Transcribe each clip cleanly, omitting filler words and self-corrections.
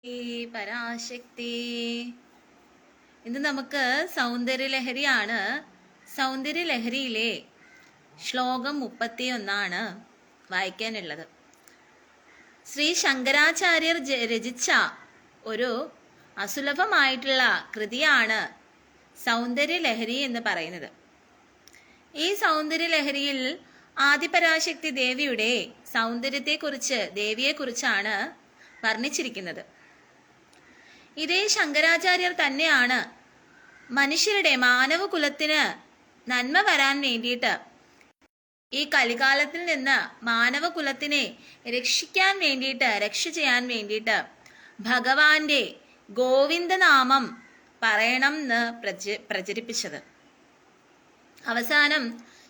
പരാശക്തി. ഇന്ന് നമുക്ക് സൗന്ദര്യലഹരിയാണ്. സൗന്ദര്യലഹരിയിലെ ശ്ലോകം 31 വായിക്കാനുള്ളത്. ശ്രീ ശങ്കരാചാര്യർ രചിച്ച ഒരു അസുലഭമായിട്ടുള്ള കൃതിയാണ് സൗന്ദര്യലഹരി എന്ന് പറയുന്നത്. ഈ സൗന്ദര്യലഹരിയിൽ ആദിപരാശക്തി ദേവിയുടെ സൗന്ദര്യത്തെക്കുറിച്ച്, ദേവിയെക്കുറിച്ചാണ് വർണ്ണിച്ചിരിക്കുന്നത്. ഇതേ ശങ്കരാചാര്യർ തന്നെയാണ് മനുഷ്യരുടെ മാനവകുലത്തിന് നന്മ വരാൻ വേണ്ടിയിട്ട്, ഈ കലികാലത്തിൽ നിന്ന് മാനവകുലത്തിനെ രക്ഷിക്കാൻ വേണ്ടിയിട്ട്, രക്ഷ ചെയ്യാൻ വേണ്ടിയിട്ട് ഭഗവാന്റെ ഗോവിന്ദനാമം പറയണം എന്ന് പ്രചരിപ്പിച്ചത്. അവസാനം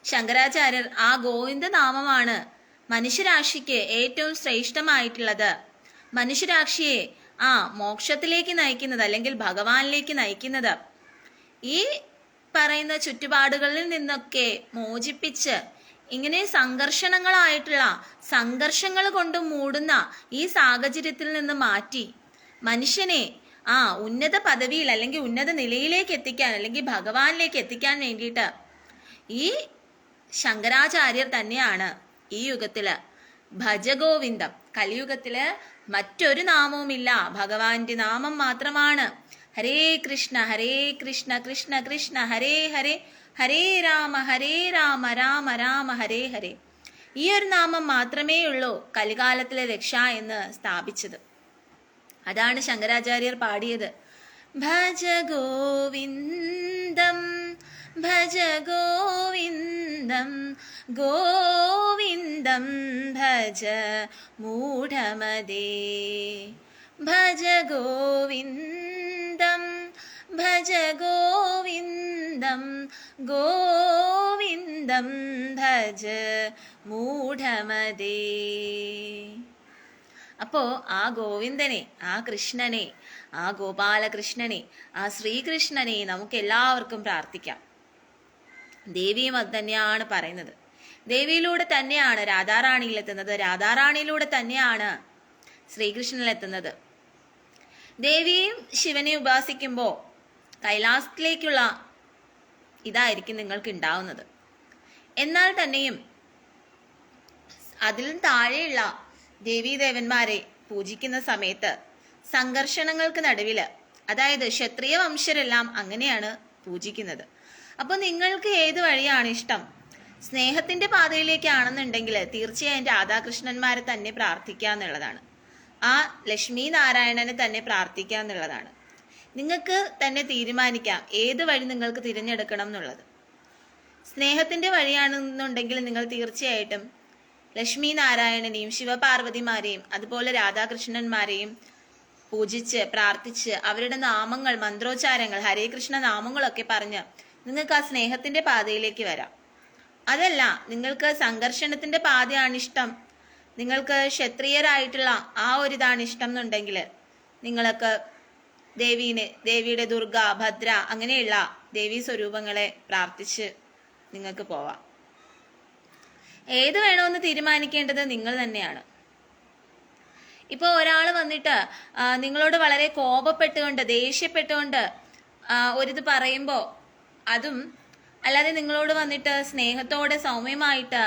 ശങ്കരാചാര്യർ ആ ഗോവിന്ദനാമമാണ് മനുഷ്യരാശിക്ക് ഏറ്റവും ശ്രേഷ്ഠമായിട്ടുള്ളത്, മനുഷ്യരാശിയെ മോക്ഷത്തിലേക്ക് നയിക്കുന്നത്, അല്ലെങ്കിൽ ഭഗവാനിലേക്ക് നയിക്കുന്നത്. ഈ പറയുന്ന ചുറ്റുപാടുകളിൽ നിന്നൊക്കെ മോചിപ്പിച്ച് ഇങ്ങനെ സംഘർഷങ്ങൾ കൊണ്ട് മൂടുന്ന ഈ സാഹചര്യത്തിൽ നിന്ന് മാറ്റി മനുഷ്യനെ ഉന്നത പദവിയിൽ അല്ലെങ്കിൽ ഉന്നത നിലയിലേക്ക് എത്തിക്കാൻ, അല്ലെങ്കിൽ ഭഗവാനിലേക്ക് എത്തിക്കാൻ വേണ്ടിയിട്ട് ഈ ശങ്കരാചാര്യർ തന്നെയാണ് ഈ യുഗത്തില് ഭജഗോവിന്ദം. കലിയുഗത്തില് മറ്റൊരു നാമവുമില്ല, ഭഗവാന്റെ നാമം മാത്രമാണ്. ഹരേ കൃഷ്ണ കൃഷ്ണ കൃഷ്ണ ഹരേ ഹരേ, ഹരേ രാമ രാമ രാമ ഹരേ ഹരേ. ഈ ഒരു നാമം മാത്രമേ ഉള്ളൂ കലികാലത്തിലെ രക്ഷ എന്ന് സ്ഥാപിച്ചത്. അതാണ് ശങ്കരാചാര്യർ പാടിയത്. ഭജ ഗോവിന്ദം ഭജ ഗോവിന്ദം ഗോവിന്ദം ഭജ മൂഢമതേ. ഭജ ഗോവിന്ദം ഭജ ഗോവിന്ദം ഗോവിന്ദം ഭജ മൂഢമതേ. അപ്പോ ആ ഗോവിന്ദനെ, ആ കൃഷ്ണനെ, ആ ഗോപാലകൃഷ്ണനെ, ആ ശ്രീകൃഷ്ണനെ നമുക്ക് എല്ലാവർക്കും പ്രാർത്ഥിക്കാം. ദേവിയും അത് തന്നെയാണ് പറയുന്നത്. ദേവിയിലൂടെ തന്നെയാണ് രാധാറാണിയിലെത്തുന്നത്, രാധാറാണിയിലൂടെ തന്നെയാണ് ശ്രീകൃഷ്ണനിലെത്തുന്നത്. ദേവിയും ശിവനെയും ഉപാസിക്കുമ്പോൾ കൈലാസത്തിലേക്കുള്ള ഇതായിരിക്കും നിങ്ങൾക്ക് ഉണ്ടാവുന്നത്. എന്നാൽ തന്നെയും അതിലും താഴെയുള്ള ദേവീദേവന്മാരെ പൂജിക്കുന്ന സമയത്ത് സംഘർഷണങ്ങൾക്ക് നടുവില്, അതായത് ക്ഷത്രിയ വംശരെല്ലാം അങ്ങനെയാണ് പൂജിക്കുന്നത്. അപ്പൊ നിങ്ങൾക്ക് ഏത് വഴിയാണ് ഇഷ്ടം? സ്നേഹത്തിന്റെ പാതയിലേക്കാണെന്നുണ്ടെങ്കിൽ തീർച്ചയായും രാധാകൃഷ്ണന്മാരെ തന്നെ പ്രാർത്ഥിക്കുക എന്നുള്ളതാണ്. ആ ലക്ഷ്മി നാരായണനെ തന്നെ പ്രാർത്ഥിക്കുക എന്നുള്ളതാണ്. നിങ്ങൾക്ക് തന്നെ തീരുമാനിക്കാം ഏത് വഴി നിങ്ങൾക്ക് തിരഞ്ഞെടുക്കണം എന്നുള്ളത്. സ്നേഹത്തിന്റെ വഴിയാണെന്നുണ്ടെങ്കിൽ നിങ്ങൾ തീർച്ചയായിട്ടും ലക്ഷ്മി നാരായണനെയും ശിവപാർവതിമാരെയും അതുപോലെ രാധാകൃഷ്ണന്മാരെയും പൂജിച്ച് പ്രാർത്ഥിച്ച് അവരുടെ നാമങ്ങൾ, മന്ത്രോച്ചാരങ്ങൾ, ഹരേ കൃഷ്ണ നാമങ്ങളൊക്കെ പറഞ്ഞ് നിങ്ങൾക്ക് ആ സ്നേഹത്തിന്റെ പാതയിലേക്ക് വരാം. അതല്ല, നിങ്ങൾക്ക് സംഘർഷണത്തിന്റെ പാതയാണ് ഇഷ്ടം, നിങ്ങൾക്ക് ക്ഷത്രിയരായിട്ടുള്ള ആ ഒരിതാണ് ഇഷ്ടം എന്നുണ്ടെങ്കിൽ നിങ്ങൾക്ക് ദേവിയുടെ ദുർഗ, ഭദ്ര അങ്ങനെയുള്ള ദേവീ സ്വരൂപങ്ങളെ പ്രാർത്ഥിച്ച് നിങ്ങൾക്ക് പോവാം. ഏത് വേണമെന്ന് തീരുമാനിക്കേണ്ടത് നിങ്ങൾ തന്നെയാണ്. ഇപ്പോൾ ഒരാൾ വന്നിട്ട് നിങ്ങളോട് വളരെ കോപപ്പെട്ടുകൊണ്ട്, ദേഷ്യപ്പെട്ടുകൊണ്ട് ഒരിത് പറയുമ്പോൾ, അതും അല്ലാതെ നിങ്ങളോട് വന്നിട്ട് സ്നേഹത്തോടെ സൗമ്യമായിട്ട്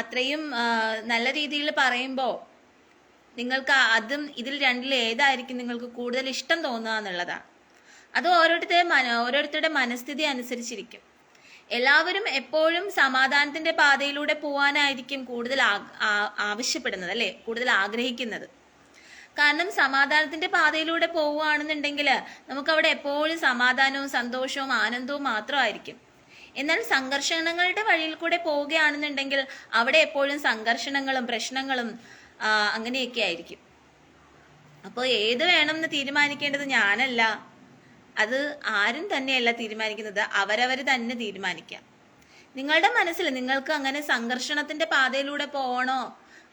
അത്രയും നല്ല രീതിയിൽ പറയുമ്പോൾ നിങ്ങൾക്ക് അതും ഇതിൽ രണ്ടിൽ ഏതായിരിക്കും നിങ്ങൾക്ക് കൂടുതൽ ഇഷ്ടം തോന്നുക എന്നുള്ളതാണ്. അത് ഓരോരുത്തരുടെ മനസ്ഥിതി അനുസരിച്ചിരിക്കും. എല്ലാവരും എപ്പോഴും സമാധാനത്തിന്റെ പാതയിലൂടെ പോവാനായിരിക്കും കൂടുതൽ ആവശ്യപ്പെടുന്നത്, അല്ലെ, കൂടുതൽ ആഗ്രഹിക്കുന്നത്. കാരണം സമാധാനത്തിന്റെ പാതയിലൂടെ പോവുകയാണെന്നുണ്ടെങ്കിൽ നമുക്ക് അവിടെ എപ്പോഴും സമാധാനവും സന്തോഷവും ആനന്ദവും മാത്രമായിരിക്കും. എന്നാൽ സംഘർഷണങ്ങളുടെ വഴിയിൽ കൂടെ പോവുകയാണെന്നുണ്ടെങ്കിൽ അവിടെ എപ്പോഴും സംഘർഷണങ്ങളും പ്രശ്നങ്ങളും അങ്ങനെയൊക്കെ ആയിരിക്കും. അപ്പോൾ ഏത് വേണമെന്ന് തീരുമാനിക്കേണ്ടത് ഞാനല്ല, അത് ആരും തന്നെയല്ല തീരുമാനിക്കുന്നത്, അവരവർ തന്നെ തീരുമാനിക്കാം. നിങ്ങളുടെ മനസ്സിൽ നിങ്ങൾക്ക് അങ്ങനെ സംഘർഷണത്തിന്റെ പാതയിലൂടെ പോകണോ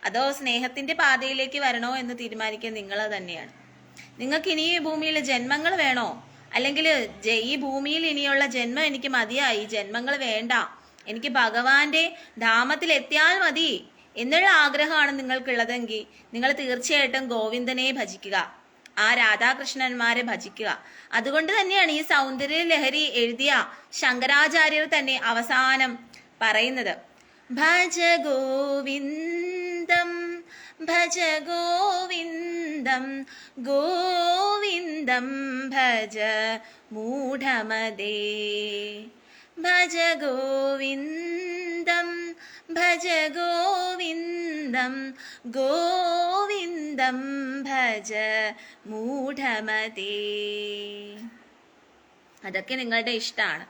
അതോ സ്നേഹത്തിന്റെ പാതയിലേക്ക് വരണോ എന്ന് തീരുമാനിക്കാൻ നിങ്ങൾ തന്നെയാണ്. നിങ്ങൾക്ക് ഇനി ഈ ഭൂമിയിൽ ജന്മങ്ങൾ വേണോ, അല്ലെങ്കിൽ ഈ ഭൂമിയിൽ ഇനിയുള്ള ജന്മം എനിക്ക് മതിയായി, ജന്മങ്ങൾ വേണ്ട, എനിക്ക് ഭഗവാന്റെ ധാമത്തിൽ എത്തിയാൽ മതി എന്നുള്ള ആഗ്രഹമാണ് നിങ്ങൾക്കുള്ളതെങ്കിൽ നിങ്ങൾ തീർച്ചയായിട്ടും ഗോവിന്ദനെ ഭജിക്കുക. ആ രാധാകൃഷ്ണന്മാരെ ഭജിക്കുക. അതുകൊണ്ട് തന്നെയാണ് ഈ സൗന്ദര്യ ലഹരി എഴുതിയ ശങ്കരാചാര്യർ തന്നെ അവസാനം പറയുന്നത്, ഭജ ഗോവിന്ദം ഭജ ഗോവിന്ദം ഗോവിന്ദം ഭജ മൂഢമതേ, ഭജ ഗോവിന്ദം ഭജ ഗോവിന്ദം ഗോവിന്ദം ഭജ മൂഢമതേ. അതൊക്കെ നിങ്ങളുടെ ഇഷ്ടമാണ്,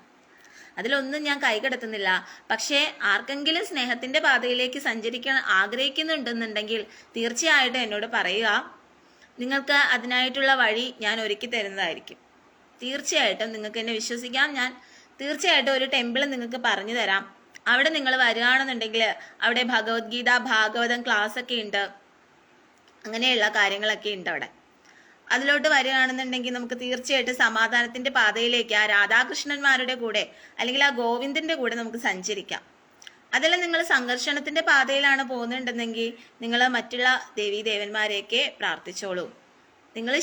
അതിലൊന്നും ഞാൻ കൈകടത്തുന്നില്ല. പക്ഷേ ആർക്കെങ്കിലും സ്നേഹത്തിന്റെ പാതയിലേക്ക് സഞ്ചരിക്കാൻ ആഗ്രഹിക്കുന്നുണ്ടെന്നുണ്ടെങ്കിൽ തീർച്ചയായിട്ടും എന്നോട് പറയുക. നിങ്ങൾക്ക് അതിനായിട്ടുള്ള വഴി ഞാൻ ഒരുക്കി തരുന്നതായിരിക്കും. തീർച്ചയായിട്ടും നിങ്ങൾക്ക് എന്നെ വിശ്വസിക്കാം. ഞാൻ തീർച്ചയായിട്ടും ഒരു ടെമ്പിൾ നിങ്ങൾക്ക് പറഞ്ഞു തരാം. അവിടെ നിങ്ങൾ വരികയാണെന്നുണ്ടെങ്കിൽ അവിടെ ഭഗവത്ഗീത ഭാഗവതം ക്ലാസ് ഒക്കെ ഉണ്ട്, അങ്ങനെയുള്ള കാര്യങ്ങളൊക്കെ ഉണ്ട് അവിടെ. അതിലോട്ട് വരികയാണെന്നുണ്ടെങ്കിൽ നമുക്ക് തീർച്ചയായിട്ടും സമാധാനത്തിന്റെ പാതയിലേക്ക് ആ രാധാകൃഷ്ണന്മാരുടെ കൂടെ അല്ലെങ്കിൽ ആ ഗോവിന്ദന്റെ കൂടെ നമുക്ക് സഞ്ചരിക്കാം. അതെല്ലാം നിങ്ങൾ സംഘർഷണത്തിന്റെ പാതയിലാണ് പോകുന്നുണ്ടെന്നെങ്കിൽ നിങ്ങൾ മറ്റുള്ള ദേവീദേവന്മാരെയൊക്കെ പ്രാർത്ഥിച്ചോളൂ. നിങ്ങൾ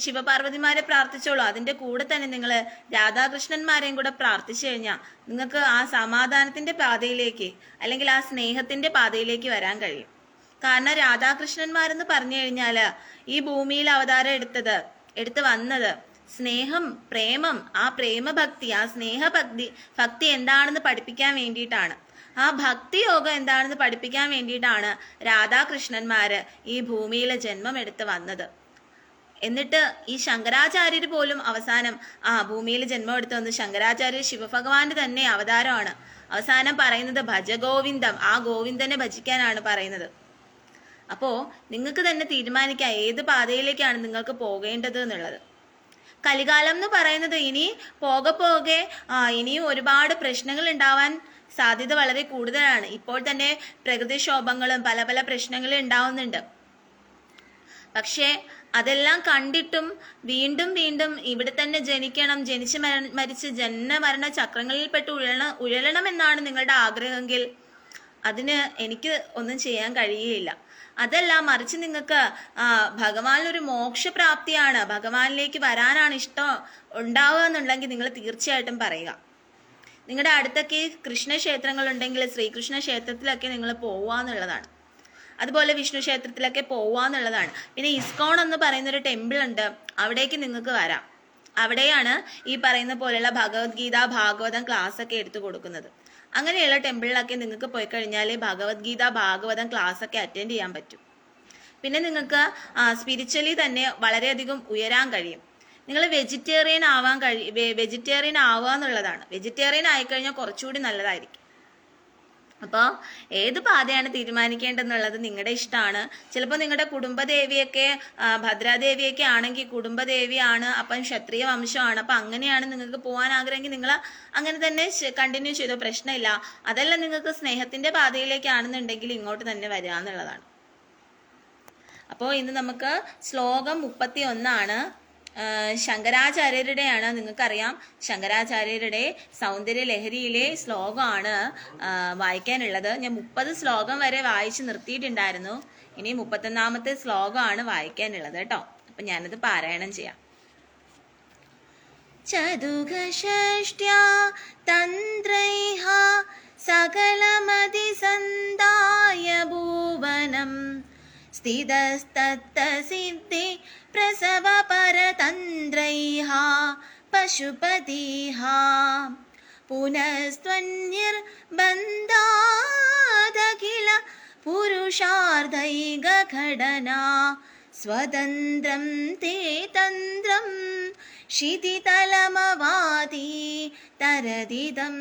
ശിവപാർവതിമാരെ പ്രാർത്ഥിച്ചോളൂ. അതിന്റെ കൂടെ തന്നെ നിങ്ങൾ രാധാകൃഷ്ണന്മാരെയും കൂടെ പ്രാർത്ഥിച്ചു കഴിഞ്ഞാൽ നിങ്ങൾക്ക് ആ സമാധാനത്തിന്റെ പാതയിലേക്ക് അല്ലെങ്കിൽ ആ സ്നേഹത്തിന്റെ പാതയിലേക്ക് വരാൻ കഴിയും. കാരണം രാധാകൃഷ്ണന്മാരെന്ന് പറഞ്ഞു കഴിഞ്ഞാൽ ഈ ഭൂമിയിൽ അവതാരം എടുത്ത് വന്നത് സ്നേഹം, പ്രേമം, ആ പ്രേമഭക്തി, ആ ഭക്തി എന്താണെന്ന് പഠിപ്പിക്കാൻ വേണ്ടിയിട്ടാണ്. ആ ഭക്തി യോഗം എന്താണെന്ന് പഠിപ്പിക്കാൻ വേണ്ടിയിട്ടാണ് രാധാകൃഷ്ണന്മാര് ഈ ഭൂമിയിലെ ജന്മം എടുത്ത് വന്നത്. എന്നിട്ട് ഈ ശങ്കരാചാര്യർ പോലും അവസാനം ഭൂമിയിൽ ജന്മം എടുത്ത് വന്ന് ശങ്കരാചാര്യർ ശിവഭഗവാന്റെ തന്നെ അവതാരമാണ്. അവസാനം പറയുന്നത് ഭജ ഗോവിന്ദം, ആ ഗോവിന്ദനെ ഭജിക്കാനാണ് പറയുന്നത്. അപ്പോ നിങ്ങൾക്ക് തന്നെ തീരുമാനിക്കാം ഏത് പാതയിലേക്കാണ് നിങ്ങൾക്ക് പോകേണ്ടത് എന്നുള്ളത്. കലികാലം എന്ന് പറയുന്നത് ഇനി പോകെ ഇനിയും ഒരുപാട് പ്രശ്നങ്ങൾ ഉണ്ടാവാൻ സാധ്യത വളരെ കൂടുതലാണ്. ഇപ്പോൾ തന്നെ പ്രകൃതിക്ഷോഭങ്ങളും പല പല പ്രശ്നങ്ങളും ഉണ്ടാവുന്നുണ്ട്. പക്ഷേ അതെല്ലാം കണ്ടിട്ടും വീണ്ടും വീണ്ടും ഇവിടെ തന്നെ ജനിക്കണം, ജനിച്ച് മരിച്ച് ജന്മമരണ ചക്രങ്ങളിൽപ്പെട്ട് ഉഴലണം എന്നാണ് നിങ്ങളുടെ ആഗ്രഹമെങ്കിൽ അതിന് എനിക്ക് ഒന്നും ചെയ്യാൻ കഴിയുകയില്ല. അതല്ല, മറിച്ച് നിങ്ങൾക്ക് ഭഗവാനിലൊരു മോക്ഷപ്രാപ്തിയാണ്, ഭഗവാനിലേക്ക് വരാനാണ് ഇഷ്ടം ഉണ്ടാവുക എന്നുണ്ടെങ്കിൽ നിങ്ങൾ തീർച്ചയായിട്ടും പറയുക. നിങ്ങളുടെ അടുത്തൊക്കെ കൃഷ്ണക്ഷേത്രങ്ങൾ ഉണ്ടെങ്കിൽ ശ്രീകൃഷ്ണ ക്ഷേത്രത്തിലൊക്കെ നിങ്ങൾ പോവുക എന്നുള്ളതാണ്. അതുപോലെ വിഷ്ണു ക്ഷേത്രത്തിലൊക്കെ പോവുക എന്നുള്ളതാണ്. പിന്നെ ഇസ്കോൺ എന്ന് പറയുന്ന ഒരു ടെമ്പിൾ ഉണ്ട്, അവിടേക്ക് നിങ്ങൾക്ക് വരാം. അവിടെയാണ് ഈ പറയുന്ന പോലെയുള്ള ഭഗവത്ഗീത ഭാഗവതം ക്ലാസ് ഒക്കെ എടുത്തു കൊടുക്കുന്നത്. അങ്ങനെയുള്ള ടെമ്പിളിലൊക്കെ നിങ്ങൾക്ക് പോയി കഴിഞ്ഞാൽ ഭഗവത്ഗീത ഭാഗവതം ക്ലാസ് ഒക്കെ അറ്റൻഡ് ചെയ്യാൻ പറ്റും. പിന്നെ നിങ്ങൾക്ക് സ്പിരിച്വലി തന്നെ വളരെയധികം ഉയരാൻ കഴിയും. നിങ്ങൾ വെജിറ്റേറിയൻ ആവുക എന്നുള്ളതാണ്. വെജിറ്റേറിയൻ ആയിക്കഴിഞ്ഞാൽ കുറച്ചുകൂടി നല്ലതായിരിക്കും. അപ്പോൾ ഏത് പാതയാണ് തീരുമാനിക്കേണ്ടതെന്നുള്ളത് നിങ്ങളുടെ ഇഷ്ടമാണ്. ചിലപ്പോൾ നിങ്ങളുടെ കുടുംബദേവിയൊക്കെ ഭദ്രാദേവിയൊക്കെ ആണെങ്കിൽ കുടുംബദേവിയാണ്, അപ്പം ക്ഷത്രിയ വംശമാണ്, അപ്പം അങ്ങനെയാണ് നിങ്ങൾക്ക് പോകാൻ ആഗ്രഹമെങ്കിൽ നിങ്ങൾ അങ്ങനെ തന്നെ കണ്ടിന്യൂ ചെയ്തോ, പ്രശ്നമില്ല. അതെല്ലാം നിങ്ങൾക്ക് സ്നേഹത്തിന്റെ പാതയിലേക്കാണെന്നുണ്ടെങ്കിൽ ഇങ്ങോട്ട് തന്നെ വരിക എന്നുള്ളതാണ്. അപ്പോൾ ഇന്ന് നമുക്ക് ശ്ലോകം 31 ശങ്കരാചാര്യരുടെയാണ്. നിങ്ങൾക്കറിയാം ശങ്കരാചാര്യരുടെ സൗന്ദര്യ ലഹരിയിലെ ശ്ലോകമാണ് വായിക്കാനുള്ളത്. ഞാൻ 30 ശ്ലോകം വരെ വായിച്ച് നിർത്തിയിട്ടുണ്ടായിരുന്നു. ഇനി 31ാമത്തെ ശ്ലോകമാണ് വായിക്കാനുള്ളത് കേട്ടോ. അപ്പൊ ഞാനത് പാരായണം ചെയ്യാം. ചതുഗഷ്ട്യാ തന്ത്രൈഃ സകലമതിസന്ധായ ഭുവനം സ്ഥിതസ്തത്തസിദ്ധി പ്രസവ പരതന്ത്രൈഃ പശുപതിഃ പുനസ്ത്വന്യർബന്ധാദഖില പുരുഷാർദ്ധൈകഘടനാ സ്വതന്ത്രം തേ തന്ത്രം ക്ഷിതിതലമവാതി തരതിദം.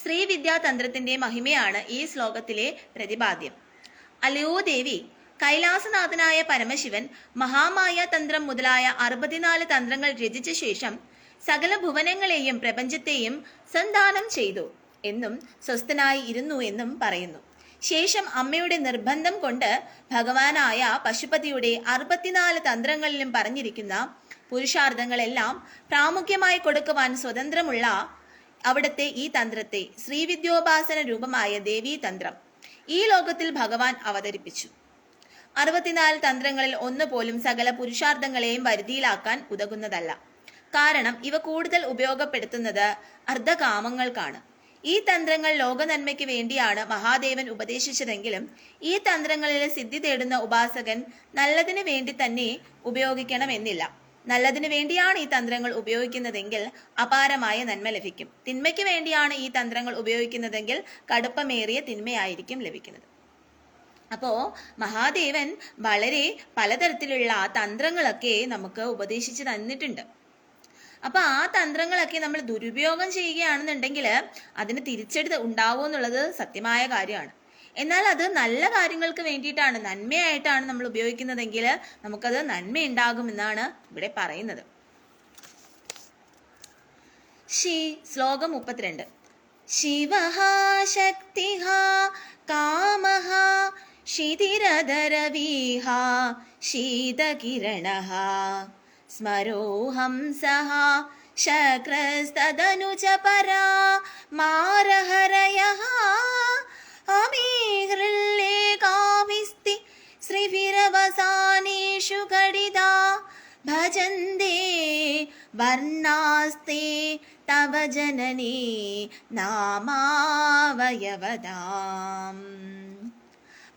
ശ്രീവിദ്യാതന്ത്രത്തിന്റെ മഹിമയാണ് ഈ ശ്ലോകത്തിലെ പ്രതിപാദ്യം. അല്ലയോ ദേവി, കൈലാസനാഥനായ പരമശിവൻ മഹാമായ തന്ത്രം മുതലായ 64 തന്ത്രങ്ങൾ രചിച്ച ശേഷം സകല ഭുവനങ്ങളെയും പ്രപഞ്ചത്തെയും സന്ധാനം ചെയ്തു എന്നും സ്വസ്ഥനായി ഇരുന്നു എന്നും പറയുന്നു. ശേഷം അമ്മയുടെ നിർബന്ധം കൊണ്ട് ഭഗവാനായ പശുപതിയുടെ 64 തന്ത്രങ്ങളിലും പറഞ്ഞിരിക്കുന്ന പുരുഷാർത്ഥങ്ങളെല്ലാം പ്രാമുഖ്യമായി കൊടുക്കുവാൻ സ്വതന്ത്രമുള്ള അവിടത്തെ ഈ തന്ത്രത്തെ ശ്രീവിദ്യോപാസന രൂപമായ ദേവീ തന്ത്രം ഈ ലോകത്തിൽ ഭഗവാൻ അവതരിപ്പിച്ചു. 64 തന്ത്രങ്ങളിൽ ഒന്ന് പോലും സകല പുരുഷാർത്ഥങ്ങളെയും വരുതിയിലാക്കാൻ ഉതകുന്നതല്ല. കാരണം ഇവ കൂടുതൽ ഉപയോഗപ്പെടുത്തുന്നത് അർദ്ധകാമങ്ങൾക്കാണ്. ഈ തന്ത്രങ്ങൾ ലോകനന്മയ്ക്ക് വേണ്ടിയാണ് മഹാദേവൻ ഉപദേശിച്ചതെങ്കിലും ഈ തന്ത്രങ്ങളിൽ സിദ്ധി തേടുന്ന ഉപാസകൻ നല്ലതിനു വേണ്ടി തന്നെ ഉപയോഗിക്കണമെന്നില്ല. നല്ലതിനു വേണ്ടിയാണ് ഈ തന്ത്രങ്ങൾ ഉപയോഗിക്കുന്നതെങ്കിൽ അപാരമായ നന്മ ലഭിക്കും. തിന്മയ്ക്ക് വേണ്ടിയാണ് ഈ തന്ത്രങ്ങൾ ഉപയോഗിക്കുന്നതെങ്കിൽ കടുപ്പമേറിയ തിന്മയായിരിക്കും ലഭിക്കുന്നത്. അപ്പോ മഹാദേവൻ വളരെ പലതരത്തിലുള്ള തന്ത്രങ്ങളൊക്കെ നമുക്ക് ഉപദേശിച്ചു തന്നിട്ടുണ്ട്. അപ്പൊ ആ തന്ത്രങ്ങളൊക്കെ നമ്മൾ ദുരുപയോഗം ചെയ്യുകയാണെന്നുണ്ടെങ്കിൽ അതിന് തിരിച്ചടി ഉണ്ടാവും എന്നുള്ളത് സത്യമായ കാര്യമാണ്. എന്നാൽ അത് നല്ല കാര്യങ്ങൾക്ക് വേണ്ടിയിട്ടാണ്, നന്മയായിട്ടാണ് നമ്മൾ ഉപയോഗിക്കുന്നതെങ്കിൽ നമുക്കത് നന്മയുണ്ടാകുമെന്നാണ് ഇവിടെ പറയുന്നത്. ശ്ലോകം 32. ശിവഃ ശക്തിഃ കാമഃ ക്ഷിതിരധരവീഹ ശീതകിരണഃ സ്മരോഹംസഃ ശക്രസ്തദനുജ പരാ മാരഹരയഃ അമീഹൃല്ലേകാഭിസ്തി ശ്രീഭിരവസാനേഷു ഘടിതാ ഭജന്തേ വർണ്ണാസ്തേ തവ ജനനീ നാമാവയവദാം.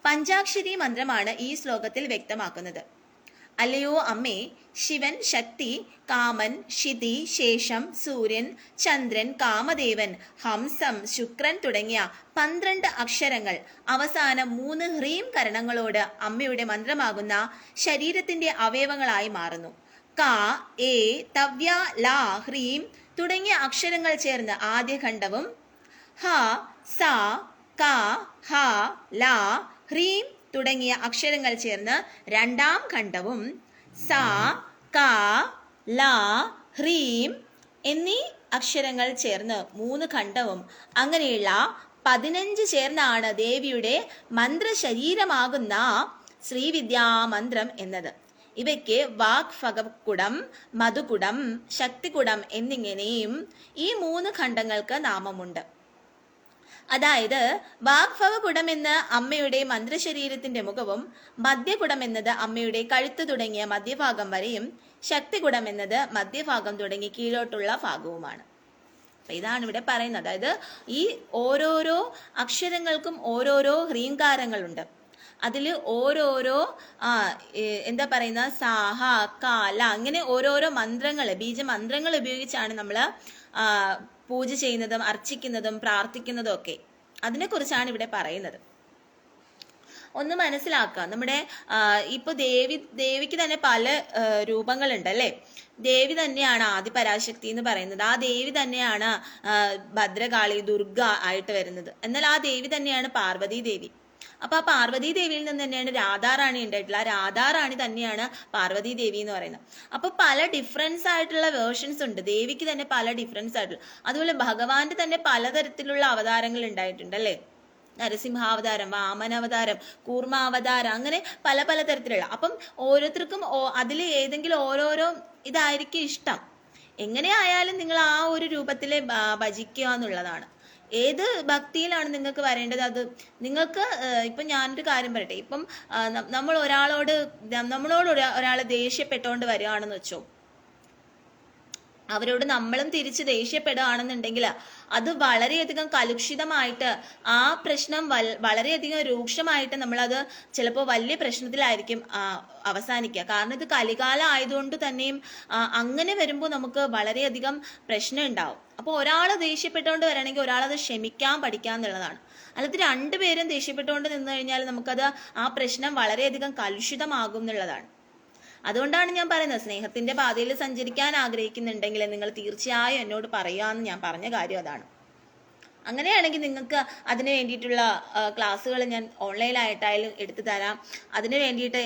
പഞ്ചാക്ഷരി മന്ത്രമാണ് ഈ ശ്ലോകത്തിൽ വ്യക്തമാക്കുന്നത്. അല്ലയോ അമ്മേ, ശിവൻ, ശക്തി, കാമൻ, ക്ഷിതി, ശേഷം, സൂര്യൻ, ചന്ദ്രൻ, കാമദേവൻ, ഹംസം, ശുക്രൻ തുടങ്ങിയ 12 അക്ഷരങ്ങൾ അവസാനം 3 ഹ്രീം കരണങ്ങളോട് അമ്മയുടെ മന്ത്രമാകുന്ന ശരീരത്തിന്റെ അവയവങ്ങളായി മാറുന്നു. ക, എ, തവ്യ, ല, ഹ്രീം തുടങ്ങിയ അക്ഷരങ്ങൾ ചേർന്ന് ആദ്യ ഖണ്ഡവും, ഹ, സ, ക, ഹ, ല, ഹ്രീം തുടങ്ങിയ അക്ഷരങ്ങൾ ചേർന്ന് രണ്ടാം ഖണ്ഡവും, സ, ക, ല, ഹ്രീം എന്നീ അക്ഷരങ്ങൾ ചേർന്ന് 3 ഖണ്ഡവും, അങ്ങനെയുള്ള 15 ചേർന്നാണ് ദേവിയുടെ മന്ത്രശരീരമാകുന്ന ശ്രീവിദ്യാമന്ത്രം എന്നത്. ഇവയ്ക്ക് വാഗ്ഭവകുടം, മധുകുടം, ശക്തികുടം എന്നിങ്ങനെയും ഈ 3 ഖണ്ഡങ്ങൾക്ക് നാമമുണ്ട്. അതായത് വാഗ്ഭവകുടം എന്ന് അമ്മയുടെ മന്ത്രശരീരത്തിന്റെ മുഖവും, മധ്യകുടം എന്നത് അമ്മയുടെ കഴുത്ത് തുടങ്ങിയ മധ്യഭാഗം വരെയും, ശക്തികുടം എന്നത് മധ്യഭാഗം തുടങ്ങി കീഴോട്ടുള്ള ഭാഗവുമാണ്. അപ്പൊ ഇതാണ് ഇവിടെ പറയുന്നത്. അതായത് ഈ ഓരോരോ അക്ഷരങ്ങൾക്കും ഓരോരോ ഹ്രീങ്കാരങ്ങളുണ്ട്. അതിൽ ഓരോരോ എന്താ പറയുന്ന സാഹ, കാല അങ്ങനെ ഓരോരോ മന്ത്രങ്ങൾ, ബീജമന്ത്രങ്ങൾ ഉപയോഗിച്ചാണ് നമ്മൾ പൂജ ചെയ്യുന്നതും അർച്ചിക്കുന്നതും പ്രാർത്ഥിക്കുന്നതും ഒക്കെ. അതിനെക്കുറിച്ചാണ് ഇവിടെ പറയുന്നത്. ഒന്ന് മനസ്സിലാക്കുക. നമ്മുടെ ഇപ്പൊ ദേവിക്ക് തന്നെ പല രൂപങ്ങളുണ്ട് അല്ലെ. ദേവി തന്നെയാണ് ആദിപരാശക്തി എന്ന് പറയുന്നത്. ആ ദേവി തന്നെയാണ് ഭദ്രകാളി, ദുർഗ ആയിട്ട് വരുന്നത്. എന്നാൽ ആ ദേവി തന്നെയാണ് പാർവതി ദേവി. അപ്പൊ ആ പാർവതി ദേവിയിൽ നിന്ന് തന്നെയാണ് രാധാറാണി ഉണ്ടായിട്ടുള്ള. ആ രാധാറാണി തന്നെയാണ് പാർവതി ദേവി എന്ന് പറയുന്നത്. അപ്പൊ പല ഡിഫറൻസ് ആയിട്ടുള്ള വേർഷൻസ് ഉണ്ട്. ദേവിക്ക് തന്നെ പല ഡിഫറൻസ് ആയിട്ടുള്ള. അതുപോലെ ഭഗവാന്റെ തന്നെ പലതരത്തിലുള്ള അവതാരങ്ങൾ ഉണ്ടായിട്ടുണ്ട് അല്ലെ. നരസിംഹാവതാരം, വാമനാവതാരം, കൂർമാവതാരം, അങ്ങനെ പല പല തരത്തിലുള്ള. അപ്പം ഓരോരുത്തർക്കും അതിൽ ഏതെങ്കിലും ഓരോരോ ഇതായിരിക്കും ഇഷ്ടം. എങ്ങനെയായാലും നിങ്ങൾ ആ ഒരു രൂപത്തിലെ ഭജിക്കുക എന്നുള്ളതാണ്. ഏത് ഭക്തിയിലാണ് നിങ്ങൾക്ക് വരേണ്ടത് അത് നിങ്ങൾക്ക്. ഇപ്പം ഞാനൊരു കാര്യം പറയട്ടെ. ഇപ്പം നമ്മളോട് ഒരാൾ ദേഷ്യപ്പെട്ടുകൊണ്ട് വരികയാണെന്ന് വെച്ചോ, അവരോട് നമ്മളും തിരിച്ച് ദേഷ്യപ്പെടുകയാണെന്നുണ്ടെങ്കിൽ അത് വളരെയധികം കലുഷിതമായിട്ട് ആ പ്രശ്നം വളരെയധികം രൂക്ഷമായിട്ട് നമ്മളത് ചിലപ്പോൾ വലിയ പ്രശ്നത്തിലായിരിക്കും അവസാനിക്കുക. കാരണം ഇത് കലികാലം ആയതുകൊണ്ട് തന്നെയും അങ്ങനെ വരുമ്പോൾ നമുക്ക് വളരെയധികം പ്രശ്നം ഉണ്ടാവും. അപ്പോൾ ഒരാൾ ദേഷ്യപ്പെട്ടുകൊണ്ട് വരണമെങ്കിൽ ഒരാളത് ക്ഷമിക്കാൻ പഠിക്കുക എന്നുള്ളതാണ്. അല്ലാതെ 2 പേരും ദേഷ്യപ്പെട്ടുകൊണ്ട് നിന്ന് കഴിഞ്ഞാൽ നമുക്കത് ആ പ്രശ്നം വളരെയധികം കലുഷിതമാകും എന്നുള്ളതാണ്. അതുകൊണ്ടാണ് ഞാൻ പറയുന്നത്, സ്നേഹത്തിന്റെ പാതയിൽ സഞ്ചരിക്കാൻ ആഗ്രഹിക്കുന്നുണ്ടെങ്കിൽ നിങ്ങൾ തീർച്ചയായും എന്നോട് പറയാമെന്ന് ഞാൻ പറഞ്ഞ കാര്യം അതാണ്. അങ്ങനെയാണെങ്കിൽ നിങ്ങൾക്ക് അതിന് വേണ്ടിയിട്ടുള്ള ക്ലാസ്സുകൾ ഞാൻ ഓൺലൈനായിട്ടായാലും എടുത്തു തരാം. അതിന് വേണ്ടിയിട്ട്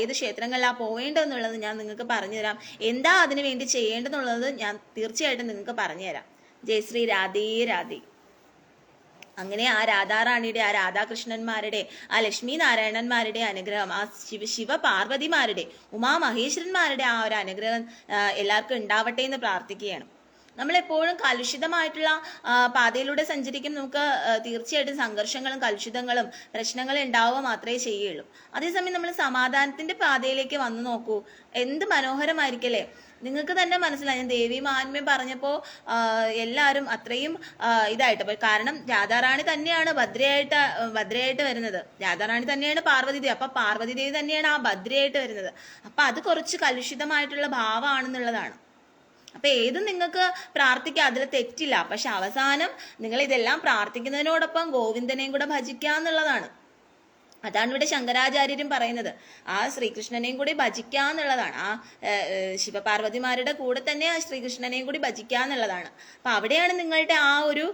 ഏത് ക്ഷേത്രങ്ങളിലാണ് പോവേണ്ടതെന്നുള്ളത് ഞാൻ നിങ്ങൾക്ക് പറഞ്ഞു തരാം. എന്താ അതിന് വേണ്ടി ചെയ്യേണ്ടതെന്നുള്ളത് ഞാൻ തീർച്ചയായിട്ടും നിങ്ങൾക്ക് പറഞ്ഞു തരാം. ജയശ്രീ രാധേ രാധേ. അങ്ങനെ ആ രാധാറാണിയുടെ, ആ രാധാകൃഷ്ണന്മാരുടെ, ആ ലക്ഷ്മി നാരായണന്മാരുടെ അനുഗ്രഹം, ആ ശിവ പാർവതിമാരുടെ, ഉമാമഹേശ്വരന്മാരുടെ ആ ഒരു അനുഗ്രഹം എല്ലാവർക്കും ഉണ്ടാവട്ടെ എന്ന് പ്രാർത്ഥിക്കുകയാണ്. നമ്മളെപ്പോഴും കലുഷിതമായിട്ടുള്ള പാതയിലൂടെ സഞ്ചരിക്കും, നമുക്ക് തീർച്ചയായിട്ടും സംഘർഷങ്ങളും കലുഷിതങ്ങളും പ്രശ്നങ്ങളും ഉണ്ടാവുക മാത്രമേ ചെയ്യുള്ളൂ. അതേസമയം നമ്മൾ സമാധാനത്തിന്റെ പാതയിലേക്ക് വന്നു നോക്കൂ, എന്ത് മനോഹരമായിരിക്കല്ലേ. നിങ്ങൾക്ക് തന്നെ മനസ്സിലായി, ഞാൻ ദേവി മഹാത്മ്യം പറഞ്ഞപ്പോൾ എല്ലാവരും അത്രയും ഇതായിട്ട്, കാരണം രാധാറാണി തന്നെയാണ് ഭദ്രയായിട്ട് വരുന്നത്, രാധാറാണി തന്നെയാണ് പാർവതി ദേവി, അപ്പൊ പാർവതി ദേവി തന്നെയാണ് ആ ഭദ്രയായിട്ട് വരുന്നത്. അപ്പൊ അത് കുറച്ച് കലുഷിതമായിട്ടുള്ള ഭാവമാണെന്നുള്ളതാണ്. അപ്പൊ ഏതും നിങ്ങൾക്ക് പ്രാർത്ഥിക്കാം, അതിൽ തെറ്റില്ല. പക്ഷെ അവസാനം നിങ്ങൾ ഇതെല്ലാം പ്രാർത്ഥിക്കുന്നതിനോടൊപ്പം ഗോവിന്ദനെയും കൂടെ ഭജിക്കാന്നുള്ളതാണ്. അതാണ് ഇവിടെ ശങ്കരാചാര്യരും പറയുന്നത്, ആ ശ്രീകൃഷ്ണനെയും കൂടി ഭജിക്കാന്നുള്ളതാണ്. ആ ശിവപാർവതിമാരുടെ കൂടെ തന്നെ ആ ശ്രീകൃഷ്ണനെയും കൂടി ഭജിക്കാന്നുള്ളതാണ്. അപ്പൊ അവിടെയാണ് നിങ്ങളുടെ ആ ഒരു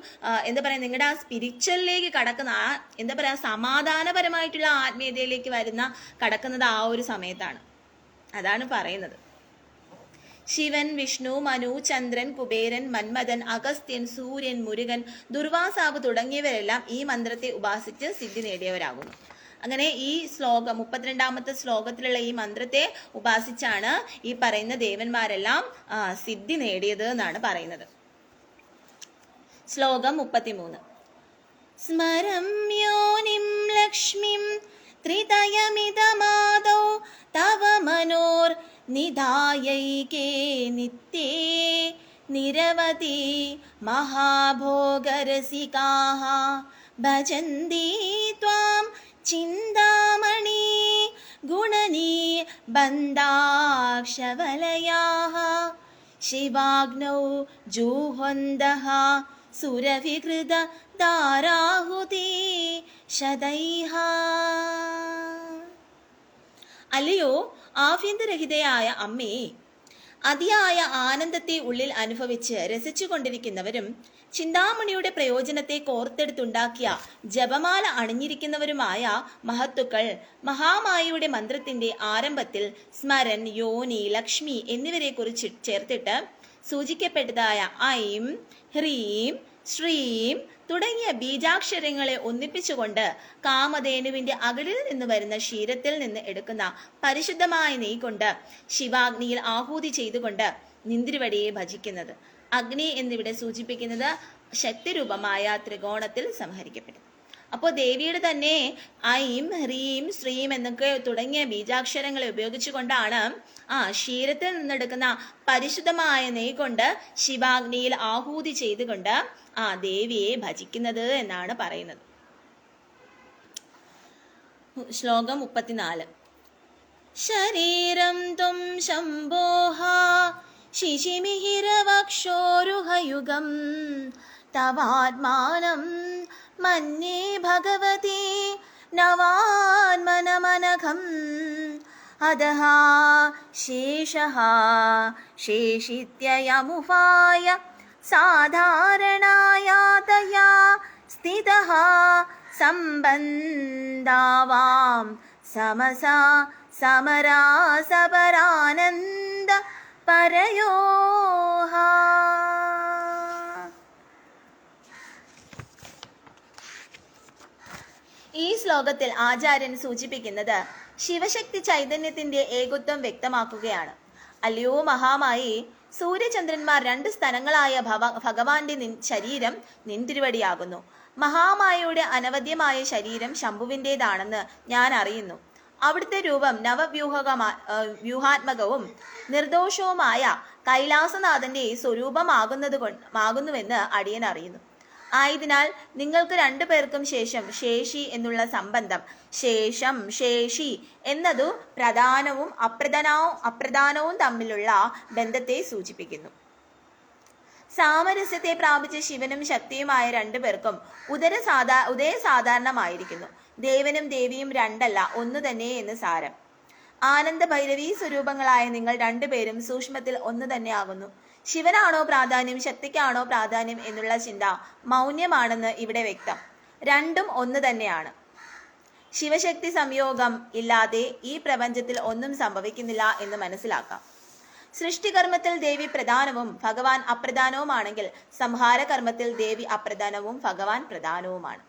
എന്താ പറയാ, നിങ്ങളുടെ ആ സ്പിരിച്വലിലേക്ക് കടക്കുന്ന, ആ എന്താ പറയാ, സമാധാനപരമായിട്ടുള്ള ആത്മീയതയിലേക്ക് കടക്കുന്നത് ആ ഒരു സമയത്താണ്. അതാണ് പറയുന്നത്. ശിവൻ, വിഷ്ണു, മനു, ചന്ദ്രൻ, കുബേരൻ, മന്മഥൻ, അഗസ്ത്യൻ, സൂര്യൻ, മുരുകൻ, ദുർവാസാവ് തുടങ്ങിയവരെല്ലാം ഈ മന്ത്രത്തെ ഉപാസിച്ച് സിദ്ധി നേടിയവരാകുന്നു. അങ്ങനെ ഈ ശ്ലോകം 32ാമത്തെ ശ്ലോകത്തിലുള്ള ഈ മന്ത്രത്തെ ഉപാസിച്ചാണ് ഈ പറയുന്ന ദേവന്മാരെല്ലാം സിദ്ധി നേടിയത് എന്നാണ് പറയുന്നത്. ശ്ലോകം 33. സ്മരം യോനിം ലക്ഷ്മിം ത്രിതയമിതമാദൗ തവ മനോർ നിധായൈകേ നിത്യേ നിരവധി മഹാഭോഗരസികാഃ ഭജന്തി ത്വാം ചിന്താമണി ഗുണനീ ബന്ധാക്ഷവലയാഃ ശിവാഗ്നൗ ജൂഹ്വന്തഃ സുരവികൃത ദാരാഹുതി ശതൈഃ. അല്ലയോ ആഭ്യന്തരഹിതയായ അമ്മേ, അതിയായ ആനന്ദത്തെ ഉള്ളിൽ അനുഭവിച്ച് രസിച്ചു കൊണ്ടിരിക്കുന്നവരും ചിന്താമണിയുടെ പ്രയോജനത്തെ കോർത്തെടുത്തുണ്ടാക്കിയ ജപമാല അണിഞ്ഞിരിക്കുന്നവരുമായ മഹത്തുക്കൾ മഹാമായയുടെ മന്ത്രത്തിന്റെ ആരംഭത്തിൽ സ്മരൻ, യോനി, ലക്ഷ്മി എന്നിവരെ കുറിച്ച് ചേർത്തിട്ട് സൂചിക്കപ്പെട്ടതായ ഐം, ഹ്രീം, ശ്രീം തുടങ്ങിയ ബീജാക്ഷരങ്ങളെ ഒന്നിപ്പിച്ചുകൊണ്ട് കാമധേനുവിന്റെ അകലിൽ നിന്ന് വരുന്ന ക്ഷീരത്തിൽ നിന്ന് എടുക്കുന്ന പരിശുദ്ധമായ നെയ് കൊണ്ട് ശിവാഗ്നിയിൽ ആഹൂതി ചെയ്തുകൊണ്ട് നിന്തിരുവടിയെ ഭജിക്കുന്നത്. അഗ്നി എന്നിവിടെ സൂചിപ്പിക്കുന്നത് ശക്തിരൂപമായ ത്രികോണത്തിൽ സംഹരിക്കപ്പെടും. അപ്പോൾ ദേവിയുടെ തന്നെ ഐം, ഹ്രീം, ശ്രീം എന്നൊക്കെ തുടങ്ങിയ ബീജാക്ഷരങ്ങളെ ഉപയോഗിച്ചുകൊണ്ടാണ് ക്ഷീരത്തിൽ നിന്നെടുക്കുന്ന പരിശുദ്ധമായ നെയ് കൊണ്ട് ശിവാഗ്നിയിൽ ആഹൂതി ചെയ്തുകൊണ്ട് ദേവിയെ ഭജിക്കുന്നത് എന്നാണ് പറയുന്നത്. ശ്ലോകം 34. ശരീരം ത്വം ശംഭോഃ ശിശിമിഹിരവക്ഷോരുഹയുഗം തവാത്മാനം മന്യേ ഭഗവതി നവാന്മനമനഘം അധഃ ശേഷഃ ശേഷിത്യയമുപായ സാധാരണായാതയാ സ്ഥിതഃ സംബന്ധാവാം സമസാ സമരാസപരാനന്ദ പരയോഃ. ഈ ശ്ലോകത്തിൽ ആചാര്യൻ സൂചിപ്പിക്കുന്നത് ശിവശക്തി ചൈതന്യത്തിന്റെ ഏകത്വം വ്യക്തമാക്കുകയാണ്. അല്ലയോ മഹാമായി, സൂര്യചന്ദ്രന്മാർ 2 സ്ഥലങ്ങളായ ഭഗവാന്റെ ശരീരം നിൻതിരുവടിയാകുന്നു. മഹാമായയുടെ അനവദ്യമായ ശരീരം ശംഭുവിൻ്റെതാണെന്ന് ഞാൻ അറിയുന്നു. അവിടുത്തെ രൂപം വ്യൂഹാത്മകവും നിർദോഷവുമായ കൈലാസനാഥന്റെ സ്വരൂപമാകുന്നുവെന്ന് അടിയൻ അറിയുന്നു. ആയതിനാൽ നിങ്ങൾക്ക് 2 പേർക്കും ശേഷം ശേഷി എന്നുള്ള സംബന്ധം, ശേഷം ശേഷി എന്നതു പ്രധാനവും അപ്രധാനവും തമ്മിലുള്ള ബന്ധത്തെ സൂചിപ്പിക്കുന്നു. സാമരസ്യത്തെ പ്രാപിച്ച ശിവനും ശക്തിയുമായ 2 പേർക്കും ഉദയ സാധാരണമായിരിക്കുന്നു. ദേവനും ദേവിയും 2 അല്ല, 1 തന്നെ എന്ന് സാരം. ആനന്ദ ഭൈരവീ സ്വരൂപങ്ങളായ നിങ്ങൾ 2 പേരും സൂക്ഷ്മത്തിൽ 1 തന്നെ ആകുന്നു. ശിവനാണോ പ്രാധാന്യം, ശക്തിക്കാണോ പ്രാധാന്യം എന്നുള്ള ചിന്ത മൗന്യമാണെന്ന് ഇവിടെ വ്യക്തം. 2ഉം 1 തന്നെയാണ്. ശിവശക്തി സംയോഗം ഇല്ലാതെ ഈ പ്രപഞ്ചത്തിൽ ഒന്നും സംഭവിക്കുന്നില്ല എന്ന് മനസ്സിലാക്കാം. സൃഷ്ടികർമ്മത്തിൽ ദേവി പ്രധാനവും ഭഗവാൻ അപ്രധാനവുമാണെങ്കിൽ സംഹാരകർമ്മത്തിൽ ദേവി അപ്രധാനവും ഭഗവാൻ പ്രധാനവുമാണ്.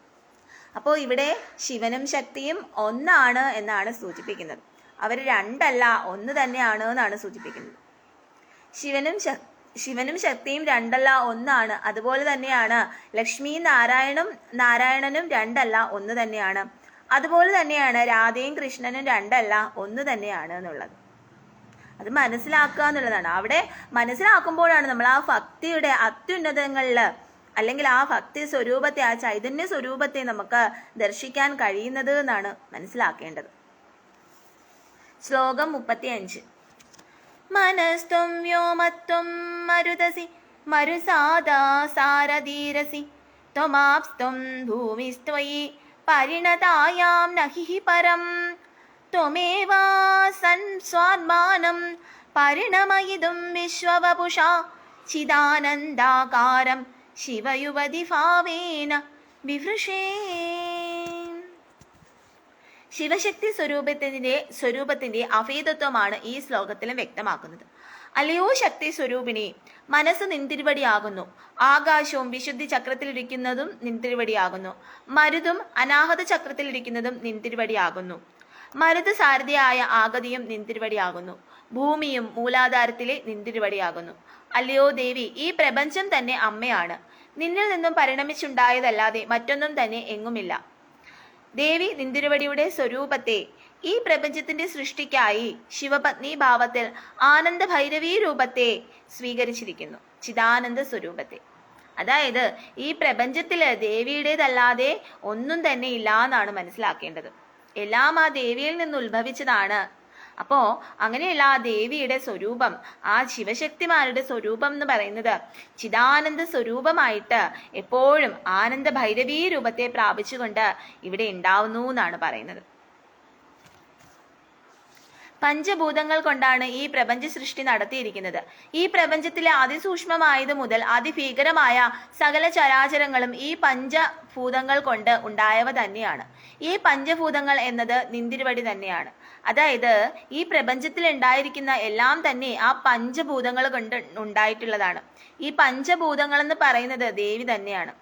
അപ്പോൾ ഇവിടെ ശിവനും ശക്തിയും 1 എന്നാണ് സൂചിപ്പിക്കുന്നത്. അവർ 2 അല്ല, 1 തന്നെയാണ് എന്നാണ് സൂചിപ്പിക്കുന്നത്. ശിവനും ശിവനും ശക്തിയും രണ്ടല്ല ഒന്നാണ്. അതുപോലെ തന്നെയാണ് ലക്ഷ്മിയും നാരായണനും രണ്ടല്ല ഒന്ന് തന്നെയാണ്. അതുപോലെ തന്നെയാണ് രാധയും കൃഷ്ണനും രണ്ടല്ല ഒന്ന് തന്നെയാണ് എന്നുള്ളത്. അത് മനസ്സിലാക്കുക എന്നുള്ളതാണ്. അവിടെ മനസ്സിലാക്കുമ്പോഴാണ് നമ്മൾ ആ ഭക്തിയുടെ അത്യുന്നതങ്ങളിൽ അല്ലെങ്കിൽ ആ ഭക്തി സ്വരൂപത്തെ, ആ ചൈതന്യ സ്വരൂപത്തെ നമുക്ക് ദർശിക്കാൻ കഴിയുന്നത് എന്നാണ് മനസ്സിലാക്കേണ്ടത്. ശ്ലോകം 35. മനസ്ത്വം വ്യോമത്വം മരുതസി മരുസാദാ സാരധീരസി ത്വമാപ്സ്ത്വം ഭൂമിസ്ത്വയി പരിണതായാം നഹി പരം ത്വമേവാ സ്വാത്മാനം പരിണമയിതും വിശ്വവപുഷാ ചിദാനന്ദാകാരം ശിവയുവതി ഭാവേന വിവൃഷേ. ശിവശക്തി സ്വരൂപത്തിന്റെ അഭേദത്വമാണ് ഈ ശ്ലോകത്തിലും വ്യക്തമാക്കുന്നത്. അല്ലയോ ശക്തി സ്വരൂപിണി, മനസ്സ് നിൻതിരുവടിയാകുന്നു. ആകാശവും വിശുദ്ധി ചക്രത്തിലിരിക്കുന്നതും നിൻതിരുവടിയാകുന്നു. മരുതും അനാഹത ചക്രത്തിലിരിക്കുന്നതും നിൻതിരുവടിയാകുന്നു. മരുത് സാരഥിയായ ആഗതിയും നിൻതിരുവടിയാകുന്നു. ഭൂമിയും മൂലാധാരത്തിലെ നിൻതിരുവടിയാകുന്നു. അല്ലയോ ദേവി, ഈ പ്രപഞ്ചം തന്നെ അമ്മയാണ്. നിന്നിൽ നിന്നും പരിണമിച്ചുണ്ടായതല്ലാതെ മറ്റൊന്നും തന്നെ എങ്ങുമില്ല. ദേവി നിന്തിരുവടിയുടെ സ്വരൂപത്തെ ഈ പ്രപഞ്ചത്തിന്റെ സൃഷ്ടിക്കായി ശിവപത്നി ഭാവത്തിൽ ആനന്ദ ഭൈരവീ രൂപത്തെ സ്വീകരിച്ചിരിക്കുന്നു, ചിദാനന്ദ സ്വരൂപത്തെ. അതായത് ഈ പ്രപഞ്ചത്തില് ദേവിയുടേതല്ലാതെ ഒന്നും തന്നെ ഇല്ല എന്നാണ് മനസ്സിലാക്കേണ്ടത്. എല്ലാം ആ ദേവിയിൽ നിന്ന് ഉത്ഭവിച്ചതാണ്. അപ്പോ അങ്ങനെയുള്ള ആ ദേവിയുടെ സ്വരൂപം, ആ ശിവശക്തിമാരുടെ സ്വരൂപം എന്ന് പറയുന്നത് ചിദാനന്ദ സ്വരൂപമായിട്ട് എപ്പോഴും ആനന്ദ ഭൈരവീ രൂപത്തെ പ്രാപിച്ചുകൊണ്ട് ഇവിടെ ഉണ്ടാവുന്നു എന്നാണ് പറയുന്നത്. പഞ്ചഭൂതങ്ങൾ കൊണ്ടാണ് ഈ പ്രപഞ്ച സൃഷ്ടി നടത്തിയിരിക്കുന്നത്. ഈ പ്രപഞ്ചത്തിലെ അതിസൂക്ഷ്മമായത് മുതൽ അതിഭീകരമായ സകല ചരാചരങ്ങളും ഈ പഞ്ചഭൂതങ്ങൾ കൊണ്ട് ഉണ്ടായവ തന്നെയാണ്. ഈ പഞ്ചഭൂതങ്ങൾ എന്നത് നിന്തിരുവടി തന്നെയാണ്. അതായത് ഈ പ്രപഞ്ചത്തിൽ ഉണ്ടായിരിക്കുന്ന എല്ലാം തന്നെ ആ പഞ്ചഭൂതങ്ങൾ കൊണ്ട് ഉണ്ടായിട്ടുള്ളതാണ്. ഈ പഞ്ചഭൂതങ്ങൾ എന്ന് പറയുന്നത് ദേവി തന്നെയാണ്.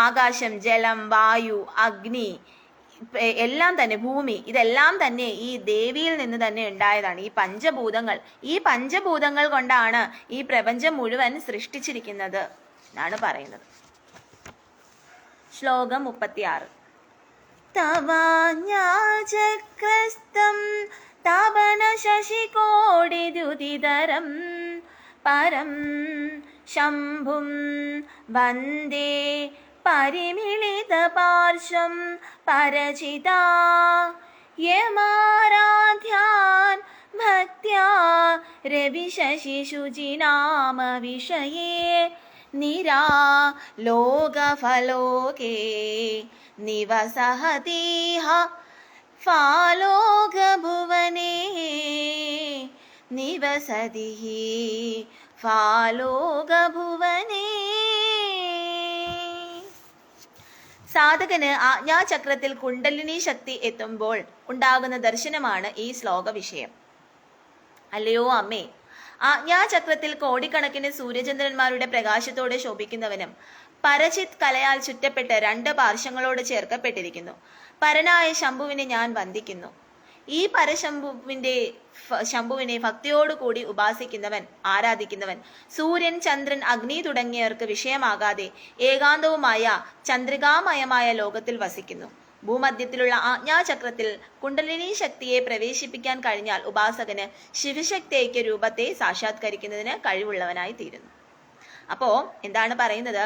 ആകാശം, ജലം, വായു, അഗ്നി എല്ലാം തന്നെ, ഭൂമി, ഇതെല്ലാം തന്നെ ഈ ദേവിയിൽ നിന്ന് തന്നെ ഉണ്ടായതാണ്. ഈ പഞ്ചഭൂതങ്ങൾ, ഈ പഞ്ചഭൂതങ്ങൾ കൊണ്ടാണ് ഈ പ്രപഞ്ചം മുഴുവൻ സൃഷ്ടിച്ചിരിക്കുന്നത് എന്നാണ് പറയുന്നത്. ശ്ലോകം 36. തവാജ്ഞാചക്രസ്തം തപന ശശികോടിദ്യുതിധരം പരം ശംഭും വന്ദേ പരിമിളിത പാർശ്വം പരചിതാ യമാരാധ്യാൻ ഭക്ത്യാ രവിശശിശുചിനാമ വിഷയേ നിരാലോകഫലോകേ നിവസഹതീഹ ഫാലോകഭുവനേ നിവസതിഃ ഫാലോകഭുവനേ. സാധകന് ആജ്ഞാചക്രത്തിൽ കുണ്ടലിനി ശക്തി എത്തുമ്പോൾ ഉണ്ടാകുന്ന ദർശനമാണ് ഈ ശ്ലോക വിഷയം. അല്ലയോ അമ്മേ, ആജ്ഞാചക്രത്തിൽ കോടിക്കണക്കിന് സൂര്യചന്ദ്രന്മാരുടെ പ്രകാശത്തോടെ ശോഭിക്കുന്നവനും പരചിത് കലയാൽ ചുറ്റപ്പെട്ട് 2 പാർശ്വങ്ങളോട് ചേർക്കപ്പെട്ടിരിക്കുന്നു. പരനായ ശംഭുവിനെ ഞാൻ വന്ദിക്കുന്നു. ഈ ശംഭുവിനെ ഭക്തിയോടുകൂടി ഉപാസിക്കുന്നവൻ, ആരാധിക്കുന്നവൻ സൂര്യൻ, ചന്ദ്രൻ, അഗ്നി തുടങ്ങിയവർക്ക് വിഷയമാകാതെ ഏകാന്തവുമായ ചന്ദ്രികാമയമായ ലോകത്തിൽ വസിക്കുന്നു. ഭൂമധ്യത്തിലുള്ള ആജ്ഞാചക്രത്തിൽ കുണ്ടലിനി ശക്തിയെ പ്രവേശിപ്പിക്കാൻ കഴിഞ്ഞാൽ ഉപാസകന് ശിവശക്തി ഐക്യ രൂപത്തെ സാക്ഷാത്കരിക്കുന്നതിന് കഴിവുള്ളവനായി തീരുന്നു. അപ്പോ എന്താണ് പറയുന്നത്?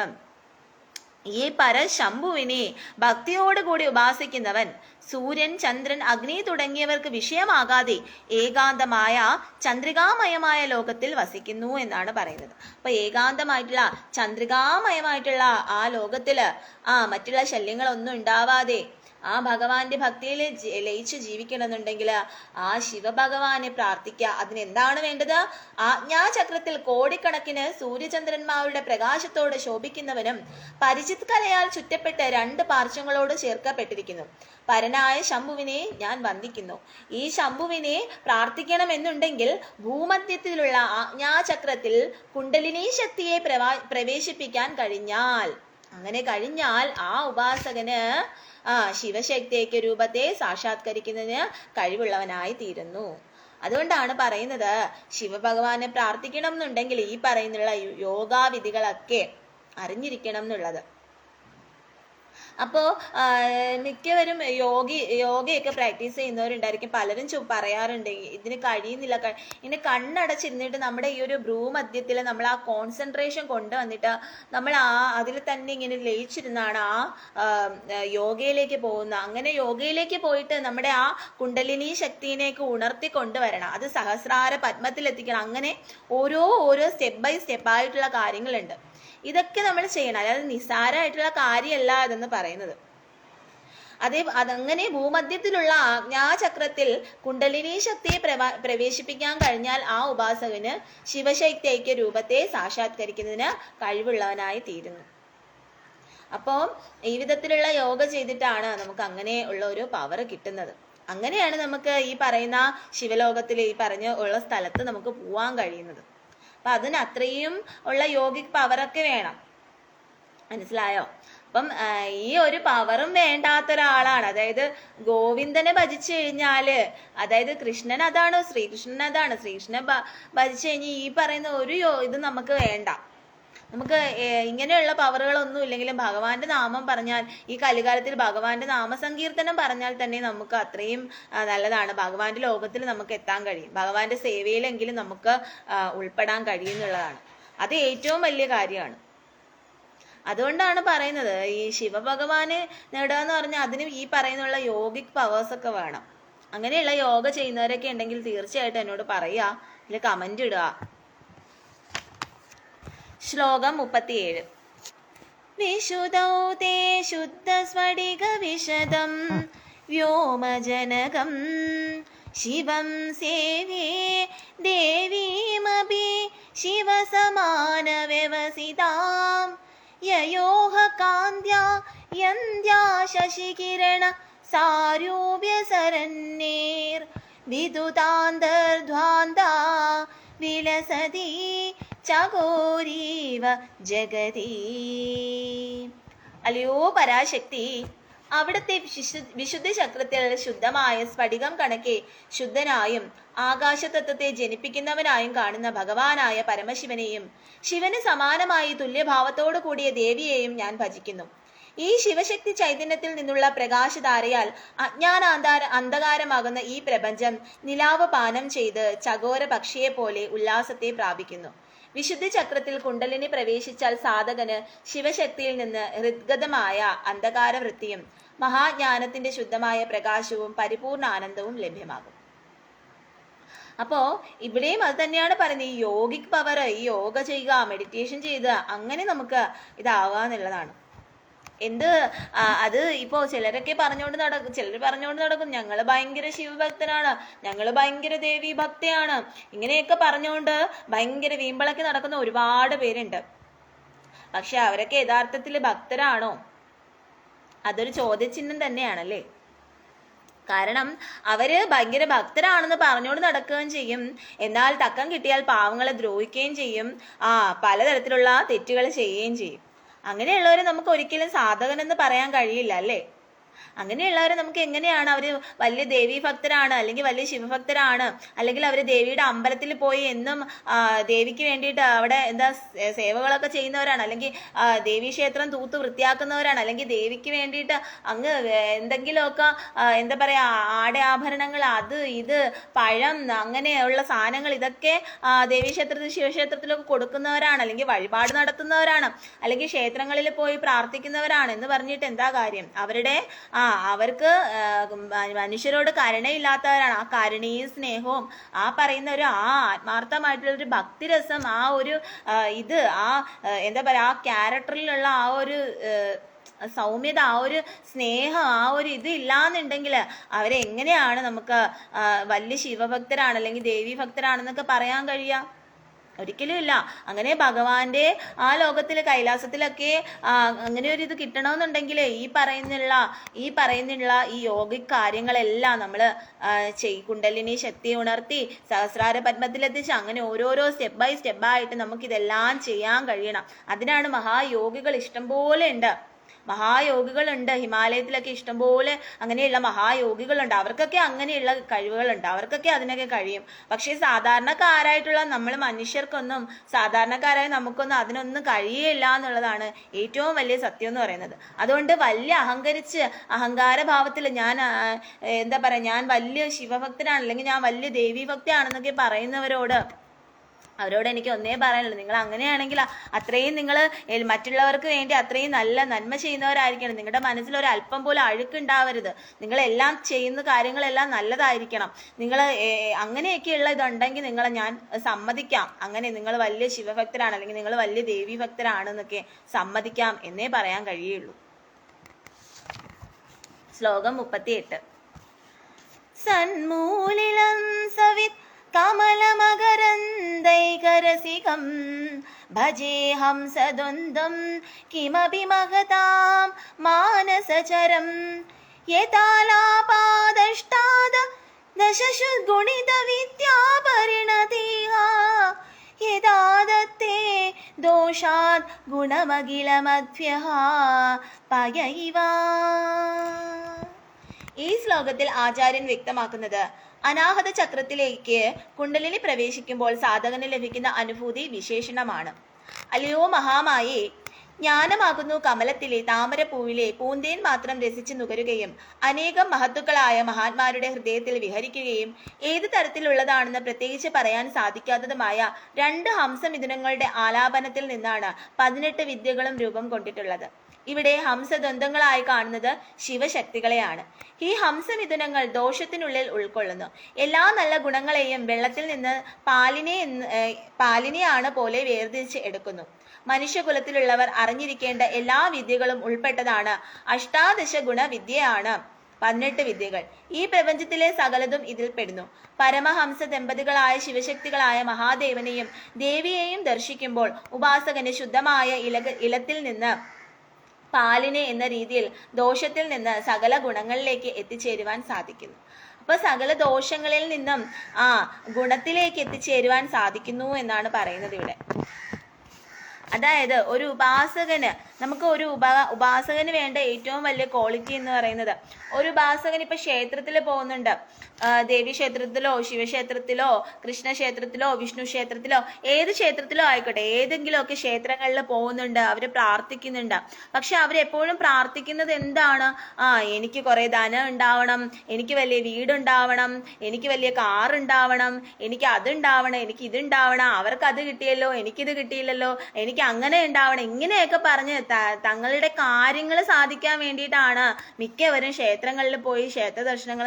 ഈ പരശംഭുവിനെ ഭക്തിയോടുകൂടി ഉപാസിക്കുന്നവൻ സൂര്യൻ, ചന്ദ്രൻ, അഗ്നി തുടങ്ങിയവർക്ക് വിഷയമാകാതെ ഏകാന്തമായ ചന്ദ്രികാമയമായ ലോകത്തിൽ വസിക്കുന്നു എന്നാണ് പറയുന്നത്. അപ്പൊ ഏകാന്തമായിട്ടുള്ള ചന്ദ്രികാമയമായിട്ടുള്ള ആ ലോകത്തില് മറ്റുള്ള ശല്യങ്ങളൊന്നും ഉണ്ടാവാതെ ആ ഭഗവാന്റെ ഭക്തിയിൽ ലയിച്ച് ജീവിക്കണമെന്നുണ്ടെങ്കിൽ ആ ശിവഭഗവാനെ പ്രാർത്ഥിക്കുക. അതിനെന്താണ് വേണ്ടത്? ആജ്ഞാചക്രത്തിൽ കോടിക്കണക്കിന് സൂര്യചന്ദ്രന്മാരുടെ പ്രകാശത്തോട് ശോഭിക്കുന്നവനും പരിചിത് കലയാൽ ചുറ്റപ്പെട്ട് 2 പാർശ്വങ്ങളോട് ചേർക്കപ്പെട്ടിരിക്കുന്നു. പരനായ ശംഭുവിനെ ഞാൻ വന്ദിക്കുന്നു. ഈ ശംഭുവിനെ പ്രാർത്ഥിക്കണമെന്നുണ്ടെങ്കിൽ ഭൂമധ്യത്തിലുള്ള ആജ്ഞാചക്രത്തിൽ കുണ്ടലിനി ശക്തിയെ പ്രവേശിപ്പിക്കാൻ കഴിഞ്ഞാൽ, അങ്ങനെ കഴിഞ്ഞാൽ ആ ഉപാസകന് ശിവശക്തിക്ക് രൂപത്തെ സാക്ഷാത്കരിക്കുന്നതിന് കഴിവുള്ളവനായി തീരുന്നു. അതുകൊണ്ടാണ് പറയുന്നത് ശിവഭഗവാനെ പ്രാർത്ഥിക്കണം എന്നുണ്ടെങ്കിൽ ഈ പറയുന്നുള്ള യോഗാവിധികളൊക്കെ അറിഞ്ഞിരിക്കണം എന്നുള്ളത്. അപ്പോ മിക്കവരും യോഗയൊക്കെ പ്രാക്ടീസ് ചെയ്യുന്നവരുണ്ടായിരിക്കും. പലരും പറയാറുണ്ട് ഇതിന് കഴിയുന്നില്ല. ഇങ്ങനെ കണ്ണടച്ചിരുന്നിട്ട് നമ്മുടെ ഈ ഒരു ഭ്രൂമധ്യത്തിൽ നമ്മൾ ആ കോൺസെൻട്രേഷൻ കൊണ്ടുവന്നിട്ട് നമ്മൾ അതിൽ തന്നെ ഇങ്ങനെ ലയിച്ചിരുന്നാണ് യോഗയിലേക്ക് പോകുന്നത്. അങ്ങനെ യോഗയിലേക്ക് പോയിട്ട് നമ്മുടെ ആ കുണ്ടലിനി ശക്തിയിലേക്ക് ഉണർത്തി കൊണ്ടുവരണം. അത് സഹസ്രാര പത്മത്തിൽ എത്തിക്കണം. അങ്ങനെ ഓരോ സ്റ്റെപ്പ് ബൈ സ്റ്റെപ്പ് ആയിട്ടുള്ള കാര്യങ്ങളുണ്ട്. ഇതൊക്കെ നമ്മൾ ചെയ്യണം. അതായത് നിസ്സാരമായിട്ടുള്ള കാര്യമല്ല അതെന്ന് പറയുന്നത്. അതങ്ങനെ ഭൂമധ്യത്തിലുള്ള ആജ്ഞാചക്രത്തിൽ കുണ്ടലിനി ശക്തിയെ പ്രവേശിപ്പിക്കാൻ കഴിഞ്ഞാൽ ആ ഉപാസകന് ശിവശക്തി ഐക്യ രൂപത്തെ സാക്ഷാത്കരിക്കുന്നതിന് കഴിവുള്ളവനായി തീരുന്നു. അപ്പോൾ ഈ വിധത്തിലുള്ള യോഗ ചെയ്തിട്ടാണ് നമുക്ക് അങ്ങനെ ഉള്ള ഒരു പവർ കിട്ടുന്നത്. അങ്ങനെയാണ് നമുക്ക് ഈ പറയുന്ന ശിവലോകത്തിൽ ഈ ഉള്ള സ്ഥലത്ത് നമുക്ക് പോവാൻ കഴിയുന്നത്. അപ്പൊ അതിന് അത്രയും ഉള്ള യോഗിക് പവറൊക്കെ വേണം. മനസ്സിലായോ? അപ്പം ഈ ഒരു പവറും വേണ്ടാത്ത ഒരാളാണ്. അതായത് ഗോവിന്ദനെ ഭജിച്ചു കഴിഞ്ഞാല്, അതായത് കൃഷ്ണൻ അതാണ്, ശ്രീകൃഷ്ണൻ അതാണ്, ശ്രീകൃഷ്ണനെ ഭജിച്ചു കഴിഞ്ഞാൽ ഈ പറയുന്ന ഒരു ഇത് നമുക്ക് വേണ്ട. നമുക്ക് ഇങ്ങനെയുള്ള പവറുകളൊന്നും ഇല്ലെങ്കിലും ഭഗവാന്റെ നാമം പറഞ്ഞാൽ, ഈ കലികാലത്തിൽ ഭഗവാന്റെ നാമസങ്കീർത്തനം പറഞ്ഞാൽ തന്നെ നമുക്ക് അത്രയും നല്ലതാണ്. ഭഗവാന്റെ ലോകത്തിൽ നമുക്ക് എത്താൻ കഴിയും. ഭഗവാന്റെ സേവയിലെങ്കിലും നമുക്ക് ഉൾപ്പെടാൻ കഴിയുന്നുള്ളതാണ്. അത് ഏറ്റവും വലിയ കാര്യമാണ്. അതുകൊണ്ടാണ് പറയുന്നത് ഈ ശിവഭഗവാന് നേടുക എന്ന് പറഞ്ഞാൽ അതിന് ഈ പറയുന്നുള്ള യോഗിക് പവേഴ്സ് ഒക്കെ വേണം. അങ്ങനെയുള്ള യോഗ ചെയ്യുന്നവരൊക്കെ ഉണ്ടെങ്കിൽ തീർച്ചയായിട്ടും എന്നോട് പറയുക, ഇതിൽ കമന്റ് ഇടുക. ശ്ലോകം 37. വിശുദ്ധൗ തേ ശുദ്ധ സ്ഫടിക വിശദം വ്യോമജനകം ശിവം സേവേ ദേവീമപി ശിവസമാന വ്യവസിതാം യയോഹ കാന്ത്യാ യന്ത്യാ ശശികിരണ സാരൂപ്യ സരന്നേർ വിദുതാന്തർധ്വാന്താ വിലസതി ചകോരീവ ജഗതി. അല്ലയോ പരാശക്തി, അവിടുത്തെ വിശുദ്ധ ചക്രത്തിൽ ശുദ്ധമായ സ്ഫടികം കണക്കെ ശുദ്ധനായും ആകാശതത്വത്തെ ജനിപ്പിക്കുന്നവനായും കാണുന്ന ഭഗവാനായ പരമശിവനെയും ശിവന് സമാനമായി തുല്യഭാവത്തോടു കൂടിയ ദേവിയെയും ഞാൻ ഭജിക്കുന്നു. ഈ ശിവശക്തി ചൈതന്യത്തിൽ നിന്നുള്ള പ്രകാശധാരയാൽ അന്ധകാരമാകുന്ന ഈ പ്രപഞ്ചം നിലാവ് പാനം ചെയ്ത് ചകോര പക്ഷിയെ പോലെ ഉല്ലാസത്തെ പ്രാപിക്കുന്നു. വിശുദ്ധ ചക്രത്തിൽ കുണ്ടലിനി പ്രവേശിച്ചാൽ സാധകന് ശിവശക്തിയിൽ നിന്ന് ഹൃദ്ഗതമായ അന്ധകാര വൃത്തിയും മഹാജ്ഞാനത്തിന്റെ ശുദ്ധമായ പ്രകാശവും പരിപൂർണ ആനന്ദവും ലഭ്യമാകും. അപ്പോ ഇവിടെയും അത് തന്നെയാണ് പറയുന്നത്. ഈ യോഗിക് പവർ, ഈ യോഗ ചെയ്യുക, മെഡിറ്റേഷൻ ചെയ്യുക, അങ്ങനെ നമുക്ക് ഇതാവാന്നുള്ളതാണ്. അത് ഇപ്പോ ചിലരൊക്കെ പറഞ്ഞുകൊണ്ട് നടക്കും ഞങ്ങൾ ഭയങ്കര ശിവഭക്തനാണ്, ഞങ്ങൾ ഭയങ്കര ദേവി ഭക്തയാണ്, ഇങ്ങനെയൊക്കെ പറഞ്ഞുകൊണ്ട് ഭയങ്കര വീമ്പളൊക്കെ നടക്കുന്ന ഒരുപാട് പേരുണ്ട്. പക്ഷെ അവരൊക്കെ യഥാർത്ഥത്തിൽ ഭക്തരാണോ? അതൊരു ചോദ്യചിഹ്നം തന്നെയാണല്ലേ. കാരണം അവര് ഭയങ്കര ഭക്തരാണെന്ന് പറഞ്ഞുകൊണ്ട് നടക്കുകയും ചെയ്യും, എന്നാൽ തക്കം കിട്ടിയാൽ പാവങ്ങളെ ദ്രോഹിക്കുകയും ചെയ്യും, പലതരത്തിലുള്ള തെറ്റുകൾ ചെയ്യുകയും ചെയ്യും. അങ്ങനെയുള്ളവരെ നമുക്ക് ഒരിക്കലും സാധകനെന്ന് പറയാൻ കഴിയില്ല അല്ലേ. അങ്ങനെയുള്ളവരെ നമുക്ക് എങ്ങനെയാണ് അവര് വലിയ ദേവീ ഭക്തരാണ്, അല്ലെങ്കിൽ വലിയ ശിവഭക്തരാണ്, അല്ലെങ്കിൽ അവര് ദേവിയുടെ അമ്പലത്തിൽ പോയി എന്നും ദേവിക്ക് വേണ്ടിയിട്ട് അവിടെ സേവകളൊക്കെ ചെയ്യുന്നവരാണ്, അല്ലെങ്കിൽ ദേവീക്ഷേത്രം തൂത്ത് വൃത്തിയാക്കുന്നവരാണ്, അല്ലെങ്കിൽ ദേവിക്ക് വേണ്ടിയിട്ട് അങ്ങ് എന്തെങ്കിലുമൊക്കെ ആഭരണങ്ങൾ, അത് ഇത് പഴം അങ്ങനെയുള്ള സാധനങ്ങൾ ഇതൊക്കെ ദേവീക്ഷേത്രത്തിൽ ശിവക്ഷേത്രത്തിലൊക്കെ കൊടുക്കുന്നവരാണ്, അല്ലെങ്കിൽ വഴിപാട് നടത്തുന്നവരാണ്, അല്ലെങ്കിൽ ക്ഷേത്രങ്ങളിൽ പോയി പ്രാർത്ഥിക്കുന്നവരാണ് എന്ന് പറഞ്ഞിട്ട് എന്താ കാര്യം? അവർക്ക് മനുഷ്യരോട് കരുണയില്ലാത്തവരാണ്. ആ കരുണയും സ്നേഹവും പറയുന്ന ഒരു ആത്മാർത്ഥമായിട്ടുള്ള ഒരു ഭക്തിരസം, ആ ക്യാരക്ടറിലുള്ള ആ ഒരു സൗമ്യത, ആ ഒരു സ്നേഹം, ആ ഒരു ഇത് ഇല്ലാന്നുണ്ടെങ്കിൽ അവരെ എങ്ങനെയാണ് നമുക്ക് വലിയ ശിവഭക്തരാണ് അല്ലെങ്കിൽ ദേവീ ഭക്തരാണെന്നൊക്കെ പറയാൻ കഴിയുക? ഒരിക്കലും ഇല്ല. അങ്ങനെ ഭഗവാന്റെ ആ ലോകത്തിലെ കൈലാസത്തിലൊക്കെ അങ്ങനെ ഒരു ഇത് കിട്ടണമെന്നുണ്ടെങ്കിൽ ഈ പറയുന്നുള്ള ഈ യോഗിക് കാര്യങ്ങളെല്ലാം നമ്മൾ കുണ്ടലിനി ശക്തി ഉണർത്തി സഹസ്രാര പത്മത്തിലെത്തിച്ച് അങ്ങനെ ഓരോരോ സ്റ്റെപ്പ് ബൈ സ്റ്റെപ്പായിട്ട് നമുക്കിതെല്ലാം ചെയ്യാൻ കഴിയണം. അതിനാണ് മഹായോഗികൾ ഇഷ്ടം പോലെ ഉണ്ട്. മഹായോഗികളുണ്ട്, ഹിമാലയത്തിലൊക്കെ ഇഷ്ടംപോലെ അങ്ങനെയുള്ള മഹായോഗികളുണ്ട്. അവർക്കൊക്കെ അങ്ങനെയുള്ള കഴിവുകളുണ്ട്, അവർക്കൊക്കെ അതിനൊക്കെ കഴിയും. പക്ഷേ സാധാരണക്കാരായിട്ടുള്ള നമ്മൾ മനുഷ്യർക്കൊന്നും, സാധാരണക്കാരായ നമുക്കൊന്നും അതിനൊന്നും കഴിയില്ല എന്നുള്ളതാണ് ഏറ്റവും വലിയ സത്യം എന്ന് പറയുന്നത്. അതുകൊണ്ട് വലിയ അഹങ്കാരഭാവത്തിൽ ഞാൻ എന്താ പറയാ, ഞാൻ വലിയ ശിവഭക്തനാണ് അല്ലെങ്കിൽ ഞാൻ വലിയ ദേവീഭക്തിയാണെന്നൊക്കെ അവരോട് എനിക്ക് ഒന്നേ പറയാനുള്ളൂ, നിങ്ങൾ അങ്ങനെയാണെങ്കിൽ അത്രയും നിങ്ങൾ മറ്റുള്ളവർക്ക് വേണ്ടി അത്രയും നല്ല നന്മ ചെയ്യുന്നവരായിരിക്കണം. നിങ്ങളുടെ മനസ്സിൽ ഒരു അല്പം പോലും അഴുക്കുണ്ടാവരുത്. നിങ്ങളെല്ലാം ചെയ്യുന്ന കാര്യങ്ങളെല്ലാം നല്ലതായിരിക്കണം. നിങ്ങൾ അങ്ങനെയൊക്കെയുള്ള ഇതുണ്ടെങ്കിൽ നിങ്ങളെ ഞാൻ സമ്മതിക്കാം, അങ്ങനെ നിങ്ങൾ വലിയ ശിവഭക്തരാണ് അല്ലെങ്കിൽ നിങ്ങൾ വലിയ ദേവീഭക്തരാണെന്നൊക്കെ സമ്മതിക്കാം എന്നേ പറയാൻ കഴിയുള്ളൂ. ശ്ലോകം 38. സന്മൂലിലം സവിത് കമലമകരന്ദൈകരസികം ഭജേഹം സദ്വന്ദ്വം കിമപി മഹതാം മാനസചരം യഥാലാപാദഷ്ടാദ ദശശുഗുണിത വിദ്യാപരിണതീഹ യഥാദത്തേ ദോഷാത് ഗുണമഖിലമദ്ഭ്യഃ പയൈവ. ഈ ശ്ലോകത്തിൽ ആചാര്യൻ വ്യക്തമാക്കുന്നത് അനാഹത ചക്രത്തിലേക്ക് കുണ്ടലിനി പ്രവേശിക്കുമ്പോൾ സാധകന് ലഭിക്കുന്ന അനുഭൂതി വിശേഷണമാണ്. അല്ലയോ മഹാമായേ, ജ്ഞാനമാകുന്നു കമലത്തിലെ താമരപ്പൂവിലെ പൂന്തേൻ മാത്രം രസിച്ചു നുകരുകയും അനേകം മഹത്തുക്കളായ മഹാന്മാരുടെ ഹൃദയത്തിൽ വിഹരിക്കുകയും ഏത് തരത്തിലുള്ളതാണെന്ന് പ്രത്യേകിച്ച് പറയാൻ സാധിക്കാത്തതുമായ 2 ഹംസമിഥുനങ്ങളുടെ ആലാപനത്തിൽ നിന്നാണ് 18 വിദ്യകളും രൂപം കൊണ്ടിട്ടുള്ളത്. ഇവിടെ ഹംസദ്വന്ദ്ങ്ങളായി കാണുന്നത് ശിവശക്തികളെയാണ്. ഈ ഹംസമിഥുനങ്ങൾ ദോഷത്തിനുള്ളിൽ ഉൾക്കൊള്ളുന്നു. എല്ലാ നല്ല ഗുണങ്ങളെയും വെള്ളത്തിൽ നിന്ന് പാലിനെയാണ് പോലെ വേർതിരിച്ച് എടുക്കുന്നു. മനുഷ്യകുലത്തിലുള്ളവർ അറിഞ്ഞിരിക്കേണ്ട എല്ലാ വിദ്യകളും ഉൾപ്പെട്ടതാണ് അഷ്ടാദശ ഗുണവിദ്യയാണ് 18 വിദ്യകൾ. ഈ പ്രപഞ്ചത്തിലെ സകലതും ഇതിൽ പെടുന്നു. പരമഹംസ ദമ്പതികളായ ശിവശക്തികളായ മഹാദേവനെയും ദേവിയെയും ദർശിക്കുമ്പോൾ ഉപാസകന് ശുദ്ധമായ ഇലത്തിൽ നിന്ന് പാലിനെ എന്ന രീതിയിൽ ദോഷത്തിൽ നിന്ന് സകല ഗുണങ്ങളിലേക്ക് എത്തിച്ചേരുവാൻ സാധിക്കുന്നു. അപ്പൊ സകല ദോഷങ്ങളിൽ നിന്നും ഗുണത്തിലേക്ക് എത്തിച്ചേരുവാൻ സാധിക്കുന്നു എന്നാണ് പറയുന്നത് ഇവിടെ. അതായത് ഒരു ഉപാസകന്, നമുക്ക് ഒരു ഉപാസകന് വേണ്ട ഏറ്റവും വലിയ ക്വാളിറ്റി എന്ന് പറയുന്നത്, ഒരു ഉപാസകൻ ഇപ്പൊ ക്ഷേത്രത്തിൽ പോകുന്നുണ്ട്, ദേവി ക്ഷേത്രത്തിലോ ശിവക്ഷേത്രത്തിലോ കൃഷ്ണക്ഷേത്രത്തിലോ വിഷ്ണു ക്ഷേത്രത്തിലോ ഏത് ക്ഷേത്രത്തിലോ ആയിക്കോട്ടെ, ഏതെങ്കിലുമൊക്കെ ക്ഷേത്രങ്ങളിൽ പോകുന്നുണ്ട്, അവര് പ്രാർത്ഥിക്കുന്നുണ്ട്. പക്ഷെ അവരെപ്പോഴും പ്രാർത്ഥിക്കുന്നത് എന്താണ്? എനിക്ക് കുറെ ധനം ഉണ്ടാവണം, എനിക്ക് വലിയ വീടുണ്ടാവണം, എനിക്ക് വലിയ കാർ ഉണ്ടാവണം, എനിക്ക് അതുണ്ടാവണം, എനിക്ക് ഇതുണ്ടാവണം, അവർക്ക് അത് കിട്ടിയല്ലോ, എനിക്കിത് കിട്ടിയില്ലല്ലോ, എനിക്ക് അങ്ങനെ ഉണ്ടാവണം, ഇങ്ങനെയൊക്കെ പറഞ്ഞ് തങ്ങളുടെ കാര്യങ്ങൾ സാധിക്കാൻ വേണ്ടിയിട്ടാണ് മിക്കവരും ക്ഷേത്രങ്ങളിൽ പോയി ക്ഷേത്ര ദർശനങ്ങൾ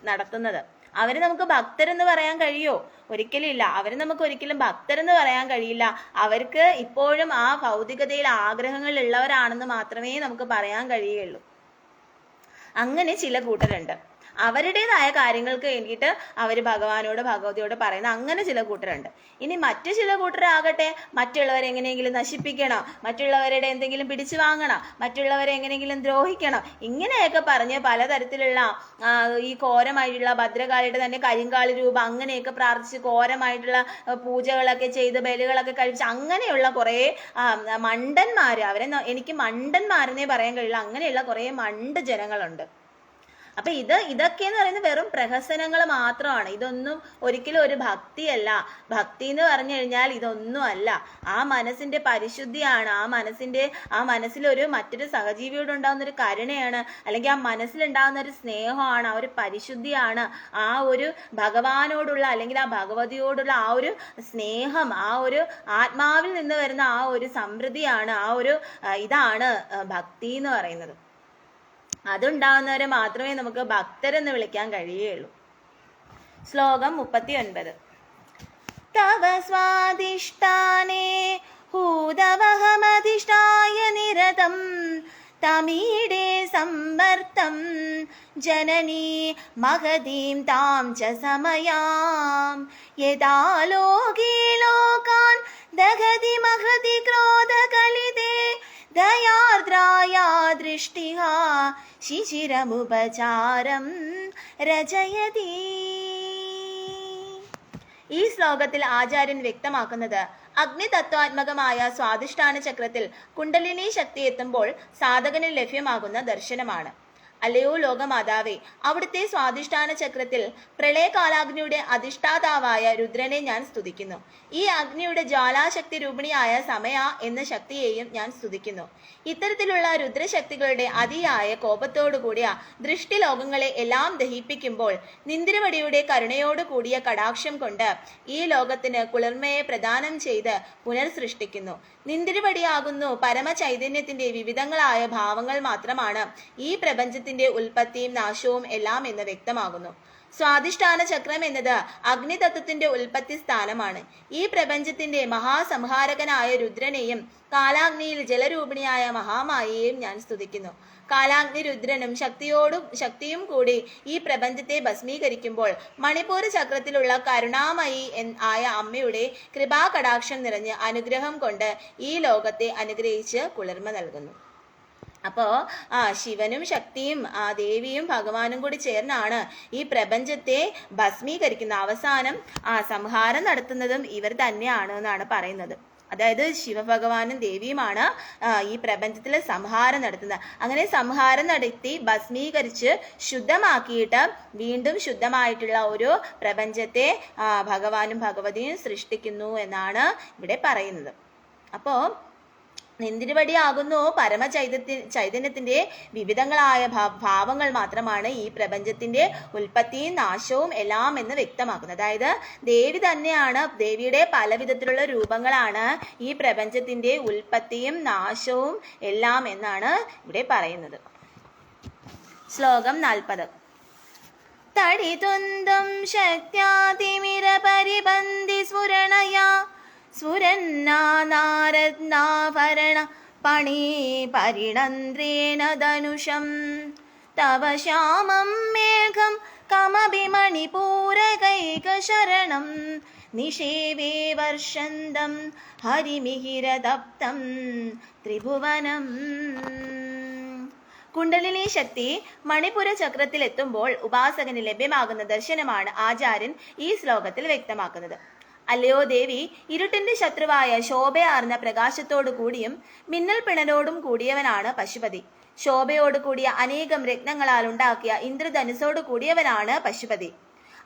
നടത്തുന്നത്. അവര് നമുക്ക് ഭക്തരെന്ന് പറയാൻ കഴിയോ? ഒരിക്കലും ഇല്ല. അവര് നമുക്ക് ഒരിക്കലും ഭക്തരെന്ന് പറയാൻ കഴിയില്ല. അവർക്ക് ഇപ്പോഴും ആ ഭൗതികതയിൽ ആഗ്രഹങ്ങൾ ഉള്ളവരാണെന്ന് മാത്രമേ നമുക്ക് പറയാൻ കഴിയുള്ളൂ. അങ്ങനെ ചില കൂട്ടരുണ്ട്. അവരുടേതായ കാര്യങ്ങൾക്ക് വേണ്ടിയിട്ട് അവർ ഭഗവാനോട് ഭഗവതിയോട് പറയുന്ന അങ്ങനെ ചില കൂട്ടരുണ്ട്. ഇനി മറ്റു ചില കൂട്ടരാകട്ടെ മറ്റുള്ളവരെ എങ്ങനെയെങ്കിലും നശിപ്പിക്കണം, മറ്റുള്ളവരുടെ എന്തെങ്കിലും പിടിച്ചു വാങ്ങണം, മറ്റുള്ളവരെ എങ്ങനെയെങ്കിലും ദ്രോഹിക്കണം, ഇങ്ങനെയൊക്കെ പറഞ്ഞ് പലതരത്തിലുള്ള ഈ ഘോരമായിട്ടുള്ള ഭദ്രകാളിയുടെ തന്നെ കരിങ്കാളി രൂപം അങ്ങനെയൊക്കെ പ്രാർത്ഥിച്ച് ഘോരമായിട്ടുള്ള പൂജകളൊക്കെ ചെയ്ത് ബലികളൊക്കെ കഴിച്ച് അങ്ങനെയുള്ള കുറേ മണ്ടന്മാര്, അവരെ എനിക്ക് മണ്ടന്മാരെന്നേ പറയാൻ കഴിയില്ല, അങ്ങനെയുള്ള കുറേ മണ്ട് ജനങ്ങളുണ്ട്. അപ്പൊ ഇതൊക്കെ എന്ന് പറയുന്നത് വെറും പ്രഹസനങ്ങൾ മാത്രമാണ്. ഇതൊന്നും ഒരിക്കലും ഒരു ഭക്തിയല്ല. ഭക്തി എന്ന് പറഞ്ഞു കഴിഞ്ഞാൽ ഇതൊന്നും അല്ല. ആ മനസ്സിന്റെ പരിശുദ്ധിയാണ്, ആ മനസ്സിലൊരു മറ്റൊരു സഹജീവിയോട് ഉണ്ടാകുന്ന ഒരു കരുണയാണ്, അല്ലെങ്കിൽ ആ മനസ്സിലുണ്ടാകുന്ന ഒരു സ്നേഹമാണ്, ആ ഒരു പരിശുദ്ധിയാണ്, ആ ഒരു ഭഗവാനോടുള്ള അല്ലെങ്കിൽ ആ ഭഗവതിയോടുള്ള ആ ഒരു സ്നേഹം, ആ ഒരു ആത്മാവിൽ നിന്ന് വരുന്ന ആ ഒരു സമൃദ്ധിയാണ്, ആ ഒരു ഇതാണ് ഭക്തി എന്ന് പറയുന്നത്. അതുണ്ടാവുന്നവരെ മാത്രമേ നമുക്ക് ഭക്തരെന്ന് വിളിക്കാൻ കഴിയുള്ളൂ. ശ്ലോകം 39. തവ സ്വാദിഷ്ടാനേ ഹൂതവഹമധിഷ്ഠായ നിരതം തമീഡേ സംവർത്തം ജനനീ മഹതീം താം ച സമയാം യഥാ ലോകേ ലോകാൻ ദഹതി മഹതി ക്രോധകലിതേ ദയാർദ്രായാ ദൃഷ്ടിഃ ശിശിരമുപചാരം രചയതി. ഈ ശ്ലോകത്തിൽ ആചാര്യൻ വ്യക്തമാക്കുന്നത് അഗ്നിതത്വാത്മകമായ സ്വാധിഷ്ഠാന ചക്രത്തിൽ കുണ്ടലിനി ശക്തി എത്തുമ്പോൾ സാധകന് ലഭ്യമാകുന്ന ദർശനമാണ്. അല്ലയോ ലോകമാതാവേ, അവിടുത്തെ സ്വാധിഷ്ഠാന ചക്രത്തിൽ പ്രളയകാലാഗ്നിയുടെ അധിഷ്ഠാതാവായ രുദ്രനെ ഞാൻ സ്തുതിക്കുന്നു. ഈ അഗ്നിയുടെ ജ്വാലാശക്തി രൂപിണിയായ സമയ എന്ന ശക്തിയെയും ഞാൻ സ്തുതിക്കുന്നു. ഇത്തരത്തിലുള്ള രുദ്രശക്തികളുടെ അതിയായ കോപത്തോടുകൂടിയ ദൃഷ്ടി ലോകങ്ങളെ എല്ലാം ദഹിപ്പിക്കുമ്പോൾ നിന്ദിരവടിയുടെ കരുണയോട് കൂടിയ കടാക്ഷം കൊണ്ട് ഈ ലോകത്തിന് കുളിർമയെ പ്രദാനം ചെയ്ത് പുനർസൃഷ്ടിക്കുന്നു. നിന്ദിരവടിയാകുന്നു പരമചൈതന്യത്തിന്റെ വിവിധങ്ങളായ ഭാവങ്ങൾ മാത്രമാണ് ഈ പ്രപഞ്ചത്തിന്റെ ഉൽപ്പത്തിയും നാശവും എല്ലാം എന്ന് വ്യക്തമാകുന്നു. സ്വാധിഷ്ഠാന ചക്രം എന്നത് അഗ്നിതത്വത്തിന്റെ ഉൽപ്പത്തി സ്ഥാനമാണ്. ഈ പ്രപഞ്ചത്തിന്റെ മഹാസംഹാരകനായ രുദ്രനെയും കാലാഗ്നിയിൽ ജലരൂപിണിയായ മഹാമായയെയും ഞാൻ സ്തുതിക്കുന്നു. കാലാഗ്നി രുദ്രനും ശക്തിയും കൂടി ഈ പ്രപഞ്ചത്തെ ഭസ്മീകരിക്കുമ്പോൾ മണിപ്പൂർ ചക്രത്തിലുള്ള കരുണാമയി ആയ അമ്മയുടെ കൃപാകടാക്ഷം നിറഞ്ഞ് അനുഗ്രഹം കൊണ്ട് ഈ ലോകത്തെ അനുഗ്രഹിച്ച് കുളിർമ നൽകുന്നു. അപ്പോൾ ശിവനും ശക്തിയും ദേവിയും ഭഗവാനും കൂടി ചേർന്നാണ് ഈ പ്രപഞ്ചത്തെ ഭസ്മീകരിക്കുന്ന അവസാനം സംഹാരം നടത്തുന്നതും ഇവർ തന്നെയാണ് എന്നാണ് പറയുന്നത്. അതായത് ശിവഭഗവാനും ദേവിയുമാണ് ഈ പ്രപഞ്ചത്തിൽ സംഹാരം നടത്തുന്നത്. അങ്ങനെ സംഹാരം നടത്തി ഭസ്മീകരിച്ച് ശുദ്ധമാക്കിയിട്ട് വീണ്ടും ശുദ്ധമായിട്ടുള്ള ഒരു പ്രപഞ്ചത്തെ ഭഗവാനും ഭഗവതിയും സൃഷ്ടിക്കുന്നു എന്നാണ് ഇവിടെ പറയുന്നത്. അപ്പോൾ നിന്തിരുവടിയാകുന്നു ചൈതന്യത്തിന്റെ വിവിധങ്ങളായ ഭാവങ്ങൾ മാത്രമാണ് ഈ പ്രപഞ്ചത്തിന്റെ ഉൽപ്പത്തിയും നാശവും എല്ലാം എന്ന് വ്യക്തമാക്കുന്നത്. അതായത് ദേവി തന്നെയാണ്, ദേവിയുടെ പല വിധത്തിലുള്ള രൂപങ്ങളാണ് ഈ പ്രപഞ്ചത്തിന്റെ ഉൽപ്പത്തിയും നാശവും എല്ലാം എന്നാണ് ഇവിടെ പറയുന്നത്. ശ്ലോകം 40. തടിതുന്ദം ശക്ത്യാതിമിര പരിബന്ധി സ്ഫുരണയാ സ്ഫുരന്നാരത്നാഭരണ പണി പരിണന്ത്രേണ ധനുഷം തവ ശ്യാമം മേഘം കമഭിമണിപൂരകൈകശരണം നിഷേവേ വർഷന്തം ഹരിമിഹിരതപ്തം ത്രിഭുവനം. കുണ്ടലിനി ശക്തി മണിപുര ചക്രത്തിൽ എത്തുമ്പോൾ ഉപാസകന് ലഭ്യമാകുന്ന ദർശനമാണ് ആചാര്യൻ ഈ ശ്ലോകത്തിൽ വ്യക്തമാക്കുന്നത്. അല്ലയോ ദേവി, ഇരുട്ടിന്റെ ശത്രുവായ ശോഭയാർന്ന പ്രകാശത്തോടു കൂടിയും മിന്നൽ പിണരോടും കൂടിയവനാണ് പശുപതി. ശോഭയോട് കൂടിയ അനേകം രത്നങ്ങളാൽ ഉണ്ടാക്കിയ ഇന്ദ്രധനുസോട് കൂടിയവനാണ് പശുപതി.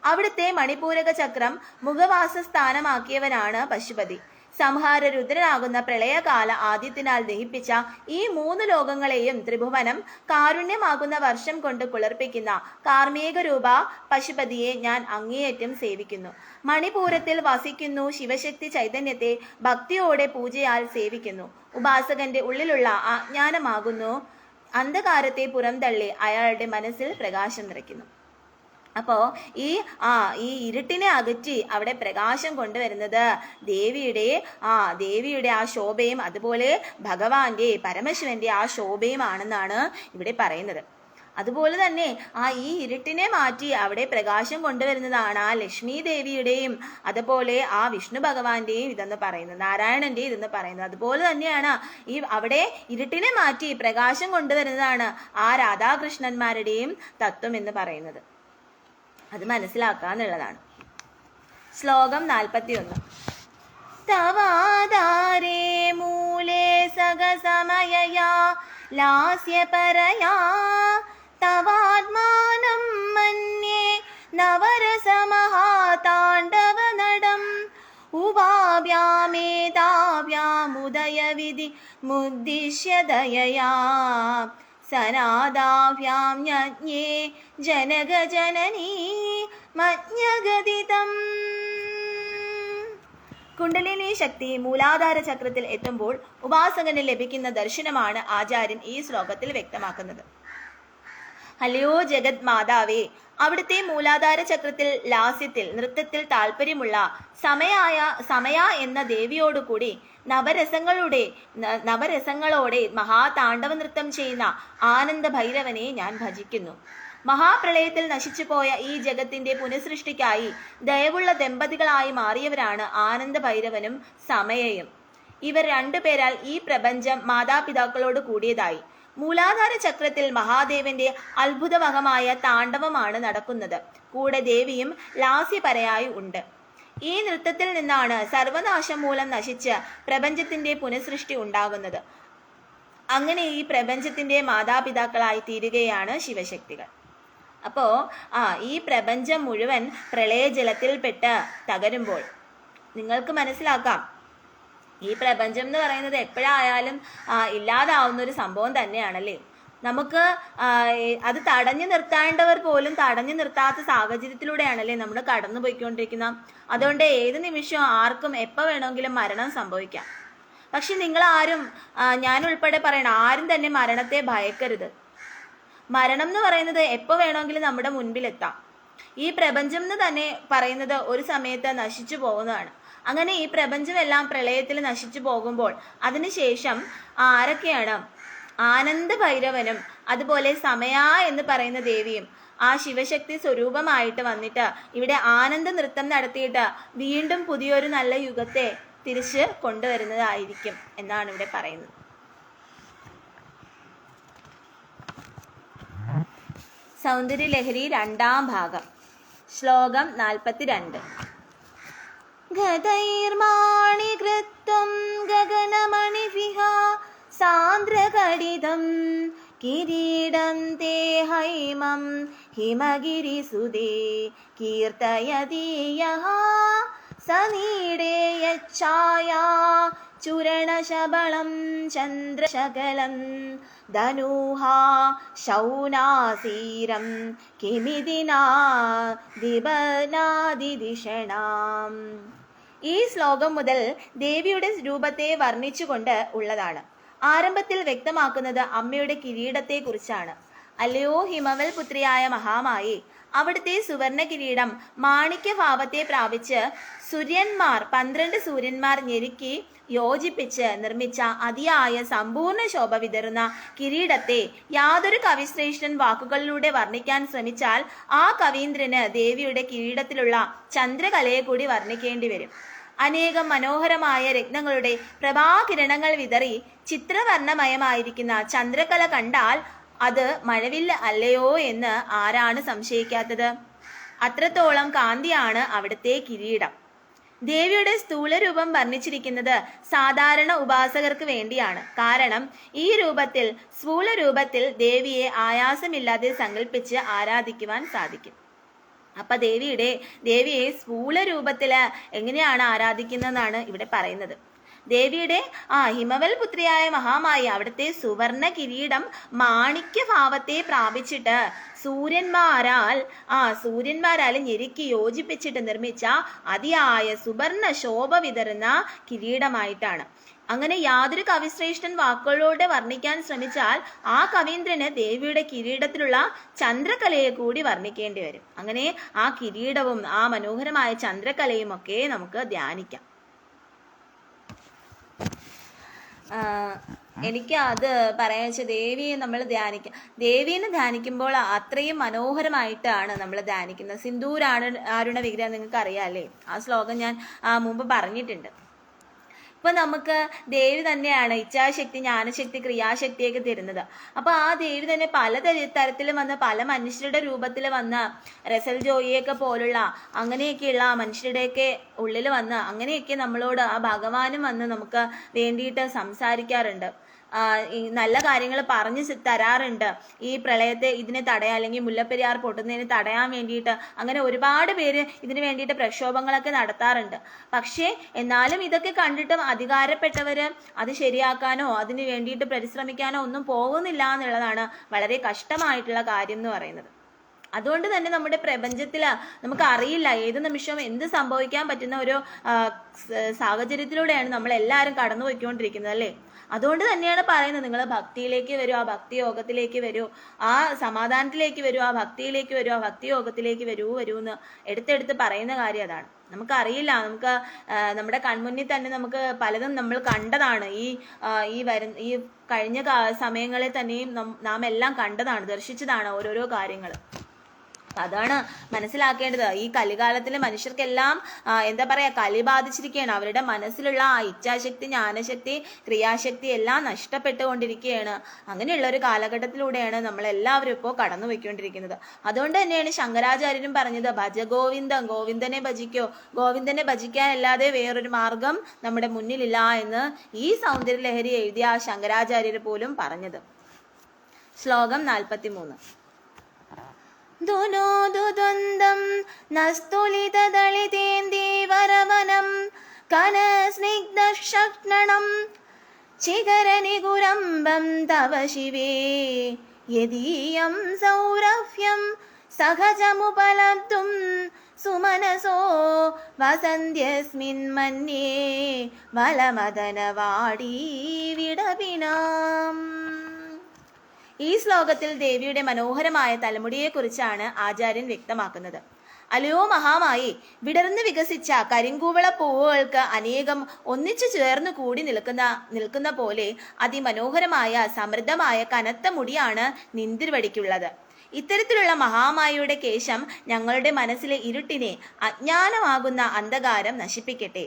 അവിടുത്തെ മണിപൂരക ചക്രം മുഖവാസസ്ഥാനമാക്കിയവനാണ് പശുപതി. സംഹാര രുദ്രനാകുന്ന പ്രളയകാല ആദ്യത്തിനാൽ ദഹിപ്പിച്ച ഈ 3 ലോകങ്ങളെയും ത്രിഭുവനം കാരുണ്യമാകുന്ന വർഷം കൊണ്ട് കുളിർപ്പിക്കുന്ന കാർമേക രൂപ പശുപതിയെ ഞാൻ അങ്ങേയറ്റം സേവിക്കുന്നു. മണിപൂരത്തിൽ വസിക്കുന്നു ശിവശക്തി ചൈതന്യത്തെ ഭക്തിയോടെ പൂജയാൽ സേവിക്കുന്നു. ഉപാസകന്റെ ഉള്ളിലുള്ള അജ്ഞാനമാകുന്നു അന്ധകാരത്തെ പുറംതള്ളി അയാളുടെ മനസ്സിൽ പ്രകാശം നിറയ്ക്കുന്നു. അപ്പോൾ ഈ ഇരുട്ടിനെ അകറ്റി അവിടെ പ്രകാശം കൊണ്ടുവരുന്നത് ദേവിയുടെ ആ ശോഭയും അതുപോലെ ഭഗവാന്റെ പരമശിവന്റെ ആ ശോഭയും ആണെന്നാണ് ഇവിടെ പറയുന്നത്. അതുപോലെ തന്നെ ഈ ഇരുട്ടിനെ മാറ്റി അവിടെ പ്രകാശം കൊണ്ടുവരുന്നതാണ് ആ ലക്ഷ്മി ദേവിയുടെയും അതുപോലെ ആ വിഷ്ണു ഭഗവാന്റെയും ഇതെന്ന് പറയുന്നത്, നാരായണന്റെ ഇതെന്ന് പറയുന്നത്. അതുപോലെ തന്നെയാണ് ഈ അവിടെ ഇരുട്ടിനെ മാറ്റി പ്രകാശം കൊണ്ടുവരുന്നതാണ് ആ രാധാകൃഷ്ണന്മാരുടെയും തത്വം എന്ന് പറയുന്നത്. അത് മനസ്സിലാക്കാന്നുള്ളതാണ്. ശ്ലോകം 41. തവാദാരേ മൂലേ സഗസമയയാ ലാസ്യപരയാ തവാത്മാനം മന്യേ നവരസമഹാതാണ്ഡവനടം ഉപാഭ്യാമേതാഭ്യാമുദയവിധി മുദ്ദിശ്യ ദയയാ സനാദാഭ്യാം യജ്ഞേ ജനകജനനീ മജ്ഞഗതിതം. കുണ്ടലിനി ശക്തി മൂലാധാര ചക്രത്തിൽ എത്തുമ്പോൾ ഉപാസകന് ലഭിക്കുന്ന ദർശനമാണ് ആചാര്യൻ ഈ ശ്ലോകത്തിൽ വ്യക്തമാക്കുന്നത്. അല്ലയോ ജഗത് മാതാവേ, അവിടുത്തെ മൂലാധാര ചക്രത്തിൽ ലാസ്യത്തിൽ നൃത്തത്തിൽ താല്പര്യമുള്ള സമയ എന്ന ദേവിയോടുകൂടി നവരസങ്ങളോടെ മഹാതാണ്ഡവ നൃത്തം ചെയ്യുന്ന ആനന്ദ ഭൈരവനെ ഞാൻ ഭജിക്കുന്നു. മഹാപ്രളയത്തിൽ നശിച്ചുപോയ ഈ ജഗത്തിന്റെ പുനഃസൃഷ്ടിക്കായി ദയവുള്ള ദമ്പതികളായി മാറിയവരാണ് ആനന്ദ ഭൈരവനും സമയയും. ഇവർ 2 പേരാൽ ഈ പ്രപഞ്ചം മാതാപിതാക്കളോട് കൂടിയതായി. മൂലാധാര ചക്രത്തിൽ മഹാദേവന്റെ അത്ഭുതവഹമായ താണ്ഡവമാണ് നടക്കുന്നത്. കൂടെ ദേവിയും ലാസ്യപരയായി ഉണ്ട്. ഈ നൃത്തത്തിൽ നിന്നാണ് സർവനാശം മൂലം നശിച്ച് പ്രപഞ്ചത്തിന്റെ പുനഃസൃഷ്ടി ഉണ്ടാകുന്നത്. അങ്ങനെ ഈ പ്രപഞ്ചത്തിന്റെ മാതാപിതാക്കളായി തീരുകയാണ് ശിവശക്തികൾ. അപ്പോ ഈ പ്രപഞ്ചം മുഴുവൻ പ്രളയജലത്തിൽപ്പെട്ട് തകരുമ്പോൾ നിങ്ങൾക്ക് മനസ്സിലാക്കാം, ഈ പ്രപഞ്ചം എന്ന് പറയുന്നത് എപ്പോഴായാലും ഇല്ലാതാവുന്ന ഒരു സംഭവം തന്നെയാണല്ലേ. നമുക്ക് അത് തടഞ്ഞു നിർത്തേണ്ടവർ പോലും തടഞ്ഞു നിർത്താത്ത സാഹചര്യത്തിലൂടെയാണല്ലേ നമ്മൾ കടന്നു പോയിക്കൊണ്ടിരിക്കുന്നത്. അതുകൊണ്ട് ഏത് നിമിഷവും ആർക്കും എപ്പോൾ വേണമെങ്കിലും മരണം സംഭവിക്കാം. പക്ഷെ നിങ്ങളാരും, ഞാൻ ഉൾപ്പെടെ പറയണം, ആരും തന്നെ മരണത്തെ ഭയക്കരുത്. മരണം എന്ന് പറയുന്നത് എപ്പോൾ വേണമെങ്കിലും നമ്മുടെ മുൻപിലെത്താം. ഈ പ്രപഞ്ചം എന്ന് തന്നെ പറയുന്നത് ഒരു സമയത്ത് നശിച്ചു പോകുന്നതാണ്. അങ്ങനെ ഈ പ്രപഞ്ചമെല്ലാം പ്രളയത്തിൽ നശിച്ചു പോകുമ്പോൾ അതിനുശേഷം ആരൊക്കെയാണ്? ആനന്ദ ഭൈരവനും അതുപോലെ സമയ എന്ന് പറയുന്ന ദേവിയും ആ ശിവശക്തി സ്വരൂപമായിട്ട് വന്നിട്ട് ഇവിടെ ആനന്ദ നൃത്തം നടത്തിയിട്ട് വീണ്ടും പുതിയൊരു നല്ല യുഗത്തെ തിരിച്ച് കൊണ്ടുവരുന്നതായിരിക്കും എന്നാണ് ഇവിടെ പറയുന്നത്. സൗന്ദര്യലഹരി 2-ാം ഭാഗം, ശ്ലോകം 42. ഗതൈർമാണികൃത്വം ഗഗനമണിഭിഃ സാന്ദ്രകടിതം കിരീടം തേ ഹൈമം ഹിമഗിരിസുതേ കീർത്തയതി യഃ സനീടേ യച്ഛായാ ചൂരണശബളം ചന്ദ്രശകലം ധനുഹാ ശൗനാസീരം കിമിതിനാ ദിബനാദിദിഷണാം. ഈ ശ്ലോകം മുതൽ ദേവിയുടെ രൂപത്തെ വർണ്ണിച്ചുകൊണ്ട് ഉള്ളതാണ്. ആരംഭത്തിൽ വ്യക്തമാക്കുന്നത് അമ്മയുടെ കിരീടത്തെ കുറിച്ചാണ്. അല്ലയോ ഹിമവൽ പുത്രിയായ മഹാമായി, അവിടുത്തെ സുവർണ കിരീടം മാണിക്യഭാവത്തെ പ്രാപിച്ച് 12 സൂര്യന്മാർ ഞെരുക്കി യോജിപ്പിച്ച് നിർമ്മിച്ച അതിയായ സമ്പൂർണ്ണ ശോഭ വിതറുന്ന കിരീടത്തെ യാതൊരു കവിശ്രേഷ്ഠൻ വാക്കുകളിലൂടെ വർണ്ണിക്കാൻ ശ്രമിച്ചാൽ ആ കവീന്ദ്രന് ദേവിയുടെ കിരീടത്തിലുള്ള ചന്ദ്രകലയെ കൂടി വർണ്ണിക്കേണ്ടി വരും. അനേകം മനോഹരമായ രത്നങ്ങളുടെ പ്രഭാകിരണങ്ങൾ വിതറി ചിത്രവർണ്ണമയമായിരിക്കുന്ന ചന്ദ്രകല കണ്ടാൽ അത് മഴവില്ല് അല്ലയോ എന്ന് ആരാണ് സംശയിക്കാത്തത്? അത്രത്തോളം കാന്തിയാണ് അവിടുത്തെ കിരീടം. ദേവിയുടെ സ്ഥൂലരൂപം വർണ്ണിച്ചിരിക്കുന്നത് സാധാരണ ഉപാസകർക്ക് വേണ്ടിയാണ്. കാരണം ഈ രൂപത്തിൽ, സ്ഥൂലരൂപത്തിൽ ദേവിയെ ആയാസമില്ലാതെ സങ്കല്പിച്ച് ആരാധിക്കുവാൻ സാധിക്കും. അപ്പൊ ദേവിയെ സ്ഥൂലരൂപത്തില് എങ്ങനെയാണ് ആരാധിക്കുന്നതെന്നാണ് ഇവിടെ പറയുന്നത്. ദേവിയുടെ ഹിമവൽ പുത്രിയായ മഹാമായി അവിടുത്തെ സുവർണ കിരീടം മാണിക്യഭാവത്തെ പ്രാപിച്ചിട്ട് സൂര്യന്മാരാൽ ഞെരുക്കി യോജിപ്പിച്ചിട്ട് നിർമ്മിച്ച അതിയായ സുവർണ ശോഭ വിതറുന്ന കിരീടമായിട്ടാണ്. അങ്ങനെ യാതൊരു കവിശ്രേഷ്ഠൻ വാക്കുകളോടെ വർണ്ണിക്കാൻ ശ്രമിച്ചാൽ ആ കവീന്ദ്രന് ദേവിയുടെ കിരീടത്തിലുള്ള ചന്ദ്രകലയെ കൂടി വർണ്ണിക്കേണ്ടി വരും. അങ്ങനെ ആ കിരീടവും ആ മനോഹരമായ ചന്ദ്രകലയും ഒക്കെ നമുക്ക് ധ്യാനിക്കാം. എനിക്ക് അത് പറയാൻ വെച്ചാൽ ദേവിയെ നമ്മൾ ധ്യാനിക്കാം. ദേവീനെ ധ്യാനിക്കുമ്പോൾ അത്രയും മനോഹരമായിട്ടാണ് നമ്മൾ ധ്യാനിക്കുന്നത്. സിന്ദൂരാരുണ വിഗ്രഹം നിങ്ങൾക്ക് അറിയാം അല്ലേ? ആ ശ്ലോകം ഞാൻ മുമ്പ് പറഞ്ഞിട്ടുണ്ട്. ഇപ്പൊ നമുക്ക് ദേവി തന്നെയാണ് ഇച്ഛാശക്തി, ജ്ഞാനശക്തി, ക്രിയാശക്തിയൊക്കെ തരുന്നത്. അപ്പൊ ആ ദേവി തന്നെ പല തരത്തിൽ വന്ന് പല മനുഷ്യരുടെ രൂപത്തിൽ വന്ന് റസൽ ജോയിയൊക്കെ പോലുള്ള അങ്ങനെയൊക്കെയുള്ള മനുഷ്യരുടെയൊക്കെ ഉള്ളിൽ വന്ന് അങ്ങനെയൊക്കെ നമ്മളോട് ആ ഭഗവാനും വന്ന് നമുക്ക് വേണ്ടിയിട്ട് സംസാരിക്കാറുണ്ട്. നല്ല കാര്യങ്ങൾ പറഞ്ഞു തരാറുണ്ട്. ഈ പ്രളയത്തെ ഇതിനെ തടയാൻ, അല്ലെങ്കിൽ മുല്ലപ്പെരിയാർ പൊട്ടുന്നതിന് തടയാൻ വേണ്ടിയിട്ട് അങ്ങനെ ഒരുപാട് പേര് ഇതിന് വേണ്ടിയിട്ട് പ്രക്ഷോഭങ്ങളൊക്കെ നടത്താറുണ്ട്. പക്ഷേ എന്നാലും ഇതൊക്കെ കണ്ടിട്ടും അധികാരപ്പെട്ടവര് അത് ശരിയാക്കാനോ അതിന് വേണ്ടിയിട്ട് പരിശ്രമിക്കാനോ ഒന്നും പോകുന്നില്ല എന്നുള്ളതാണ് വളരെ കഷ്ടമായിട്ടുള്ള കാര്യം എന്ന് പറയുന്നത്. അതുകൊണ്ട് തന്നെ നമ്മുടെ പ്രപഞ്ചത്തില് നമുക്ക് അറിയില്ല ഏത് നിമിഷവും എന്ത് സംഭവിക്കാൻ പറ്റുന്ന ഒരു സാഹചര്യത്തിലൂടെയാണ് നമ്മൾ എല്ലാവരും കടന്നു പോയിക്കൊണ്ടിരിക്കുന്നത് അല്ലേ? അതുകൊണ്ട് തന്നെയാണ് പറയുന്നത്, നിങ്ങൾ ഭക്തിയിലേക്ക് വരൂ, ആ ഭക്തി യോഗത്തിലേക്ക് വരൂ, ആ സമാധാനത്തിലേക്ക് വരൂ, ആ ഭക്തിയിലേക്ക് വരൂ, ആ ഭക്തി യോഗത്തിലേക്ക് വരൂ എന്ന് എടുത്തെടുത്ത് പറയുന്ന കാര്യം അതാണ്. നമുക്കറിയില്ല, നമുക്ക് നമ്മുടെ കൺമുന്നിൽ തന്നെ നമുക്ക് പലതും നമ്മൾ കണ്ടതാണ്. ഈ കഴിഞ്ഞ സമയങ്ങളിൽ തന്നെയും നാം എല്ലാം കണ്ടതാണ്, ദർശിച്ചതാണ് ഓരോരോ കാര്യങ്ങൾ. അതാണ് മനസ്സിലാക്കേണ്ടത്. ഈ കലികാലത്തിൽ മനുഷ്യർക്കെല്ലാം എന്താ പറയാ, കലി ബാധിച്ചിരിക്കുകയാണ്. അവരുടെ മനസ്സിലുള്ള ആ ഇച്ഛാശക്തി, ജ്ഞാനശക്തി, ക്രിയാശക്തി എല്ലാം നഷ്ടപ്പെട്ടുകൊണ്ടിരിക്കുകയാണ്. അങ്ങനെയുള്ള ഒരു കാലഘട്ടത്തിലൂടെയാണ് നമ്മളെല്ലാവരും ഇപ്പോൾ കടന്നു പോയിക്കൊണ്ടിരിക്കുന്നത്. അതുകൊണ്ട് തന്നെയാണ് ശങ്കരാചാര്യരും പറഞ്ഞത്, ഭജ ഗോവിന്ദം, ഗോവിന്ദനെ ഭജിക്കോ, ഗോവിന്ദനെ ഭജിക്കാനല്ലാതെ വേറൊരു മാർഗം നമ്മുടെ മുന്നിലില്ല എന്ന് ഈ സൗന്ദര്യലഹരി എഴുതിയ ശങ്കരാചാര്യർ പോലും പറഞ്ഞത്. ശ്ലോകം 43. ദ്വന്ദ്വം നസ്തുലിതദളിതേന്ദീവരവനം കനസ്നിഗ്ധക്ഷണം ചികരനികുരംബം തവ ശിവേ യദീയം സൗരഭ്യം സഹജമുപലബ്ധും സുമനസോ വസന്ത്യസ്മിൻ മന്യേ വലമദനവാടീ വിടപിനാം. ഈ ശ്ലോകത്തിൽ ദേവിയുടെ മനോഹരമായ തലമുടിയെക്കുറിച്ചാണ് ആചാര്യൻ വ്യക്തമാക്കുന്നത്. അലയോ മഹാമായി, വിടർന്നു വികസിച്ച കരിങ്കൂവള പൂവുകൾക്ക് അനേകം ഒന്നിച്ചു ചേർന്ന് കൂടി നിൽക്കുന്ന പോലെ അതിമനോഹരമായ സമൃദ്ധമായ കനത്ത മുടിയാണ് നിന്തിരുവടിക്കുള്ളത്. ഇത്തരത്തിലുള്ള മഹാമായിയുടെ കേശം ഞങ്ങളുടെ മനസ്സിലെ ഇരുട്ടിനെ, അജ്ഞാനമാകുന്ന അന്ധകാരം നശിപ്പിക്കട്ടെ.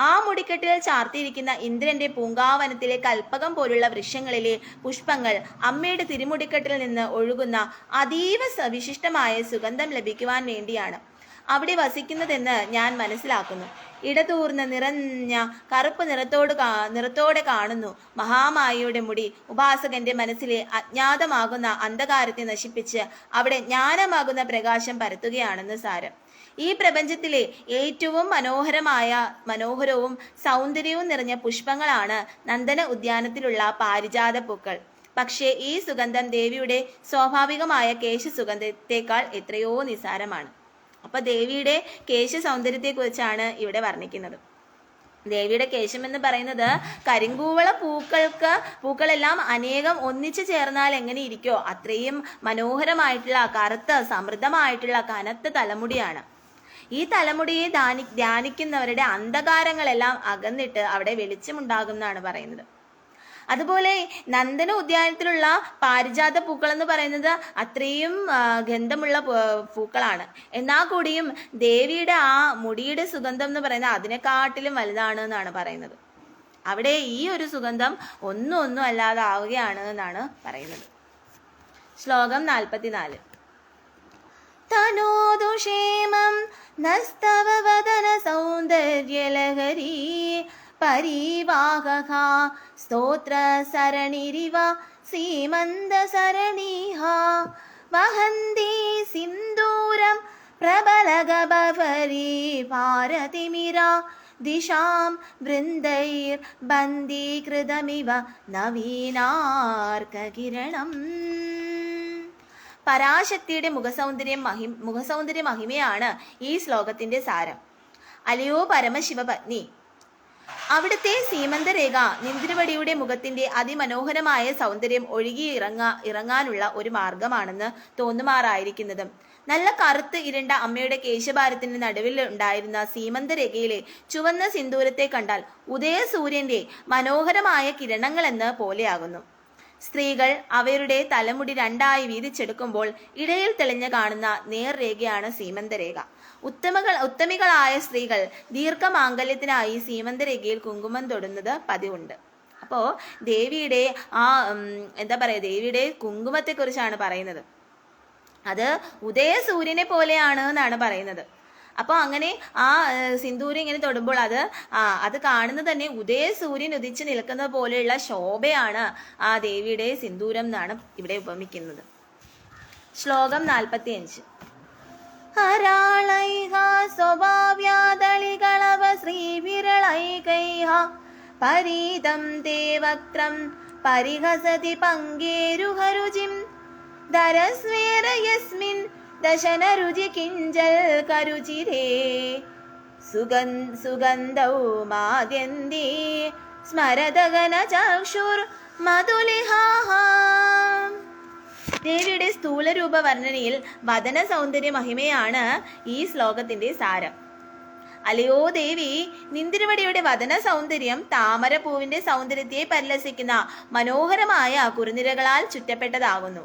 ആ മുടിക്കെട്ടിൽ ചാർത്തിയിരിക്കുന്ന ഇന്ദ്രന്റെ പൂങ്കാവനത്തിലെ കൽപ്പകം പോലുള്ള വൃക്ഷങ്ങളിലെ പുഷ്പങ്ങൾ അമ്മയുടെ തിരുമുടിക്കെട്ടിൽ നിന്ന് ഒഴുകുന്ന അതീവ വിശിഷ്ടമായ സുഗന്ധം ലഭിക്കുവാൻ വേണ്ടിയാണ് അവിടെ വസിക്കുന്നതെന്ന് ഞാൻ മനസ്സിലാക്കുന്നു. ഇടതൂർന്ന് നിറഞ്ഞ കറുപ്പ് നിറത്തോടെ കാണുന്നു. മഹാമായിയുടെ മുടി ഉപാസകന്റെ മനസ്സിലെ അജ്ഞാതമാകുന്ന അന്ധകാരത്തെ നശിപ്പിച്ച് അവിടെ ജ്ഞാനമാകുന്ന പ്രകാശം പരത്തുകയാണെന്ന് സാരം. ഈ പ്രപഞ്ചത്തിലെ ഏറ്റവും മനോഹരവും സൗന്ദര്യവും നിറഞ്ഞ പുഷ്പങ്ങളാണ് നന്ദന ഉദ്യാനത്തിലുള്ള പാരിജാത പൂക്കൾ. പക്ഷേ ഈ സുഗന്ധം ദേവിയുടെ സ്വാഭാവികമായ കേശ സുഗന്ധത്തെക്കാൾ എത്രയോ നിസാരമാണ്. അപ്പൊ ദേവിയുടെ കേശ സൗന്ദര്യത്തെക്കുറിച്ചാണ് ഇവിടെ വർണ്ണിക്കുന്നത്. ദേവിയുടെ കേശം എന്ന് പറയുന്നത് കരിങ്കൂവള പൂക്കളെല്ലാം അനേകം ഒന്നിച്ചു ചേർന്നാൽ എങ്ങനെ ഇരിക്കോ അത്രയും മനോഹരമായിട്ടുള്ള കറുത്ത സമൃദ്ധമായിട്ടുള്ള കനത്ത തലമുടിയാണ്. ഈ തലമുടിയെ ധ്യാനിക്കുന്നവരുടെ അന്ധകാരങ്ങളെല്ലാം അകന്നിട്ട് അവിടെ വെളിച്ചമുണ്ടാകുമെന്നാണ് പറയുന്നത്. അതുപോലെ നന്ദന ഉദ്യാനത്തിലുള്ള പാരിജാത പൂക്കൾ എന്ന് പറയുന്നത് അത്രയും ഗന്ധമുള്ള പൂക്കളാണ്. എന്നാൽ കൂടിയും ദേവിയുടെ ആ മുടിയുടെ സുഗന്ധം എന്ന് പറയുന്നത് അതിനെക്കാട്ടിലും വലുതാണ് എന്നാണ് പറയുന്നത്. അവിടെ ഈ ഒരു സുഗന്ധം ഒന്നും അല്ലാതെ ആവുകയാണ് എന്നാണ് പറയുന്നത്. ശ്ലോകം 44. തനോദുഷേമം നസ്തവ വദന സൗന്ദര്യലഹരീ പരിവാഹഃ സ്തോത്ര സരണിരിവ സീമന്ത സരണീഹ വഹന്തി സിന്ദൂരം പ്രബലഗബരി ഭാരതിമിര ദിശാം വൃന്ദൈർ ബന്ധീകൃതമിവ നവീനാർക്കകിരണം. പരാശക്തിയുടെ മുഖസൗന്ദര്യ മഹിമയാണ് ഈ ശ്ലോകത്തിന്റെ സാരം. അലയോ പരമശിവപത്നി, അവിടുത്തെ സീമന്തരേഖ നിന്തിരുവടിയുടെ മുഖത്തിന്റെ അതിമനോഹരമായ സൗന്ദര്യം ഇറങ്ങാനുള്ള ഒരു മാർഗമാണെന്ന് തോന്നുമാറായിരിക്കുന്നതും നല്ല കറുത്ത് ഇരുണ്ട അമ്മയുടെ കേശഭാരത്തിന് നടുവിൽ ഉണ്ടായിരുന്ന സീമന്തരേഖയിലെ ചുവന്ന സിന്ദൂരത്തെ കണ്ടാൽ ഉദയസൂര്യന്റെ മനോഹരമായ കിരണങ്ങളെന്ന് പോലെയാകുന്നു. സ്ത്രീകൾ അവരുടെ തലമുടി രണ്ടായി വീതിച്ചെടുക്കുമ്പോൾ ഇടയിൽ തെളിഞ്ഞു കാണുന്ന നേർരേഖയാണ് സീമന്തരേഖ. ഉത്തമികളായ സ്ത്രീകൾ ദീർഘമാംഗല്യത്തിനായി സീമന്തരേഖയിൽ കുങ്കുമം തൊടുന്നത് പതിവുണ്ട്. അപ്പോൾ ദേവിയുടെ ദേവിയുടെ കുങ്കുമത്തെ കുറിച്ചാണ് പറയുന്നത്. അത് ഉദയസൂര്യനെ പോലെയാണ് എന്നാണ് പറയുന്നത്. അപ്പോൾ അങ്ങനെ ആ സിന്ദൂരം ഇങ്ങനെ തൊടുമ്പോൾ അത് കാണുന്നത് തന്നെ ഉദയസൂര്യൻ ഉദിച്ചു നിൽക്കുന്ന പോലെയുള്ള ശോഭയാണ് ആ ദേവിയുടെ സിന്ദൂരം എന്നാണ് ഇവിടെ ഉപമിക്കുന്നത്. ശ്ലോകം 45. ഹരാളൈഹ സ്വഭാവ്യാദളികളവ ശ്രീവിരളൈകൈഹ പരീതം ദേവക്രം പരിഹസതി പങ്കേരുഹരുചിം ധരസ്വേര യസ്മിൻ ദശനരുചി കിഞ്ചൽ കരുചിരേ സുഗന്ധൗ മാദ്യന്തി സ്മരദഗന ചക്ഷുർ മധുലിഹാഹ. ദേവിയുടെ സ്ഥൂലരൂപ വർണ്ണനയിൽ വദന സൗന്ദര്യ മഹിമയാണ് ഈ ശ്ലോകത്തിന്റെ സാരം. അലയോ ദേവി, നിന്തിരുവടിയുടെ വദന സൗന്ദര്യം താമരപ്പൂവിന്റെ സൗന്ദര്യത്തെ പരിലസിക്കുന്ന മനോഹരമായ കുറുനിരകളാൽ ചുറ്റപ്പെട്ടതാകുന്നു.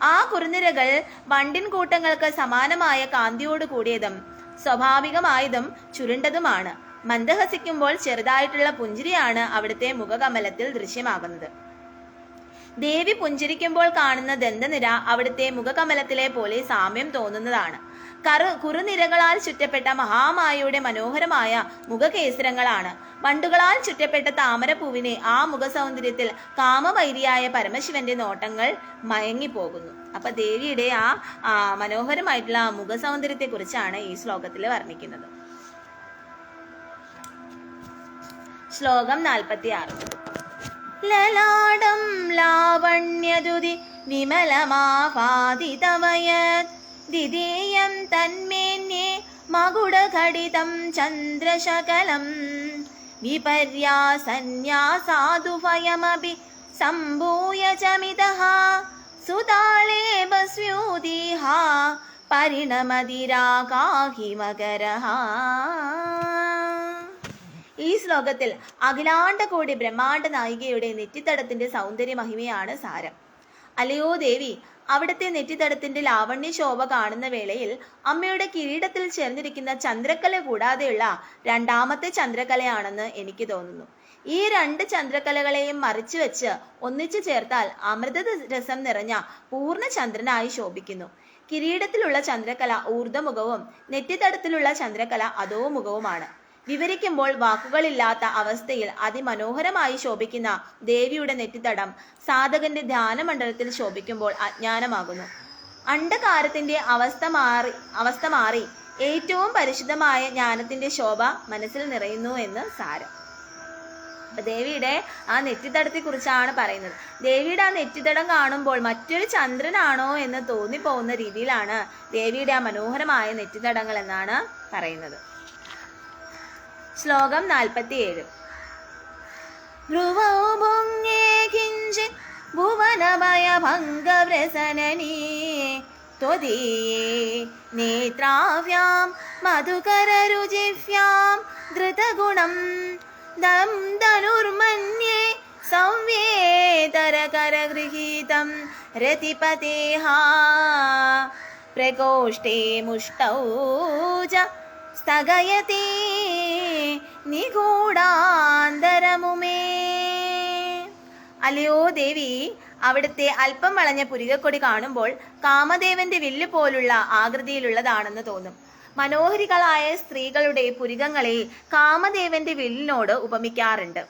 ആ കുറുനിരകൾ വണ്ടിൻ കൂട്ടങ്ങൾക്ക് സമാനമായ കാന്തിയോട് കൂടിയതും സ്വാഭാവികമായതും ചുരുണ്ടതുമാണ്. മന്ദഹസിക്കുമ്പോൾ ചെറുതായിട്ടുള്ള പുഞ്ചിരിയാണ് അവിടുത്തെ മുഖകമലത്തിൽ ദൃശ്യമാകുന്നത്. ദേവി പുഞ്ചിരിക്കുമ്പോൾ കാണുന്ന ദന്തനിര അവിടുത്തെ മുഖകമലത്തിലെ പോലെ സാമ്യം തോന്നുന്നതാണ്. കുറുനിരകളാൽ ചുറ്റപ്പെട്ട മഹാമായയുടെ മനോഹരമായ മുഖകേസരങ്ങളാണ്. വണ്ടുകളാൽ ചുറ്റപ്പെട്ട താമരപ്പൂവിനെ ആ മുഖസൗന്ദര്യത്തിൽ കാമവൈരിയായ പരമശിവന്റെ നോട്ടങ്ങൾ മയങ്ങിപ്പോകുന്നു. അപ്പൊ ദേവിയുടെ ആ മനോഹരമായിട്ടുള്ള മുഖസൗന്ദര്യത്തെ കുറിച്ചാണ് ഈ ശ്ലോകത്തിൽ വർണ്ണിക്കുന്നത്. ശ്ലോകം 46. ലലാടം ലാവണ്യദുതി വിമലമാപാദിതവയത് ദിദേയം തന്മേന്യേ മകുടഘടിതം ചന്ദ്രശകലം വിപര്യാസന്യാസാദുഭയമപി സംഭൂയ ചമിതഃ സുതാളേ ബസ്യൂതിഃ പരിണമതിരാകാഹി മകരഃ. ഈ ശ്ലോകത്തിൽ അഖിലാണ്ടകോടി ബ്രഹ്മാണ്ഡ നായികയുടെ നെറ്റിത്തടത്തിന്റെ സൗന്ദര്യ മഹിമയാണ് സാരം. അല്ലയോ ദേവി, അവിടുത്തെ നെറ്റിത്തടത്തിന്റെ ലാവണ്യ ശോഭ കാണുന്ന വേളയിൽ അമ്മയുടെ കിരീടത്തിൽ ചേർന്നിരിക്കുന്ന ചന്ദ്രക്കല കൂടാതെയുള്ള രണ്ടാമത്തെ ചന്ദ്രക്കലയാണെന്ന് എനിക്ക് തോന്നുന്നു. ഈ രണ്ട് ചന്ദ്രക്കലകളെയും മറിച്ചു വെച്ച് ഒന്നിച്ചു ചേർത്താൽ അമൃത രസം നിറഞ്ഞ പൂർണ്ണ ചന്ദ്രനായി ശോഭിക്കുന്നു. കിരീടത്തിലുള്ള ചന്ദ്രക്കല ഊർധ്വമുഖവും നെറ്റിത്തടത്തിലുള്ള ചന്ദ്രക്കല അധോമുഖവുമാണ്. വിവരിക്കുമ്പോൾ വാക്കുകളില്ലാത്ത അവസ്ഥയിൽ അതിമനോഹരമായി ശോഭിക്കുന്ന ദേവിയുടെ നെറ്റിത്തടം സാധകന്റെ ധ്യാനമണ്ഡലത്തിൽ ശോഭിക്കുമ്പോൾ അജ്ഞാനമാകുന്നു. അണ്ഡകാരത്തിന്റെ അവസ്ഥ മാറി ഏറ്റവും പരിശുദ്ധമായ ജ്ഞാനത്തിന്റെ ശോഭ മനസ്സിൽ നിറയുന്നു എന്ന് സാരം. അപ്പൊ ദേവിയുടെ ആ നെറ്റിത്തടത്തെ കുറിച്ചാണ് പറയുന്നത്. ദേവിയുടെ ആ നെറ്റിത്തടം കാണുമ്പോൾ മറ്റൊരു ചന്ദ്രനാണോ എന്ന് തോന്നിപ്പോകുന്ന രീതിയിലാണ് ദേവിയുടെ ആ മനോഹരമായ നെറ്റിത്തടങ്ങൾ എന്നാണ് പറയുന്നത്. ശ്ലോകം 47. ഭുവനഭയഭംഗവ്രസനനീ ത്വദീയേ നേത്രാഭ്യാം മധുകരരുചിഭ്യാം ധൃതഗുണം ദം ധനുർമന്യേ സംവേതരകരഗൃഹീതം രതിപതേഃ പ്രകോഷ്ഠേ മുഷ്ടൗ ച സ്ഥഗയതി നിഗൂഢാന്തരമുമേ. അല്ലയോ ദേവി, അവിടുത്തെ അല്പം വളഞ്ഞ പുരികക്കൊടി കാണുമ്പോൾ കാമദേവന്റെ വില്ല് പോലുള്ള ആകൃതിയിലുള്ളതാണെന്ന് തോന്നും. മനോഹരികളായ സ്ത്രീകളുടെ പുരികങ്ങളെ കാമദേവന്റെ വില്ലിനോട് ഉപമിക്കാറുണ്ട്.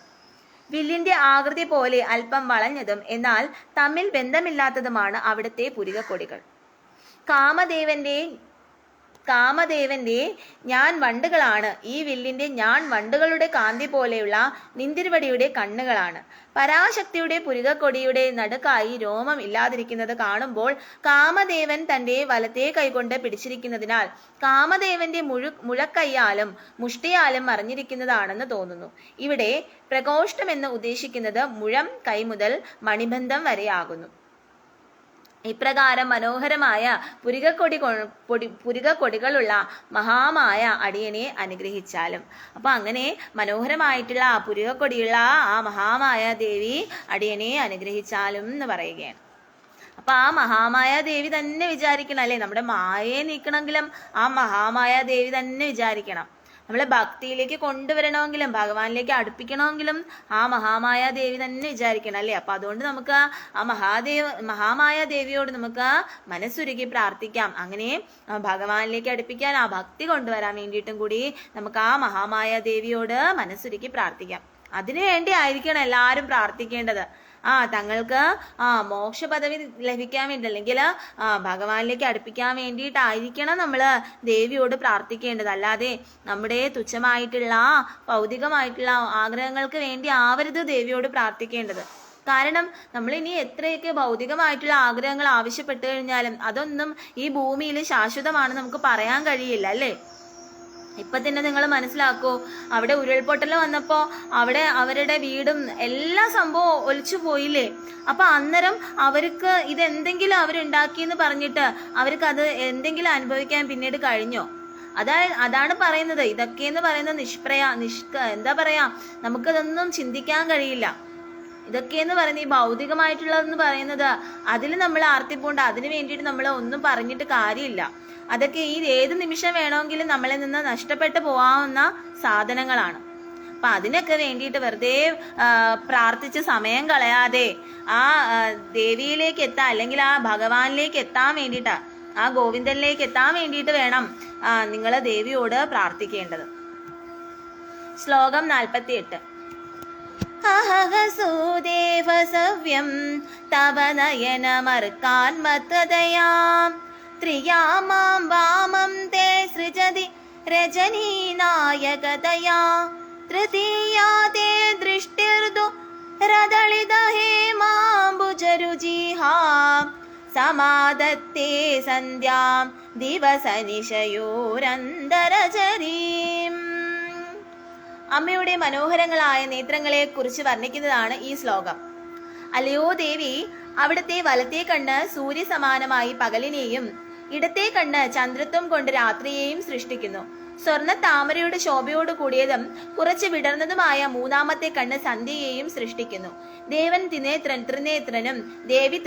വില്ലിന്റെ ആകൃതി പോലെ അല്പം വളഞ്ഞതും എന്നാൽ തമ്മിൽ ബന്ധമില്ലാത്തതുമാണ് അവിടുത്തെ പുരികക്കൊടികൾ. കാമദേവന്റെ ഞാൻ വണ്ടുകളാണ്. ഈ വില്ലിന്റെ ഞാൻ വണ്ടുകളുടെ കാന്തി പോലെയുള്ള നിന്തിരുവടിയുടെ കണ്ണുകളാണ്. പരാശക്തിയുടെ പുരികക്കൊടിയുടെ നടുക്കായി രോമം ഇല്ലാതിരിക്കുന്നത് കാണുമ്പോൾ കാമദേവൻ തന്റെ വലത്തേ കൈകൊണ്ട് പിടിച്ചിരിക്കുന്നതിനാൽ കാമദേവന്റെ മുഴക്കൈയാലും മുഷ്ടിയാലും മറിഞ്ഞിരിക്കുന്നതാണെന്ന് തോന്നുന്നു. ഇവിടെ പ്രകോഷ്ഠം എന്ന് ഉദ്ദേശിക്കുന്നത് മുഴം കൈ മുതൽ മണിബന്ധം വരെയാകുന്നു. ഇപ്രകാരം മനോഹരമായ പുരികക്കൊടികളുള്ള മഹാമായ അടിയനെ അനുഗ്രഹിച്ചാലും. അപ്പൊ അങ്ങനെ മനോഹരമായിട്ടുള്ള പുരികക്കൊടിയുള്ള ആ മഹാമായ ദേവി അടിയനെ അനുഗ്രഹിച്ചാലും എന്ന് പറയുകയാണ്. അപ്പൊ ആ മഹാമായ ദേവി തന്നെ വിചാരിക്കണം അല്ലെ, നമ്മുടെ മായയെ നീക്കണമെങ്കിലും ആ മഹാമായ ദേവി തന്നെ വിചാരിക്കണം. നമ്മളെ ഭക്തിയിലേക്ക് കൊണ്ടുവരണമെങ്കിലും ഭഗവാനിലേക്ക് അടുപ്പിക്കണമെങ്കിലും ആ മഹാമായ ദേവി തന്നെ വിചാരിക്കണം അല്ലേ. അപ്പൊ അതുകൊണ്ട് നമുക്ക് ആ മഹാമായ ദേവിയോട് നമുക്ക് മനസ്സുരുകി പ്രാർത്ഥിക്കാം. അങ്ങനെ ഭഗവാനിലേക്ക് അടുപ്പിക്കാൻ ആ ഭക്തി കൊണ്ടുവരാൻ വേണ്ടിയിട്ടും കൂടി നമുക്ക് ആ മഹാമായ ദേവിയോട് മനസ്സുരുക്കി പ്രാർത്ഥിക്കാം. അതിനു വേണ്ടി ആയിരിക്കണം എല്ലാവരും പ്രാർത്ഥിക്കേണ്ടത്. തങ്ങൾക്ക് മോക്ഷ പദവി ലഭിക്കാൻ വേണ്ടി അല്ലെങ്കിൽ ഭഗവാനിലേക്ക് അടുപ്പിക്കാൻ വേണ്ടിയിട്ടായിരിക്കണം നമ്മൾ ദേവിയോട് പ്രാർത്ഥിക്കേണ്ടത്. അല്ലാതെ നമ്മുടെ തുച്ഛമായിട്ടുള്ള ഭൗതികമായിട്ടുള്ള ആഗ്രഹങ്ങൾക്ക് വേണ്ടി ആവരുത് ദേവിയോട് പ്രാർത്ഥിക്കേണ്ടത്. കാരണം നമ്മൾ ഇനി എത്രയൊക്കെ ഭൗതികമായിട്ടുള്ള ആഗ്രഹങ്ങൾ ആവശ്യപ്പെട്ടു കഴിഞ്ഞാലും അതൊന്നും ഈ ഭൂമിയിൽ ശാശ്വതമാണ് നമുക്ക് പറയാൻ കഴിയില്ല അല്ലേ. ഇപ്പൊ തന്നെ നിങ്ങൾ മനസ്സിലാക്കൂ, അവിടെ ഉരുൾപൊട്ടൽ വന്നപ്പോ അവിടെ അവരുടെ വീടും എല്ലാ സംഭവവും ഒലിച്ചു പോയില്ലേ. അപ്പൊ അന്നേരം അവർക്ക് ഇതെന്തെങ്കിലും അവരുണ്ടാക്കിയെന്ന് പറഞ്ഞിട്ട് അവർക്ക് അത് എന്തെങ്കിലും അനുഭവിക്കാൻ പിന്നീട് കഴിഞ്ഞോ? അതാണ് പറയുന്നത്. ഇതൊക്കെയെന്ന് പറയുന്നത് എന്താ പറയാ, നമുക്കതൊന്നും ചിന്തിക്കാൻ കഴിയില്ല. ഇതൊക്കെയെന്ന് പറയുന്നത് ഈ ഭൗതികമായിട്ടുള്ളതെന്ന് പറയുന്നത് അതിൽ നമ്മൾ ആർത്തിപ്പൂണ്ട് അതിന് വേണ്ടിയിട്ട് നമ്മൾ ഒന്നും പറഞ്ഞിട്ട് കാര്യമില്ല. അതൊക്കെ ഈ ഏത് നിമിഷം വേണമെങ്കിലും നമ്മളിൽ നിന്ന് നഷ്ടപ്പെട്ടു പോവാവുന്ന സാധനങ്ങളാണ്. അപ്പൊ അതിനൊക്കെ വേണ്ടിയിട്ട് വെറുതെ പ്രാർത്ഥിച്ച് സമയം കളയാതെ ആ ദേവിയിലേക്ക് എത്താൻ, അല്ലെങ്കിൽ ആ ഭഗവാനിലേക്ക് എത്താൻ വേണ്ടിയിട്ട്, ആ ഗോവിന്ദനിലേക്ക് എത്താൻ വേണ്ടിയിട്ട് വേണം നിങ്ങൾ ദേവിയോട് പ്രാർത്ഥിക്കേണ്ടത്. ശ്ലോകം 48. അഹഹസൂദേവ സവ്യം തവ നയനമർക്കാൻമതയാം ത്രിയാമാം വാമം തേ സൃജതി രജനീനായകതയാ തൃതീയാ തേ ദൃഷ്ടിർദു രദളിത ഹേമാംബുജരുചിഹാ സമാദത്തേ സന്ധ്യാം ദിവസനിശയോരന്തരചരീം. അമ്മയുടെ മനോഹരങ്ങളായ നേത്രങ്ങളെ കുറിച്ച് വർണ്ണിക്കുന്നതാണ് ഈ ശ്ലോകം. അല്ലയോ ദേവി, അവിടുത്തെ വലത്തെ കണ്ണ് സൂര്യസമാനമായി പകലിനെയും ഇടത്തെ കണ്ണ് ചന്ദ്രത്വം കൊണ്ട് രാത്രിയെയും സൃഷ്ടിക്കുന്നു. സ്വർണ്ണ താമരയുടെ ശോഭയോട് കൂടിയതും കുറച്ച് വിടർന്നതുമായ മൂന്നാമത്തെ കണ്ണ് സന്ധ്യയെയും സൃഷ്ടിക്കുന്നു. ദേവൻ ത്രിനേത്രനും ദേവി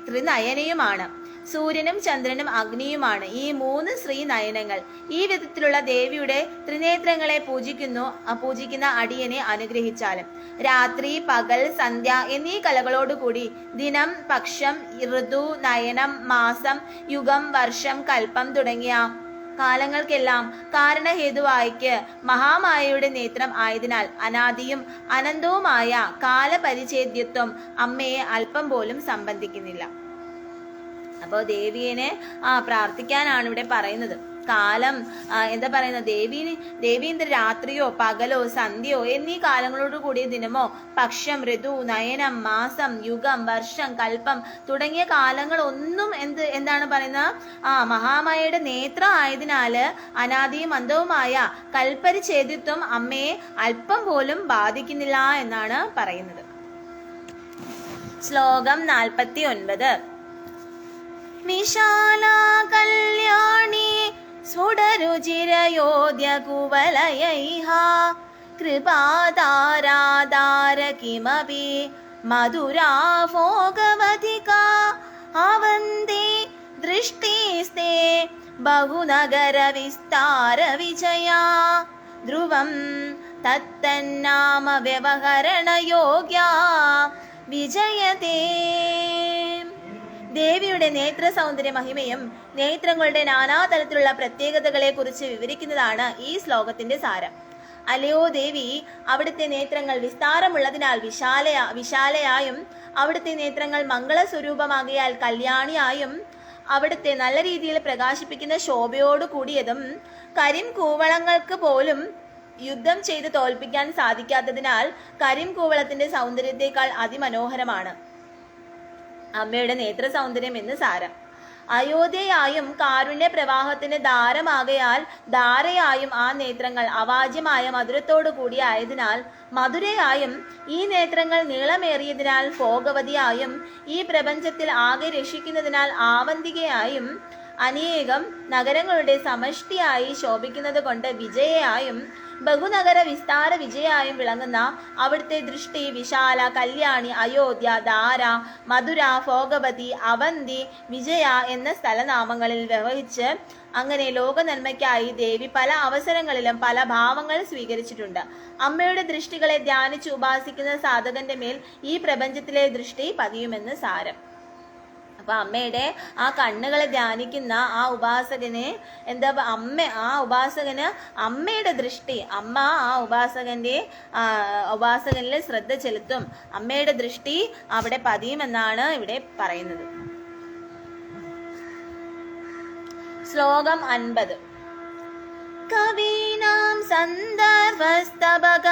ത്രിനയനയുമാണ്. സൂര്യനും ചന്ദ്രനും അഗ്നിയുമാണ് ഈ 3 ശ്രീനയനങ്ങൾ. ഈ വിധത്തിലുള്ള ദേവിയുടെ ത്രിനേത്രങ്ങളെ പൂജിക്കുന്ന അടിയനെ അനുഗ്രഹിച്ചാലും രാത്രി, പകൽ, സന്ധ്യ എന്നീ കലകളോടുകൂടി ദിനം, പക്ഷം, ഋതു, നയനം, മാസം, യുഗം, വർഷം, കൽപ്പം തുടങ്ങിയ കാലങ്ങൾക്കെല്ലാം കാരണഹേതുവായിക്ക് മഹാമായയുടെ നേത്രം ആയതിനാൽ അനാദിയും അനന്തവുമായ കാലപരിച്ഛേദ്യത്വം അമ്മയെ അല്പം പോലും സംബന്ധിക്കുന്നില്ല. അപ്പോൾ ദേവിയെ പ്രാർത്ഥിക്കാനാണ് ഇവിടെ പറയുന്നത്. കാലം എന്താ പറയുന്നത്, ദേവീന്ദ്ര രാത്രിയോ പകലോ സന്ധ്യയോ എന്നീ കാലങ്ങളോട് കൂടിയ ദിനമോ പക്ഷം, ഋതു, നയനം, മാസം, യുഗം, വർഷം, കൽപ്പം തുടങ്ങിയ കാലങ്ങളൊന്നും എന്താണ് പറയുന്നത്, മഹാമായയുടെ നേത്രം ആയതിനാല് അനാദിയും അന്തവുമായ കൽപ്പരിച്ഛേദിത്വം അമ്മയെ അല്പം പോലും ബാധിക്കുന്നില്ല എന്നാണ് പറയുന്നത്. ശ്ലോകം 49. വിശാലാ കല്യാണി സ്ഫുടരുചിരയോദ്യകുവലയൈഃ കൃപാതാരാധാര കിമപി മധുരാ ഭോഗവതികാ അവന്തി ദൃഷ്ടിസ്തേ ബഹുനഗര വിസ്താര വിജയാ ധ്രുവം തത്തന്നാമ വ്യവഹരണ യോഗ്യാ വിജയതേ. ദേവിയുടെ നേത്ര സൗന്ദര്യ മഹിമയും നേത്രങ്ങളുടെ നാനാതരത്തിലുള്ള പ്രത്യേകതകളെ കുറിച്ച് വിവരിക്കുന്നതാണ് ഈ ശ്ലോകത്തിന്റെ സാരം. അല്ലയോ ദേവി, അവിടുത്തെ നേത്രങ്ങൾ വിസ്താരമുള്ളതിനാൽ വിശാലയായും അവിടുത്തെ നേത്രങ്ങൾ മംഗളസ്വരൂപമാകിയാൽ കല്യാണിയായും അവിടുത്തെ നല്ല രീതിയിൽ പ്രകാശിപ്പിക്കുന്ന ശോഭയോടു കൂടിയതും കരിംകൂവളങ്ങൾക്ക് പോലും യുദ്ധം ചെയ്ത് തോൽപ്പിക്കാൻ സാധിക്കാത്തതിനാൽ കരിംകൂവളത്തിന്റെ സൗന്ദര്യത്തെക്കാൾ അതിമനോഹരമാണ് അമ്മയുടെ നേത്ര സൗന്ദര്യം എന്ന് സാരം. അയോധ്യയായും കാരുണ്യ പ്രവാഹത്തിന് ധാരമാകയാൽ ധാരയായും ആ നേത്രങ്ങൾ അവാജ്യമായ മധുരത്തോടു കൂടി ആയതിനാൽ മധുരയായും ഈ നേത്രങ്ങൾ നീളമേറിയതിനാൽ ഭോഗവതിയായും ഈ പ്രപഞ്ചത്തിൽ ആകെ രക്ഷിക്കുന്നതിനാൽ ആവന്തികയായും അനേകം നഗരങ്ങളുടെ സമഷ്ടിയായി ശോഭിക്കുന്നത് കൊണ്ട് വിജയയായും ബഹുനഗര വിസ്താര വിജയായും വിളങ്ങുന്ന അവിടുത്തെ ദൃഷ്ടി വിശാല, കല്യാണി, അയോധ്യ, ധാര, മധുര, ഭോഗവതി, അവന്തി, വിജയ എന്ന സ്ഥലനാമങ്ങളിൽ വ്യവഹിച്ച് അങ്ങനെ ലോക നന്മയ്ക്കായി ദേവി പല അവസരങ്ങളിലും പല ഭാവങ്ങൾ സ്വീകരിച്ചിട്ടുണ്ട്. അമ്മയുടെ ദൃഷ്ടികളെ ധ്യാനിച്ച് ഉപാസിക്കുന്ന സാധകന്റെ മേൽ ഈ പ്രപഞ്ചത്തിലെ ദൃഷ്ടി പതിയുമെന്ന് സാരം. അപ്പൊ അമ്മയുടെ ആ കണ്ണുകളെ ധ്യാനിക്കുന്ന ആ ഉപാസകന് ഉപാസകന് അമ്മയുടെ ദൃഷ്ടി, അമ്മ ആ ഉപാസകനിൽ ശ്രദ്ധ ചെലുത്തും, അമ്മയുടെ ദൃഷ്ടി അവിടെ പതിയുമെന്നാണ് ഇവിടെ പറയുന്നത്. ശ്ലോകം 50. കവീനാം സന്ദർഭസ്തബക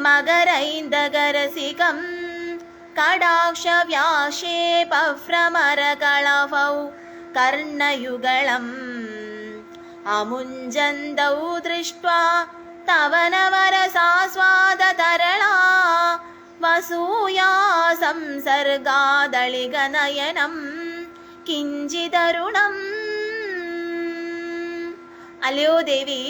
മകരൈന്ദകരസികം കടാക്ഷവ്യാക്ഷേപഭ്രമരകളഭൗ കർണയുഗളം അമുഞ്ചന്തൗ ദൃഷ്ട്വാ തവനവരസാസ്വാദതരളാ വസൂയാ സംസർഗാദളികനയനം കിഞ്ചിതരുണം. അല്ലയോ ദേവി,